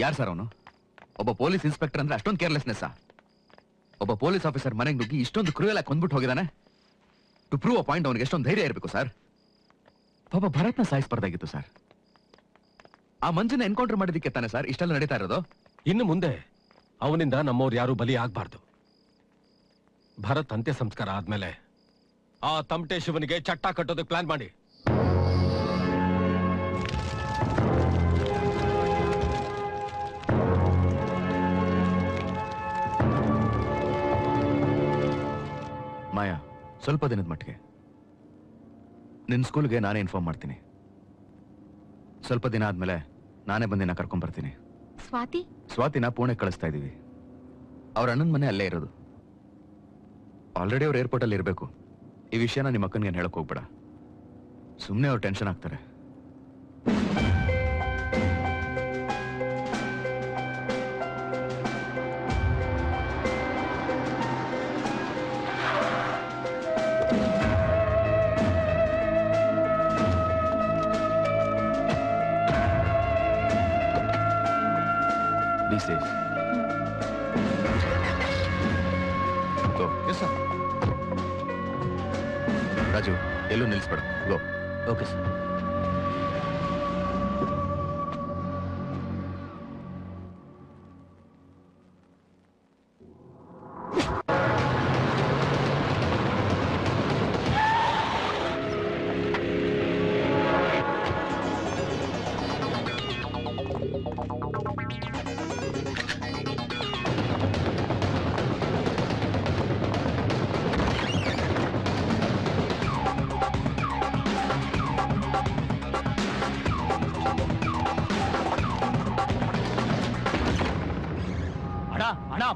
ಯಾರು ಸರ್ ಅವನು? ಒಬ್ಬ ಪೊಲೀಸ್ ಇನ್ಸ್ಪೆಕ್ಟರ್ ಅಂದ್ರೆ ಅಷ್ಟೊಂದು ಕೇರ್ಲೆಸ್ನೆಸ್? ಒಬ್ಬ ಪೊಲೀಸ್ ಆಫೀಸರ್ ಮನೆಗೆ ನುಗ್ಗಿ ಇಷ್ಟೊಂದು ಕ್ರೂಯಲ್ ಆಗಿ ಕೊಂದ್ಬಿಟ್ಟು ಹೋಗಿದ್ದಾನೆ. ಟು ಪ್ರೂವ್ ಅ ಪಾಯಿಂಟ್ ಅವನಿಗೆ ಎಷ್ಟೊಂದು ಧೈರ್ಯ ಇರಬೇಕು ಸರ್. ಪಾಪ ಭರತ್ನ ಸಾಯಿಸ್ಬಾರ್ದಾಗಿತ್ತು ಸರ್. ಆ ಮಂಜನ್ನ ಎನ್ಕೌಂಟರ್ ಮಾಡಿದಕ್ಕೆ ತಾನೆ ಸರ್ ಇಷ್ಟೆಲ್ಲ ನಡೀತಾ ಇರೋದು. ಇನ್ನು ಮುಂದೆ ಅವನಿಂದ ನಮ್ಮವ್ರು ಯಾರು ಬಲಿ ಆಗ್ಬಾರ್ದು. ಭರತ್ ಅಂತ್ಯ ಸಂಸ್ಕಾರ ಆದ್ಮೇಲೆ ಆ ತಮಟೆ ಶಿವನಿಗೆ ಚಟ್ಟ ಕಟ್ಟೋದಕ್ಕೆ ಪ್ಲಾನ್ ಮಾಡಿ. ಮಾಯಾ, ಸ್ವಲ್ಪ ದಿನದ ಮಟ್ಟಿಗೆ ನಿನ್ನ ಸ್ಕೂಲ್ಗೆ ನಾನೇ ಇನ್ಫಾರ್ಮ್ ಮಾಡ್ತೀನಿ. ಸ್ವಲ್ಪ ದಿನ ಆದ್ಮೇಲೆ ನಾನೇ ಬಂದಿನ ಕರ್ಕೊಂಡ್ ಬರ್ತೀನಿ. ಸ್ವಾತಿನ ಪುಣೆ ಕಳಿಸ್ತಾ ಇದೀವಿ. ಅವ್ರ ಅಣ್ಣನ ಮನೆ ಅಲ್ಲೇ ಇರೋದು. ಆಲ್ರೆಡಿ ಅವ್ರು ಏರ್ಪೋರ್ಟ್ ಅಲ್ಲಿ ಇರಬೇಕು. ಈ ವಿಷಯನ ನಿಮ್ಮ ಅಕ್ಕನಿಗೆ ಹೇಳಕ್ ಹೋಗ್ಬೇಡ. ಸುಮ್ಮನೆ ಅವ್ರು ಟೆನ್ಷನ್ ಆಗ್ತಾರೆ. ರಾಜು, ಎಲ್ಲೂ ನಿಲ್ಲಿಸ್ಬೇಡ. ಗೋ. Okay sir.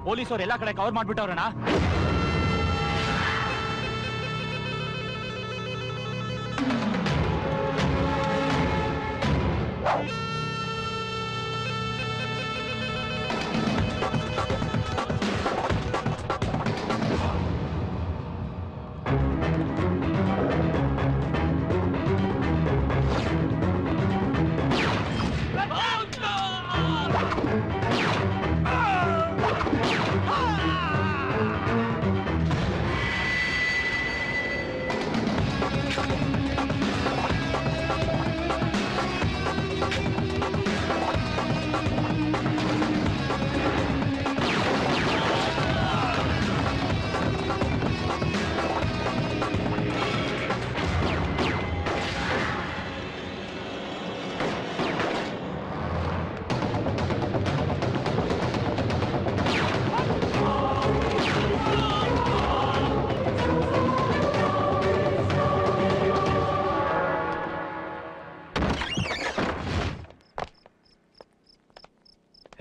ಪೊಲೀಸರು ಎಲ್ಲಾ ಕಡೆ ಕವರ್ ಮಾಡ್ಬಿಟ್ಟವ್ರಣ್ಣ.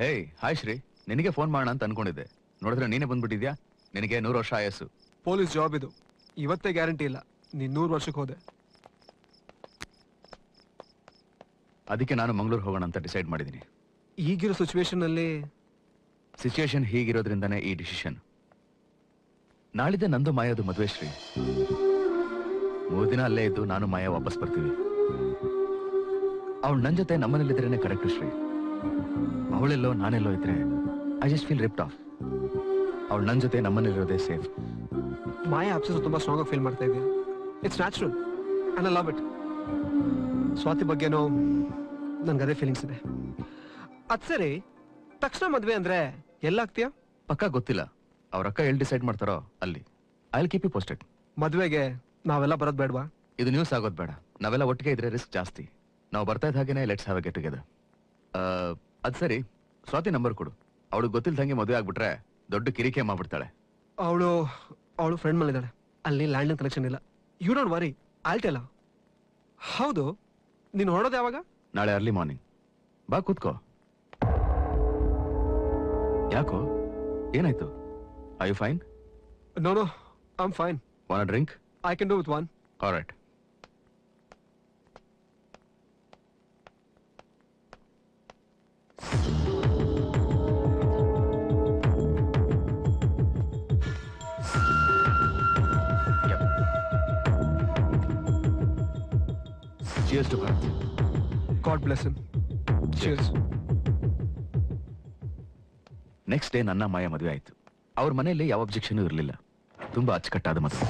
ಹೇಯ್, ಹಾಯ್ ಶ್ರೀ. ನಿನಗೆ ಫೋನ್ ಮಾಡೋಣ ಅಂತ ಅನ್ಕೊಂಡಿದ್ದೆ. ನೋಡಿದ್ರೆ ನೀನೇ ಬಂದ್ಬಿಟ್ಟಿದ್ಯಾ. ನಿನಗೆ 100 ವರ್ಷ ಆಯಸ್ಸು. ಪೊಲೀಸ್ ಜಾಬ್ ಇದು. ಇವತ್ತೇ ಗ್ಯಾರಂಟಿ ಇಲ್ಲ. ನೀನ್ 100 ವರ್ಷಕ್ಕೆ ಹೋದೆ. ಅದಕ್ಕೆ ನಾನು ಮಂಗಳೂರು ಹೋಗೋಣ ಅಂತ ಡಿಸೈಡ್ ಮಾಡಿದ್ದೀನಿ. ಈಗಿರೋ ಸಿಚುವೇಶನ್ ಹೀಗಿರೋದ್ರಿಂದಾನೇ ಈ ಡಿಸಿಷನ್. ನಾಳಿದ್ದೆ ನಂದು ಮಾಯದು ಮದುವೆ ಶ್ರೀ. 3 ದಿನ ಅಲ್ಲೇ ಇದ್ದು ನಾನು ಮಾಯ ವಾಪಸ್ ಬರ್ತೀವಿ. ಅವಳು ನನ್ನ ಜೊತೆ ನಮ್ಮನೇಲಿದ್ರೇನೆ ಕರೆಕ್ಟ್ ಶ್ರೀ. ಅವಳೆಲ್ಲೋ ನಾನೆಲ್ಲೋ ಇದ್ರೆ ಐ ಜಸ್ಟ್ ಫೀಲ್ ರಿಪ್ಟ್ ಆಫ್. ಅವಳು ನನ್ನ ಜೊತೆ ನಮ್ಮನೇಲಿರೋದೇ ಸೇಫ್. ಮಾಯಾ ಅಪ್ಸೆಸ್ ತುಂಬಾ ಸ್ಟ್ರಾಂಗ್ ಆಗಿ ಫೀಲ್ ಮಾಡ್ತಾ ಇದೆಯಾ. It's natural and I love it. Swathi ಬಗ್ಗೆನೋ ನನ್ಗೆ ಅದೇ ಫೀಲಿಂಗ್ಸ್ ಇದೆ. ಅದ್ ಸರಿ, ತಕ್ಷಣ ಮದ್ವೆ ಅಂದ್ರೆ ಎಲ್ಲಾಗ್ತೀಯಾ? ಪಕ್ಕ ಗೊತ್ತಿಲ್ಲ. ಅವ್ರ ಅಕ್ಕ ಎಲ್ಲಿ ಡಿಸೈಡ್ ಮಾಡ್ತಾರೋ ಅಲ್ಲಿ. I will keep you posted. ಮದ್ವೆಗೆ ನಾವೆಲ್ಲ ಬರೋದ್ ಬೇಡವಾ? ಇದು ನ್ಯೂಸ್ ಆಗೋದ್ ಬೇಡ. ನಾವೆಲ್ಲ ಒಟ್ಟಿಗೆ ಇದ್ರೆ ರಿಸ್ಕ್ ಜಾಸ್ತಿ. ನಾವು ಬರ್ತಾ ಇದ್ದ ಹಾಗೇನೆ let's have A get together. ಅದ್ ಸರಿ, ಸ್ವಾತಿ ನಂಬರ್ ಕೊಡು. ಅವಳು ಗೊತ್ತಿಲ್ದಂಗೆ ಮದುವೆ ಆಗ್ಬಿಟ್ರೆ ದೊಡ್ಡ ಕಿರಿಕೆ ಮಾಡ್ಬಿಡ್ತಾಳೆ. ಅವಳು ಫ್ರೆಂಡ್ ಮಲ್ಲಿದ್ದಾಳೆ, ಅಲ್ಲಿ ಲ್ಯಾಂಡ್ ಕನೆಕ್ಷನ್ ಇಲ್ಲ. ಯು ಡೋಂಟ್ ವರಿ, ಆಲ್ಟೆಲ್ಲ. ಹೌದು, ನೀನು ಹೊರಡೋದು ಯಾವಾಗ? ನಾಳೆ ಅರ್ಲಿ ಮಾರ್ನಿಂಗ್. ಬಾ ಕೂತ್ಕೋ. ಯಾಕೋ, ಏನಾಯ್ತು? Are you fine? No no, I am fine. Want a drink? I can do with one. Alright. Cheers to Bharat. God bless him. Cheers. Next day ನನ್ನ ಮಾಯ ಮದುವೆ ಆಯ್ತು. ಅವ್ರ ಮನೆಯಲ್ಲಿ ಯಾವ ಅಬ್ಜೆಕ್ಷನ್ ಇರಲಿಲ್ಲ. ತುಂಬಾ ಅಚ್ಚುಕಟ್ಟಾದ ಮದುವೆ.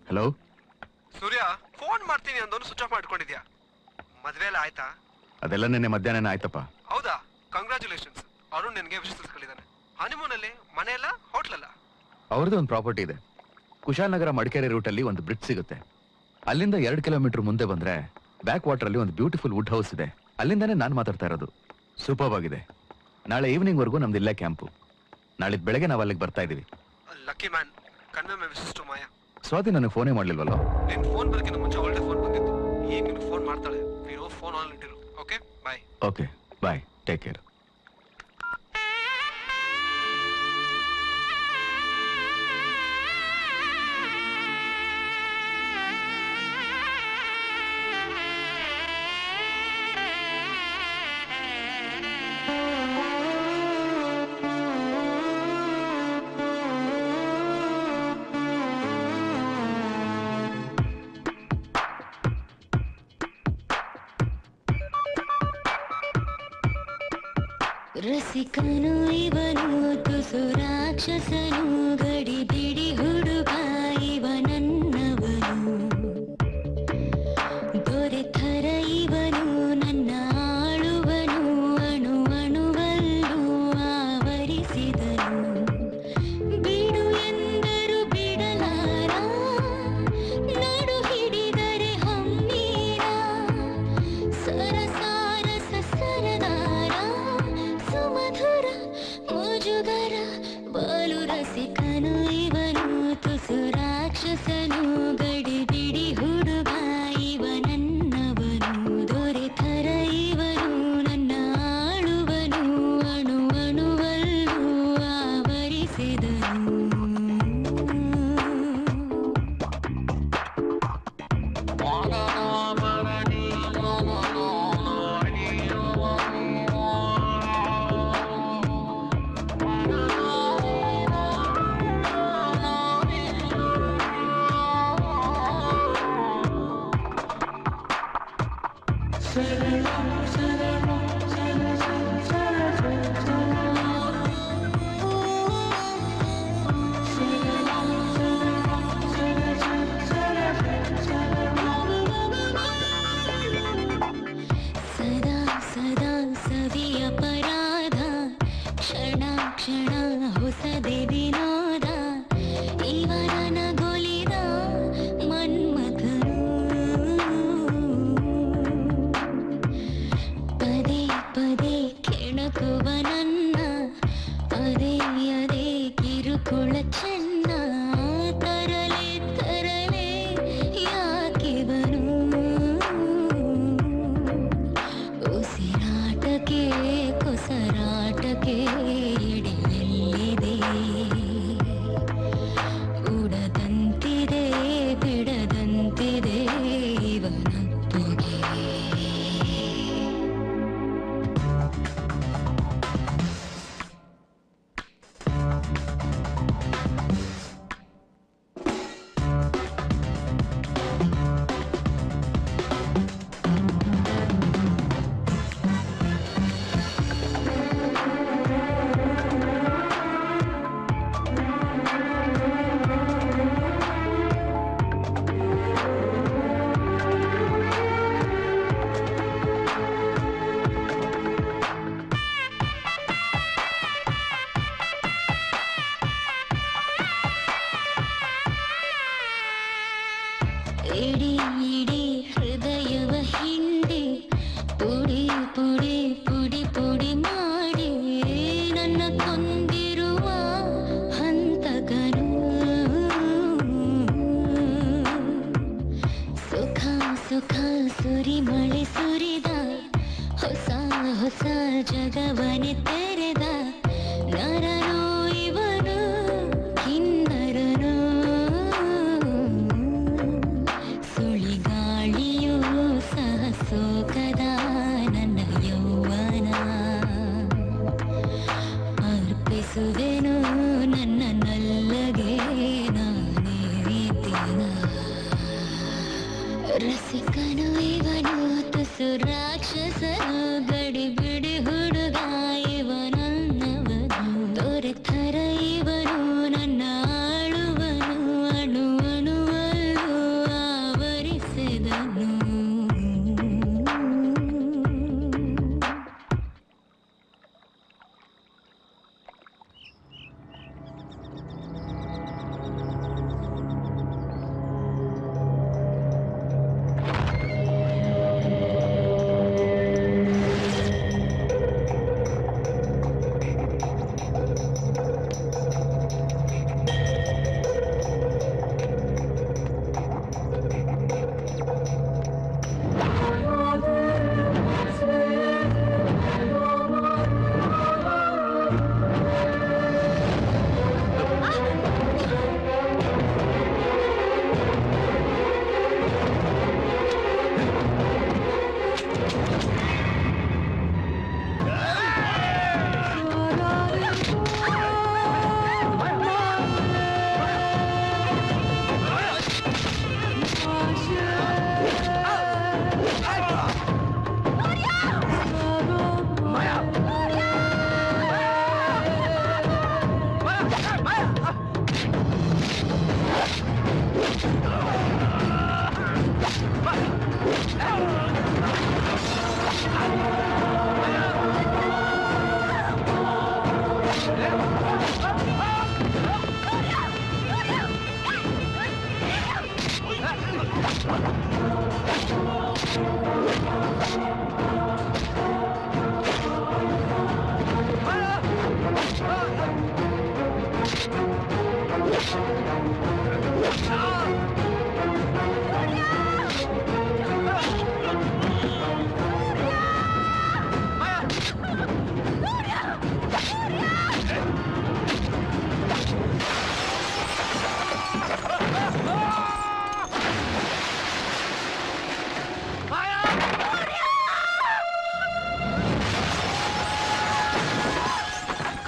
ಹಲೋ ಸೂರ್ಯ, ಫೋನ್ ಮಾಡ್ತೀನಿ ಅಂದೋನು ಸ್ವಿಚ್ ಆಫ್ ಮಾಡ್ಕೊಂಡಿದ್ಯಾ? ಮದ್ವೆ ಎಲ್ಲ ಆಯ್ತಾ? ಅದೆಲ್ಲ ನಿನ್ನೆ ಮಧ್ಯಾಹ್ನ ಆಯ್ತಪ್ಪ. ಹೌದಾ? ಕಂಗ್ರಾಚುಲೇಷನ್ಸ್. ಅರುಣ್ ನಿನ್ಗೆ ವಿಷಯ ತಿಳಿಸ್ಕೊಂಡಿದ್ದಾನೆ. ಹನಿಮೂನ್ ಅಲ್ಲಿ ಮನೆ ಎಲ್ಲ ಹೋಟ್ಲ್ ಅಲ್ಲ? ಅವ್ರದ್ದು ಒಂದು ಪ್ರಾಪರ್ಟಿ ಇದೆ. ಕುಶಾಲನಗರ ಮಡಿಕೇರಿ ರೂಟ್ ಅಲ್ಲಿ ಒಂದು ಬ್ರಿಡ್ಜ್ ಸಿಗುತ್ತೆ. ಅಲ್ಲಿಂದ 2 ಕಿಲೋಮೀಟರ್ ಮುಂದೆ ಬಂದ್ರೆ ಬ್ಯಾಕ್ ವಾಟರ್ ಅಲ್ಲಿ ಒಂದು ಬ್ಯೂಟಿಫುಲ್ ವುಡ್ ಹೌಸ್ ಇದೆ. ಅಲ್ಲಿಂದಾನೇ ನಾನು ಮಾತಾಡ್ತಾ ಇರೋದು. ಸೂಪರ್ ಆಗಿದೆ. ನಾಳೆ ಈವ್ನಿಂಗ್ ವರೆಗೂ ನಮ್ದು ಇಲ್ಲೇ ಕ್ಯಾಂಪು. ನಾಳಿದ್ ಬೆಳಗ್ಗೆ ನಾವು ಅಲ್ಲಿಗೆ ಬರ್ತಾ ಇದೀವಿ. Lucky man. Convey my wishes to Maya. Swathi ನನಗೆ ಫೋನೇ ಮಾಡ್ಲಿಲ್ವಲ್ಲ? ನಿನ್ ಫೋನ್ ಬರಕ್ಕಿಂತ ಮುಂಚೆ ಒಳ್ಳೆ ಫೋನ್ ಬಂದಿತ್ತು. ಈಗ ನಿನ್ ಫೋನ್ ಮಾಡ್ತಾಳೆ. ನೀನು ಫೋನ್ ಆನ್ ಇಟ್ಟಿರು. Okay bye. Okay bye, take care. ರಸಿಕನು ಇವನು ತುಸು ರಾಕ್ಷಸನು, ಗಡಿ ಬಿಡಿ ಹುಡುಗ ಇವ ನನ್ನವನು, ದೊರೆತರ ಇವನು ನನ್ನ ಆಳುವನು, ಅಣು ಅಣುವಲ್ಲೂ ಆವರಿಸಿದನು, ಬಿಡು ಎಂದರು ಬಿಡಲಾರ, ನಡು ಹಿಡಿದರೆ ಹಮ್ಮೀರ, ಸರಸಾರಸ ಸರದಾರ, ಸುಮಧುರ ಮುಜುಗರ, ಬಾಲು ರಸಿಕನು ಇವನು ತುಸು ಸದಾ ಸದಾ ಸವಿ ಅಪರಾಧ ಕ್ಷಣ ಕ್ಷಣ ಹೊಸದೆ ವಿನೋದ ಇವರನ ಗೊಲಿದ ಮನ್ಮಥನು ಪದೇ ಪದೇ ಕೆಣಕುವ ನನ್ನ ಅದೇ ಅದೇ ಕಿರುಕುಳ ಚೆನ್ನ ತರಲೆ ತರಲೆ ಯಾಕಿವನು ಉಸಿರಾಟಕ್ಕೆ ಕೊಸರಾಟಕ್ಕೆ ಇಡಿಯಲ್ಲಿದೆ ಉಡದಂತಿದೆ ಬಿಡದಂತಿದೆ ಇವನಪ್ಪಗೆ ಇಡೀ ಇಡೀ ಹೃದಯವ ಹಿಂಡಿ ಪುಡಿ ಪುಡಿ ಪುಡಿ ಪುಡಿ ಮಾಡಿ ನನ್ನ ಕೊಂದಿರುವ ಹಂತಕನು ಸುಖ ಸುಖ ಸುರಿಮಳೆ ಸುರಿದ ಹೊಸ ಹೊಸ ಜಗವನೆ ತೆರೆದ ನರನೋ ಇವನು ಕಿನ್ನರನು ಸುಳಿಗಾಳಿಯೂ ಸಹ ಸೋಕದ ನನ್ನ ಯೌವನ ಅರ್ಪಿಸುವೆನು ನನ್ನ ನಲ್ಲಗೆ ನಾನೇ ದಿನ ರಸಿಕನು ಇವನು ತುಸು ರಾಕ್ಷಸನು ಗಡಿ ಬಿಡಿ ಹುಡುಗ ಇವನನ್ನವನು ದೊರೆತರ ಇವನು ನನ್ನ ಆಳುವನು ಅಣು ಅಣುವಲ್ಲೂ ಆವರಿಸಿದನು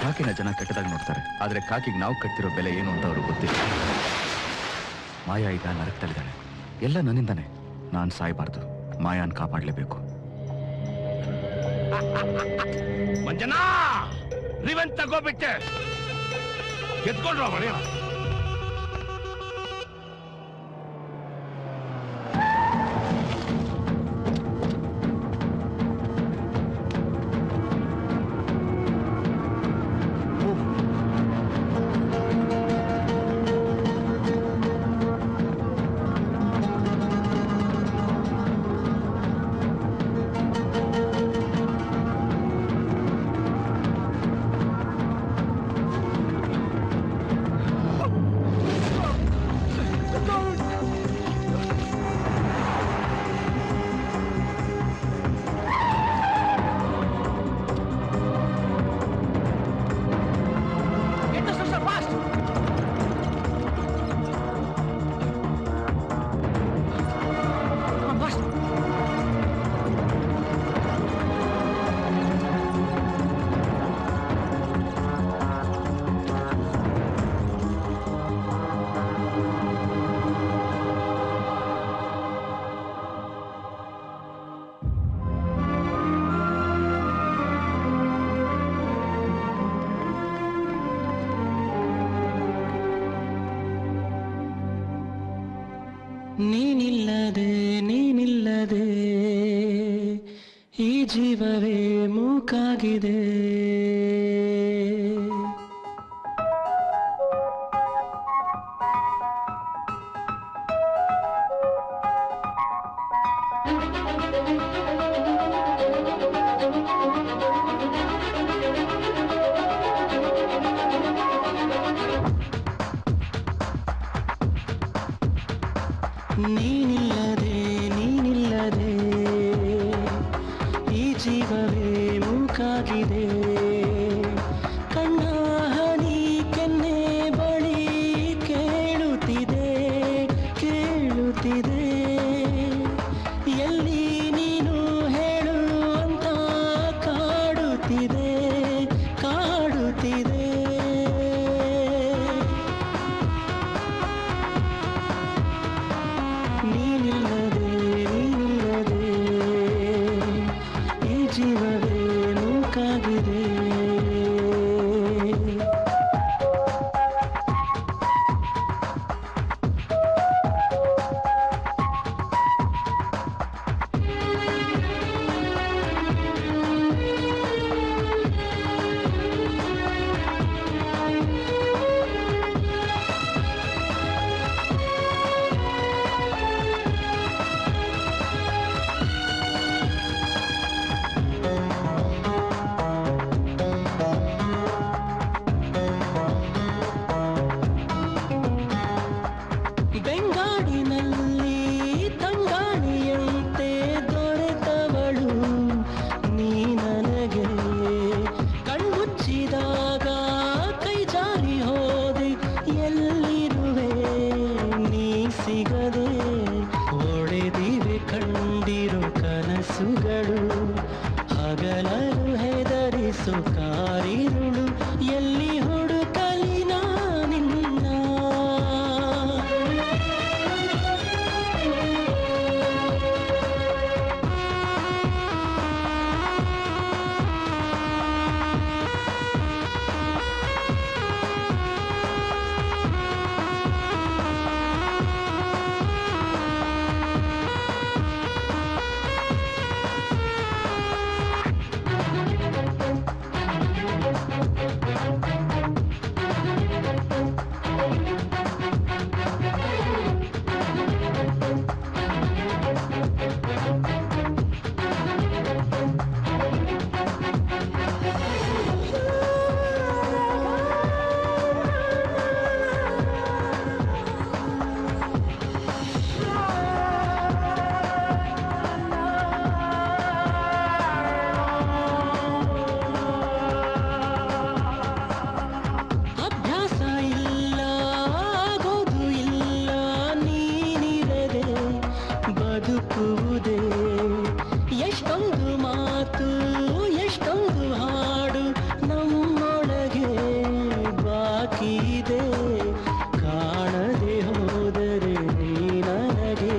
ಕಾಕಿನ ಜನ ಕೆಟ್ಟದಾಗಿ ನೋಡ್ತಾರೆ, ಆದ್ರೆ ಕಾಕಿಗೆ ನಾವು ಕಟ್ತಿರೋ ಬೆಲೆ ಏನು ಅಂತ ಅವ್ರಿಗೆ ಗೊತ್ತಿಲ್ಲ. ಮಾಯಾ ಈಗ ನರಕದಲ್ಲಿದ್ದಾಳೆ, ಎಲ್ಲ ನನ್ನಿಂದಾನೆ. ನಾನು ಸಾಯಬಾರ್ದು, ಮಾಯಾನ್ ಕಾಪಾಡಲೇಬೇಕು. ಮಂಜನಾ ರಿವೆಂಜ್ ತಗೋಬಿಟ್ಟೆ ಎತ್ಕೊಂಡ್ರ ಮನೆಯ ನೀನಿಲ್ಲದೆ ನೀನಿಲ್ಲದೆ ಈ ಜೀವವೇ ಮೂಕಾಗಿದೆ ನೀನಿಲ್ಲದೆ ನೀನಿಲ್ಲದೆ ಈ ಜೀವವೇ ಮೂಕಾಗಿದೆ ಕಣ್ಣ ಹನಿ ಕೆನ್ನೆ ಬಳಿ ಕೇಳುತ್ತಿದೆ ಕೇಳುತ್ತಿದೆ ಎಲ್ಲಿ ನೀನು ಹೇಳು ಅಂತ ಕಾಡುತ್ತಿದೆ ಕಾಡುತ್ತಿದೆ ನೀನಿಲ್ಲದೆ ನೀನಿಲ್ಲದೆ ಈ ಜೀವವೇ ಮೂಕಾಗಿದೆ ಬೆಂಗಾಡಿನಲ್ಲಿ ತಂಗಾಳಿಯಂತೆ ದೊರೆತವಳು ನೀ ನನಗೆ ಕಣ್ಮುಚ್ಚಿದಾಗ ಕೈ ಜಾರಿ ಹೋದೆ ಎಲ್ಲಿರುವೆ ನೀ ಸಿಗದೆ ಒಡೆದಿವೆ ಕಂಡಿರೋ ಕನಸುಗಳು ಹಗಲರು ಹೆದರಿಸು ಕಾರಿರುಳು ಎಲ್ಲಿ ಹುಡುಕಲಿ ನಾನಿನ್ನ ಅಭ್ಯಾಸ ಇಲ್ಲ ಆಗೋದು ಇಲ್ಲ ನೀನಿರದೆ ಬದುಕುವುದೇ ಎಷ್ಟೊಂದು ಮಾತು ಎಷ್ಟೊಂದು ಹಾಡು ನಮ್ಮೊಳಗೆ ಬಾಕಿ ಇದೆ ಕಾಣದೆ ಹೋದರೆ ನೀ ನನಗೆ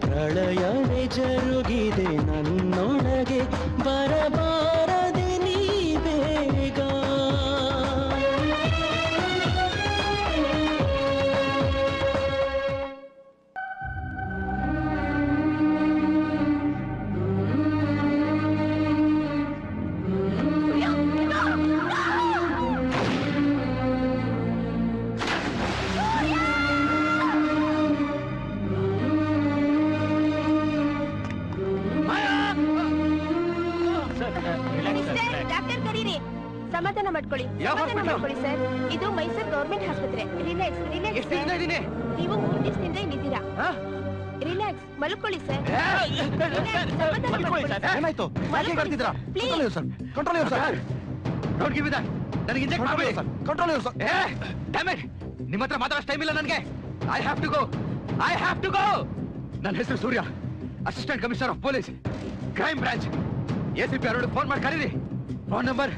ಪ್ರಳಯವೇ ಜರುಗಿದೆ ನನ್ನೊಳಗೆ ಬರಬಾ ಸಮಾಧಾನ ಮಾಡ್ಕೊಳ್ಳಿ ಸರ್. ಇದು ಮೈಸೂರು ಗವರ್ಮೆಂಟ್ ಆಸ್ಪತ್ರೆ. ರಿಲ್ಯಾಕ್ಸ್ ನೀವು 3 ದಿವಸದಿಂದ ಇಲ್ಲಿದ್ದೀರಾ. ರಿಲ್ಯಾಕ್ಸ್, ಮಲ್ಕೊಳ್ಳಿ ಸರ್. ಏನಾಯ್ತು? ನಿಮ್ಮ ಹತ್ರ ಮಾತಾಡೋ ಟೈಮ್ ಇಲ್ಲ ನನಗೆ. I have to go. ನನ್ನ ಹೆಸರು Surya, assistant commissioner of police, crime branch. ACP ಅವರಿಗೆ ಫೋನ್ ಮಾಡಿ ಕರೀರಿ. Phone number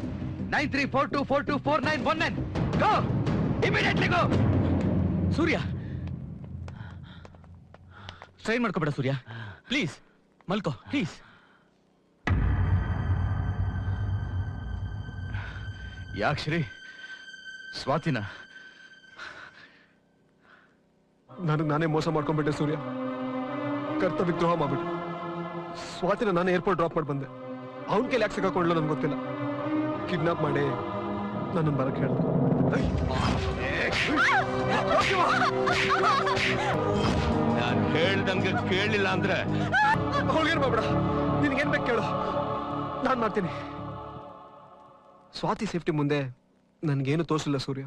9342424919. Go, immediately go. Surya, strain ಮಾಡ್ಕೋಬೇಡ ಸೂರ್ಯ, ಪ್ಲೀಸ್ ಮಲ್ಕೋ ಪ್ಲೀಸ್. ಯಾಕೆ ಶ್ರೀ? ಸ್ವಾತಿನ ನನಗೆ ನಾನೇ ಮೋಸ ಮಾಡ್ಕೊಂಡ್ಬಿಟ್ಟೆ ಸೂರ್ಯ. ಕರ್ತವ್ಯ ದ್ರೋಹ ಮಾಡ್ಬಿಟ್ಟೆ. ಸ್ವಾತಿನ ನಾನು ಏರ್ಪೋರ್ಟ್ ಡ್ರಾಪ್ ಮಾಡಿ ಬಂದೆ. ಅವನ ಕೈಲಿ ಯಾಕೆ ಸಿಕ್ಕಾಕೊಂಡ್ಲು ನನ್ಗೆ ಗೊತ್ತಿಲ್ಲ. ಕಿಡ್ನಾಪ್ ಮಾಡಿ ನನ್ನ ಬರಕ್ಕೆ ಹೇಳ್ದೆ. ನಾನು ಹೇಳ್ದಂಗೆ ಕೇಳಿಲ್ಲ ಅಂದ್ರೆ ಹೋಗೇನ್ ಮಾಡ್ಬೇಡ. ನಿನ್ಗೇನ್ ಬೇಕು ಕೇಳು, ನಾನ್ ಮಾಡ್ತೀನಿ. ಸ್ವಾತಿ ಸೇಫ್ಟಿ ಮುಂದೆ ನನ್ಗೇನು ತೋರಿಸಿಲ್ಲ ಸೂರ್ಯ.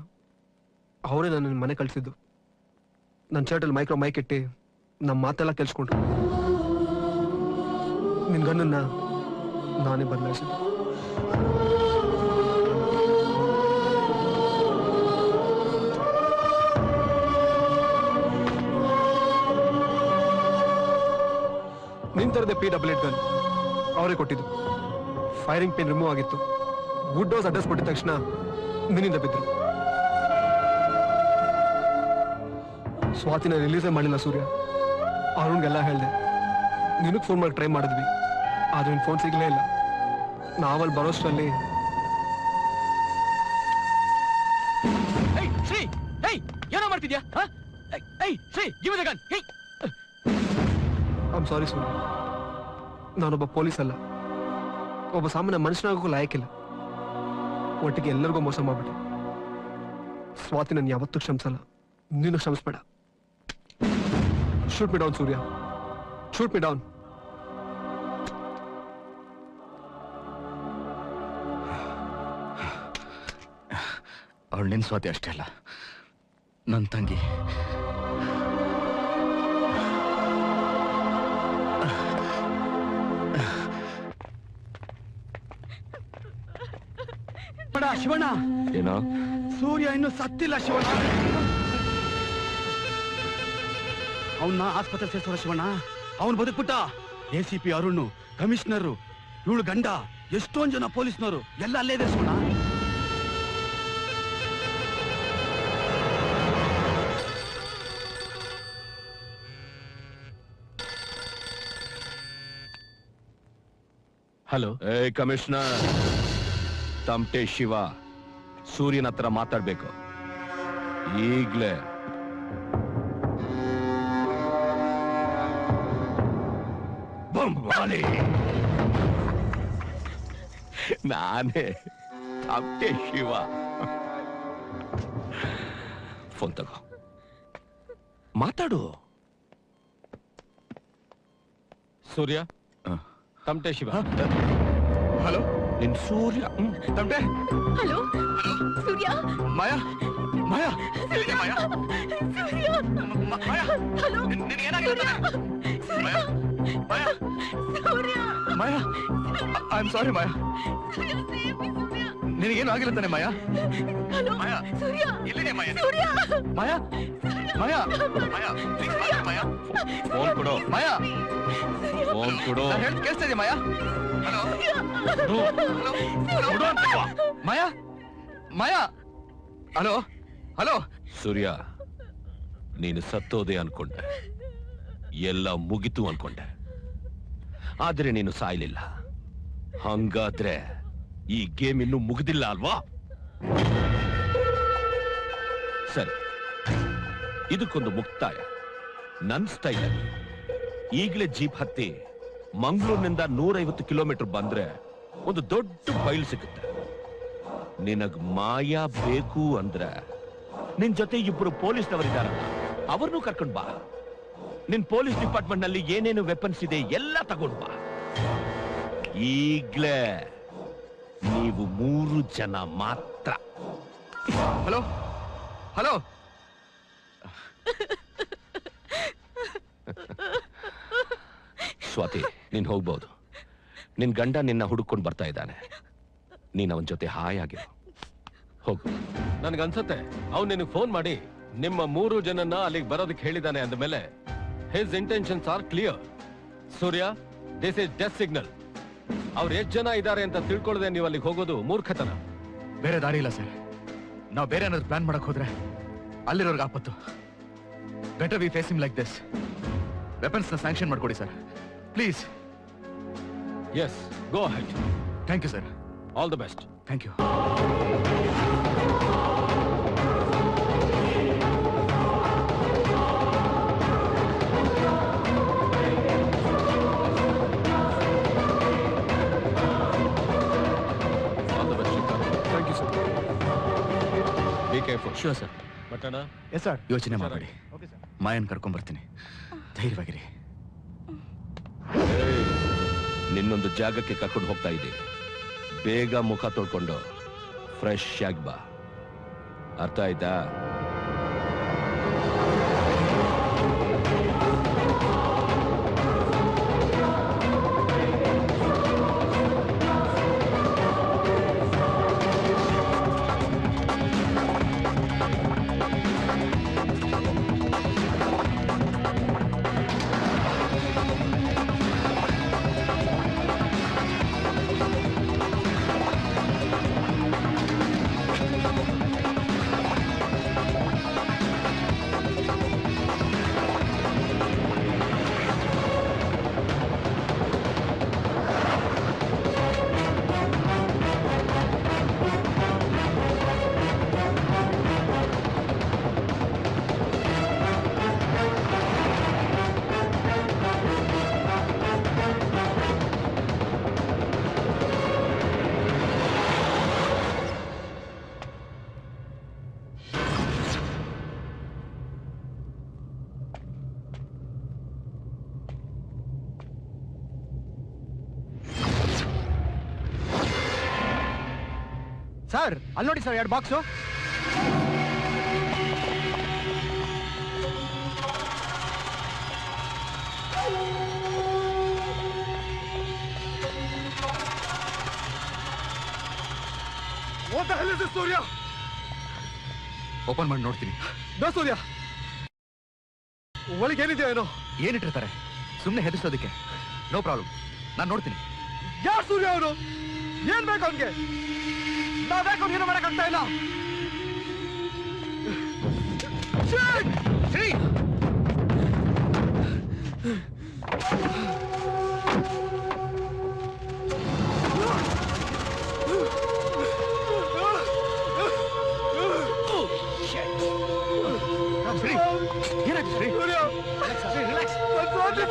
ಅವರೇ ನನ್ನ ಮನೆ ಕಳ್ಸಿದ್ದು. ನನ್ನ ಶರ್ಟಲ್ಲಿ ಮೈಕ್ ಇಟ್ಟು ನಮ್ಮ ಮಾತೆಲ್ಲ ಕೇಳಿಸ್ಕೊಂಡ್ರು. ನಿನ್ ಗಂಡನ್ನ ನಾನೇ ಬದಲಾಯಿಸಿದ್ದು. ನಿಂತರದೆ P88 ಗನ್ ಅವರೇ ಕೊಟ್ಟಿದ್ದು. ಫೈರಿಂಗ್ ಪಿನ್ ರಿಮೂವ್ ಆಗಿತ್ತು. ವುಡ್ ಡೋಸ್ ಅಡ್ರೆಸ್ ಕೊಟ್ಟಿದ ತಕ್ಷಣ ನಿನ್ನಿಂದ ಬಿದ್ರು. ಸ್ವಾತಿನ ರಿಲೀಸೇ ಮಾಡಿಲ್ಲ ಸೂರ್ಯ. ಅರುಣ್ಗೆಲ್ಲ ಹೇಳ್ದೆ. ನಿನಗ್ ಫೋನ್ ಮಾಡಿ ಟ್ರೈ ಮಾಡಿದ್ವಿ, ಆದ್ರೆ ನಿನ್ ಫೋನ್ ಸಿಗ್ಲೇ ಇಲ್ಲ. ನಾವಲ್ಲಿ ಬರೋಷ್ಟರಲ್ಲಿ ಶ್ರೀ, ಏನೋ ಮಾಡ್ತಿದ್ಯಾ? Sri, give me the gun. I am sorry Surya. ನಾನೊಬ್ಬ ಪೊಲೀಸ್ ಅಲ್ಲ, ಒಬ್ಬ ಸಾಮಾನ್ಯ ಮನುಷ್ಯನಾಗೋಕ್ಕೂ ಲಾಯಕ್ಕಿಲ್ಲ. ಒಟ್ಟಿಗೆ ಎಲ್ಲರಿಗೂ ಮೋಸ ಮಾಡ್ಬಿಟ್ಟೆ. ಸ್ವಾತಿ ನಾನು ಯಾವತ್ತೂ ಕ್ಷಮಿಸಲ್ಲ, ನೀನು ಕ್ಷಮಿಸ್ಬೇಡ. ಶೂಟ್ ಮಿ ಡೌನ್ ಸೂರ್ಯ, ಶೂಟ್ ಮಿ ಡೌನ್. ಅವಳು ನಿನ್ ಸ್ವಾತಿ ಅಷ್ಟೇ ಅಲ್ಲ, ನನ್ನ ತಂಗಿ. ಶಿವಣ್ಣ, ಏನೋ ಸೂರ್ಯ ಇನ್ನು ಸತ್ತಿಲ್ಲ ಶಿವಣ್ಣ. ಅವನ್ನ ಆಸ್ಪತ್ರೆ ಸೇರಿಸೋರ ಶಿವಣ್ಣ. ಅವನು ಬದುಕ್ಬಿಟ್ಟ. ACP ಅರುಣ್, ಕಮಿಷನರು, ಇವಳು ಗಂಡ, ಎಷ್ಟೊಂದ್ ಜನ ಪೊಲೀಸ್ನವರು ಎಲ್ಲ ಅಲ್ಲೇ ಇದೆ ಶಿವಣ್ಣ. ಹಲೋ. ಕಮಿಷನರ್ ತಮಟೆ ಶಿವ ಸೂರ್ಯನ ಹತ್ರ ಮಾತಾಡ್ಬೇಕು ಈಗ್ಲೇ. ನಾನೇ ತಮಟೆ ಶಿವ. ಫೋನ್ ತಗೋ, ಮಾತಾಡು. ಸೂರ್ಯ, ತಮಟೆ ಶಿವ. ಹಲೋ, ನಿನ್ ಸೂರ್ಯ. ತಮಟೆ. ಹಲೋ ಸೂರ್ಯ. ಮಾಯಾ, ಮಾಯಾ, ಸೂರ್ಯ. ಮಾಯಾ, ಸೂರ್ಯ. ಮಾಯಾ, ಹಲೋ. ನಿನಗೇನಾಗಿದೆ? Maya, Maya, Surya. Maya, I am sorry Maya. ನಿನಗೇನು ಆಗಿಲ್ಲ ತಾನೆ ಮಾಯಾ? ಹಲೋ ಮಾಯಾ, ಸೂರ್ಯ. ಎಲ್ಲಿದೆ ಮಾಯಾ? ಸೂರ್ಯ. ಮಾಯಾ, ಮಾಯಾ, ಮಾಯಾ, ಪ್ಲೀಸ್ ಮಾತಾಡು ಮಾಯಾ. ಫೋನ್ ಕೊಡು. ಮಾಯಾ, ಫೋನ್ ಕೊಡು. ನಾನು ಹೇಳ್ದು ಕೇಳಿಸ್ತಾ ಇದೆಯಾ ಮಾಯಾ? ಹಲೋ, ಮಾಯಾ, ಮಾಯಾ, ಹಲೋ, ಹಲೋ. ಸೂರ್ಯ, ನೀನು ಸತ್ತೋದೆ ಅನ್ಕೊಂಡೆ, ಎಲ್ಲ ಮುಗಿತು ಅನ್ಕೊಂಡೆ, ಆದ್ರೆ ನೀನು ಸಾಯ್ಲಿಲ್ಲ. ಹಂಗಾದ್ರೆ ಈ ಗೇಮ್ ಇನ್ನೂ ಮುಗಿದಿಲ್ಲ ಅಲ್ವಾ? ಸರಿ, ಇದಕ್ಕೊಂದು ಮುಕ್ತಾಯ ನನ್ ಸ್ಟೈಲಲ್ಲಿ. ಈಗಲೇ ಜೀಪ್ ಹತ್ತಿ ಮಂಗಳೂರಿನಿಂದ 150 ಕಿಲೋಮೀಟರ್ ಬಂದ್ರೆ ಒಂದು ದೊಡ್ಡ ಬಯಲು ಸಿಗುತ್ತೆ. ನಿನಗ್ ಮಾಯಾ ಬೇಕು ಅಂದ್ರೆ ನಿನ್ ಜೊತೆ ಇಬ್ರು ಪೊಲೀಸ್ನವರಿದ್ದಾರಲ್ಲ, ಅವ್ರನ್ನೂ ಕರ್ಕೊಂಡ್ ಬಾ. ನಿನ್ ಪೊಲೀಸ್ ಡಿಪಾರ್ಟ್ಮೆಂಟ್ ನಲ್ಲಿ ಏನೇನು ವೆಪನ್ಸ್ ಇದೆ ಎಲ್ಲ ತಗೊಂಡ್ ಬಾ. ಈಗ್ಲೇ ನೀ ನೀವು 3 ಜನ ಮಾತ್ರ. ಹಲೋ ಹಲೋ, ಸ್ವಾತಿ, ನೀನ್ ಹೋಗ್ಬೋದು. ನಿನ್ ಗಂಡ ನಿನ್ನ ಹುಡುಕೊಂಡು ಬರ್ತಾ ಇದ್ದಾನೆ. ನೀನ್ ಅವನ ಜೊತೆ ಹಾಯಾಗಿರು. ಹೋಗು. ನನ್ಗನ್ಸತ್ತೆ ಅವ್ನು ನಿನಗೆ ಫೋನ್ ಮಾಡಿ ನಿಮ್ಮ 3 ಜನನ್ನ ಅಲ್ಲಿಗೆ ಬರೋದಕ್ಕೆ ಹೇಳಿದಾನೆ ಅಂದಮೇಲೆ his intentions are clear. Surya, this is death signal. ಅವ್ರು ಎಷ್ಟು ಜನ ಇದ್ದಾರೆ ಅಂತ ತಿಳ್ಕೊಳ್ಳದೆ ನೀವು ಅಲ್ಲಿಗೆ ಹೋಗೋದು ಮೂರ್ಖತನ. ಬೇರೆ ದಾರಿ ಇಲ್ಲ ಸರ್. ನಾವು ಬೇರೆ ಏನಾದ್ರು ಪ್ಲಾನ್ ಮಾಡಕ್ ಹೋದ್ರೆ ಅಲ್ಲಿರೋರ್ಗೆ ಆಪತ್ತು. Better we face him like this. Weapons ನ ಸ್ಯಾಂಕ್ಷನ್ ಮಾಡ್ಕೊಡಿ sir, please. Yes, go ahead. Thank you sir. All the best. Thank you. Sure, sir. ಬಟ್ಟಣ? Yes sir. ಯೋಚನೆ ಮಾಡಬೇಡಿ, ಮಾಯನ್ ಕರ್ಕೊಂಡ್ ಬರ್ತೀನಿ. ಧೈರ್ಯವಾಗಿರಿ. ನಿನ್ನೊಂದು ಜಾಗಕ್ಕೆ ಕರ್ಕೊಂಡು ಹೋಗ್ತಾ ಇದ್ದೀನಿ. ಬೇಗ ಮುಖ ತೊಳ್ಕೊಂಡು ಫ್ರೆಶ್ ಆಗಿ ಬಾ. ಅರ್ಥ ಆಯ್ತಾ? ಸರ್, ಅಲ್ಲಿ ನೋಡಿ ಸರ್, 2 ಬಾಕ್ಸು. ಸೂರ್ಯ, ಓಪನ್ ಮಾಡಿ ನೋಡ್ತೀನಿ. ಸೂರ್ಯ, ಒಳಗೆ ಏನಿದೆಯೋ ಏನೋ. ಏನಿಟ್ಟಿರ್ತಾರೆ? ಸುಮ್ಮನೆ ಹೆದರ್ಸೋದಕ್ಕೆ. ನೋ ಪ್ರಾಬ್ಲಮ್, ನಾನು ನೋಡ್ತೀನಿ. ಯಾರು ಸೂರ್ಯ ಅವನು? ಏನ್ ಬೇಕು ಅವನ್ಗೆ? ನಾವ್ ಬೇಕು ಏನೋ ಮಾಡಕ್ಕಾಗ್ತಾ ಇಲ್ಲ. ಶ್ರೀ, ಏನಾಯ್ತು ಶ್ರೀ? ಸೂರ್ಯ,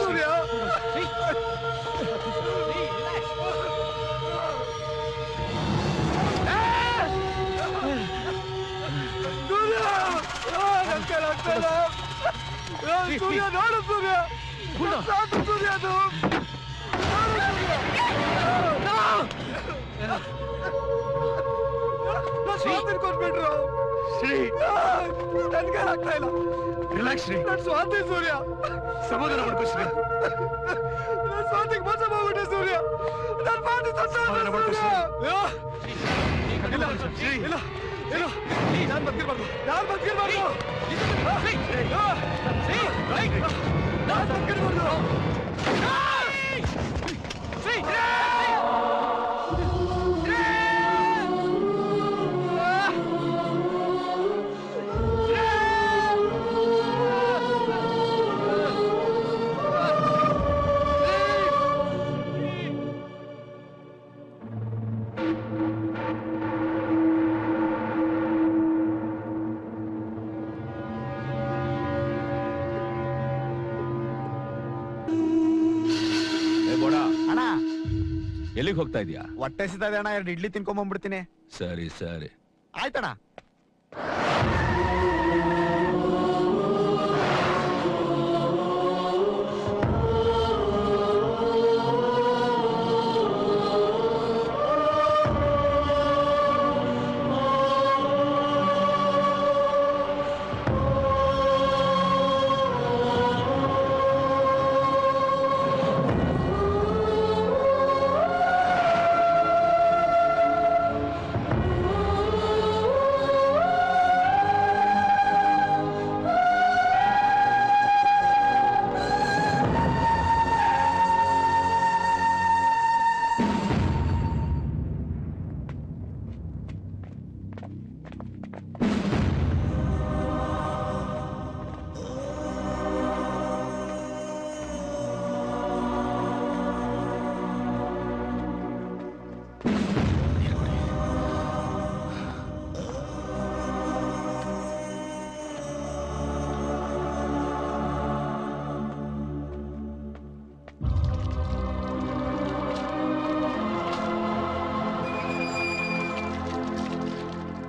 ಸೂರ್ಯ, ಸೂರ್ಯ, ನೋಡು ಸೂರ್ಯ, ಸಾಕು ಸೂರ್ಯ, ಅದು ಕೊಟ್ಬಿಟ್ರು. ಶ್ರೀ, ನನ್ಗೆ ಆಗ್ತಾ ಇಲ್ಲ. ರಿಲ್ಯಾಕ್ಸ್ ಶ್ರೀ. ನನ್ ಸ್ವಾತಿ ಸೂರ್ಯ, ಸಮಾಧಾನ ಮಾಡ್ಕೋ ಶ್ರೀ. ನನ್ ಸ್ವಾತಿಗೆ ಮೋಸ ಮಾಡ್ಬಿಟ್ಟೆ ಸೂರ್ಯ. ನನ್ ಪಾಟಿ ಸಮಾಧಾನ ಮಾಡ್ಕೋ ಶ್ರೀ. ಶ್ರೀ, ಇಲ್ಲ ಇಲ್ಲ, ನಾನ್ ಬದುಕಿರ್ಬಾರ್ದು, ನಾನ್ ಬದುಕಿರ್ಬಾರ್ದು, ನಾನ್ ಬದುಕಿರ್ಬಾರ್ದು. ಎಲ್ಲಿಗೆ ಹೋಗ್ತಾ ಇದೀಯಾ? ಹೊಟ್ಟೆ ಸಿದ್ದ ಅಣ್ಣ, 2 ಇಡ್ಲಿ ತಿನ್ಕೊಂಡ್ಬಂದ್ಬಿಡ್ತೀನಿ. ಸರಿ ಸರಿ, ಆಯ್ತಣ್ಣ.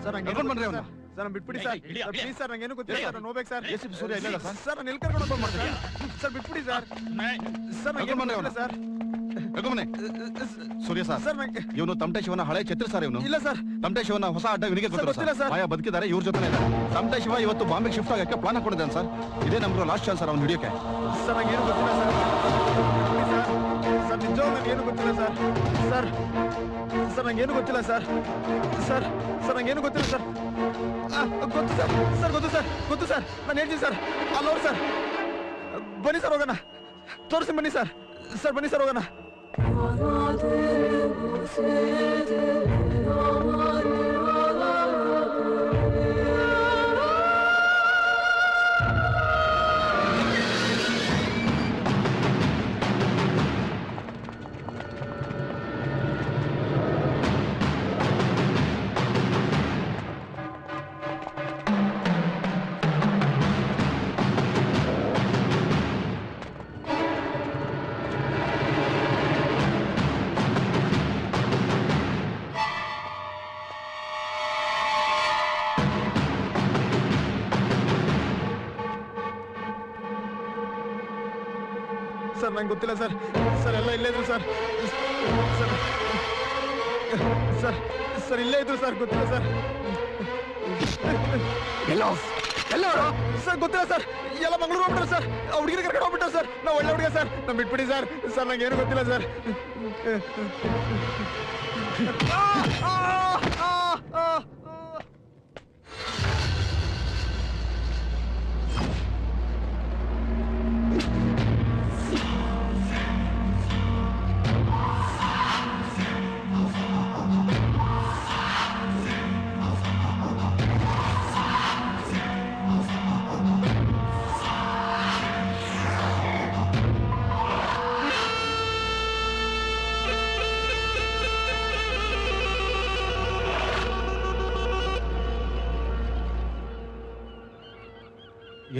ಸರ್ ಕರ್ಕೊಂಡ್ ಬನ್ರಿ ಅವ್ನ. ಸರ್ ಬಿಟ್ಬಿಡಿ ಸರ್ ಪ್ಲೀಸ್ ಸರ್ ನಂಗೇನು ಗೊತ್ತಿಲ್ಲ ಸರ್ ನಾನು ಹೋಗ್ಬೇಕು ಸರ್ ACP ಸೂರ್ಯ ಇಲ್ಲ ಸರ್. ಸರ್ ನಾನು ಎಲ್ಲಿ ಕರ್ಕೊಂಡು ಹೋಗ್ಬೋದು ಸರ್ ಬಿಟ್ಬಿಡಿ ಸರ್ ಸರ್ ನಂಗೇನು ಗೊತ್ತಿಲ್ಲ ಸರ್ ಕರ್ಕೊಂಬನ್ನಿ. ಸೂರ್ಯ ಸರ್ ಸರ್ ನಂಗೆ ಇವನು ತಮಟೆ ಶಿವನ ಹಳೆ ಛತ್ರ ಸರ್ ಇವನು. ಇಲ್ಲ ಸರ್ ತಮಟೆ ಶಿವನ ಹೊಸ ಅಡ್ಡ ಇವನಿಗೆ ಗೊತ್ತಿಲ್ಲ ಗೊತ್ತಿಲ್ಲ ಸರ್. ಸರ್. ಮಾಯಾ ಬದುಕಿದ್ದಾರೆ, ಇವ್ರ ಜೊತೆ ತಮಟೆ ಶಿವ ಇವತ್ತು ಬಾಂಬೆಗೆ ಶಿಫ್ಟ್ ಆಗಕ್ಕೆ ಪ್ಲಾನ್ ಹಾಕೊಂಡಿದ್ದಾನೆ ಸರ್. ಇದೇ ನಮ್ಗೆ ಲಾಸ್ಟ್ ಚಾನ್ಸ್ ಸರ್ ಅವ್ನು ಹಿಡಿಯೋಕೆ. ಸರ್ ನಂಗೇನು ಗೊತ್ತಿಲ್ಲ ಸರ್ ಸರ್ ನಿಜವಾಗ್ಲೂ ನನಗೇನು ಗೊತ್ತಿಲ್ಲ ಸರ್ ಸರ್ ಸರ್ ನಂಗೇನು ಗೊತ್ತಿಲ್ಲ ಸರ್ ಸರ್ ಸರ್ ನಂಗೇನು ಗೊತ್ತಿಲ್ಲ ಸರ್ ಗೊತ್ತು ಸರ್ ಸರ್ ಗೊತ್ತು ಸರ್ ನಾನು ಹೇಳ್ತೀನಿ ಸರ್ ಅಲ್ಲವ್ರು ಸರ್ ಬನ್ನಿ ಸರ್ ಹೋಗೋಣ ತೋರಿಸಿ ಬನ್ನಿ ಸರ್ ಸರ್ ಬನ್ನಿ ಸರ್ ಹೋಗೋಣ ಸರ್ ನಂಗೆ ಗೊತ್ತಿಲ್ಲ ಸರ್ ಸರ್ ಎಲ್ಲ ಇಲ್ಲೇ ಇದ್ರು ಸರ್ ಸರ್ ಸರ್ ಇಲ್ಲೇ ಇದ್ರು ಸರ್ ಗೊತ್ತಿಲ್ಲ ಸರ್ ಸರ್ ಗೊತ್ತಿಲ್ಲ ಸರ್ ಎಲ್ಲ ಮಂಗಳೂರು ಹೋಗ್ಬಿಟ್ರೆ ಸರ್ ಹುಡುಗಿನ ಕರ್ಕೊಂಡು ಹೋಗ್ಬಿಟ್ರೆ ಸರ್ ನಾವು ಒಳ್ಳೆ ಹುಡುಗ ಸರ್ ನಾವು ಬಿಟ್ಬಿಡಿ ಸರ್ ಸರ್ ನಂಗೆ ಏನು ಗೊತ್ತಿಲ್ಲ ಸರ್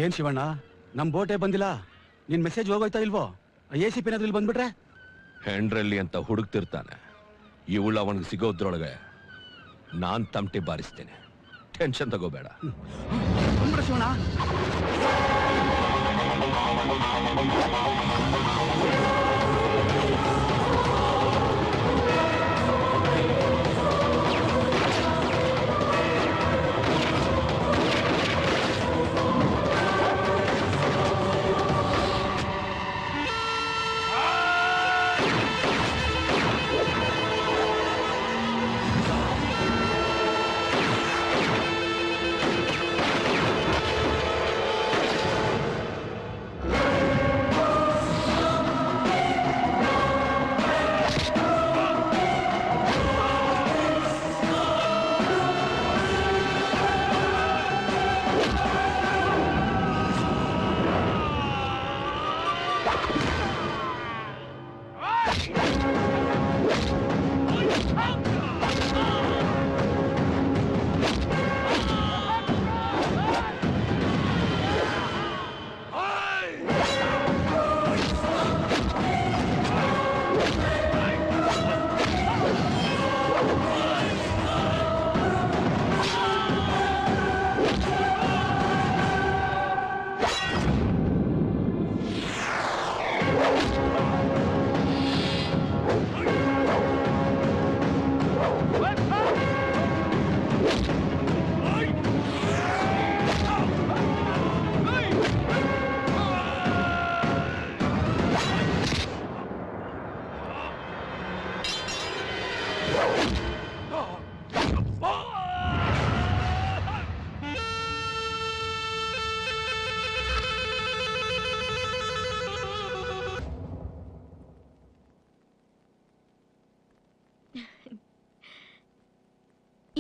ಏನ್ ಶಿವಣ್ಣ ನಮ್ ಬೋಟೇ ಬಂದಿಲ್ಲ, ನಿನ್ ಮೆಸೇಜ್ ಹೋಗೋಯ್ತಾ ಇಲ್ವೋ? ACP ಏನಾದ್ರು ಇಲ್ಲಿ ಬಂದ್ಬಿಟ್ರೆ? ಹೆಂಡ್ರಲ್ಲಿ ಅಂತ ಹುಡುಕ್ತಿರ್ತಾನೆ, ಇವಳು ಅವನಿಗೆ ಸಿಗೋದ್ರೊಳಗೆ ನಾನ್ ತಮಟೆ ಬಾರಿಸ್ತೇನೆ, ಟೆನ್ಷನ್ ತಗೋಬೇಡ. ಬಂದ್ಬಿಡ ಶಿವಣ್ಣ.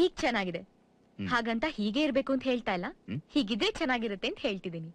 ಈಗ ಚೆನ್ನಾಗಿದೆ, ಹಾಗಂತ ಹೀಗೆ ಇರ್ಬೇಕು ಅಂತ ಹೇಳ್ತಾ ಇಲ್ಲ, ಹೀಗಿದ್ರೆ ಚೆನ್ನಾಗಿರುತ್ತೆ ಅಂತ ಹೇಳ್ತಿದ್ದೀನಿ.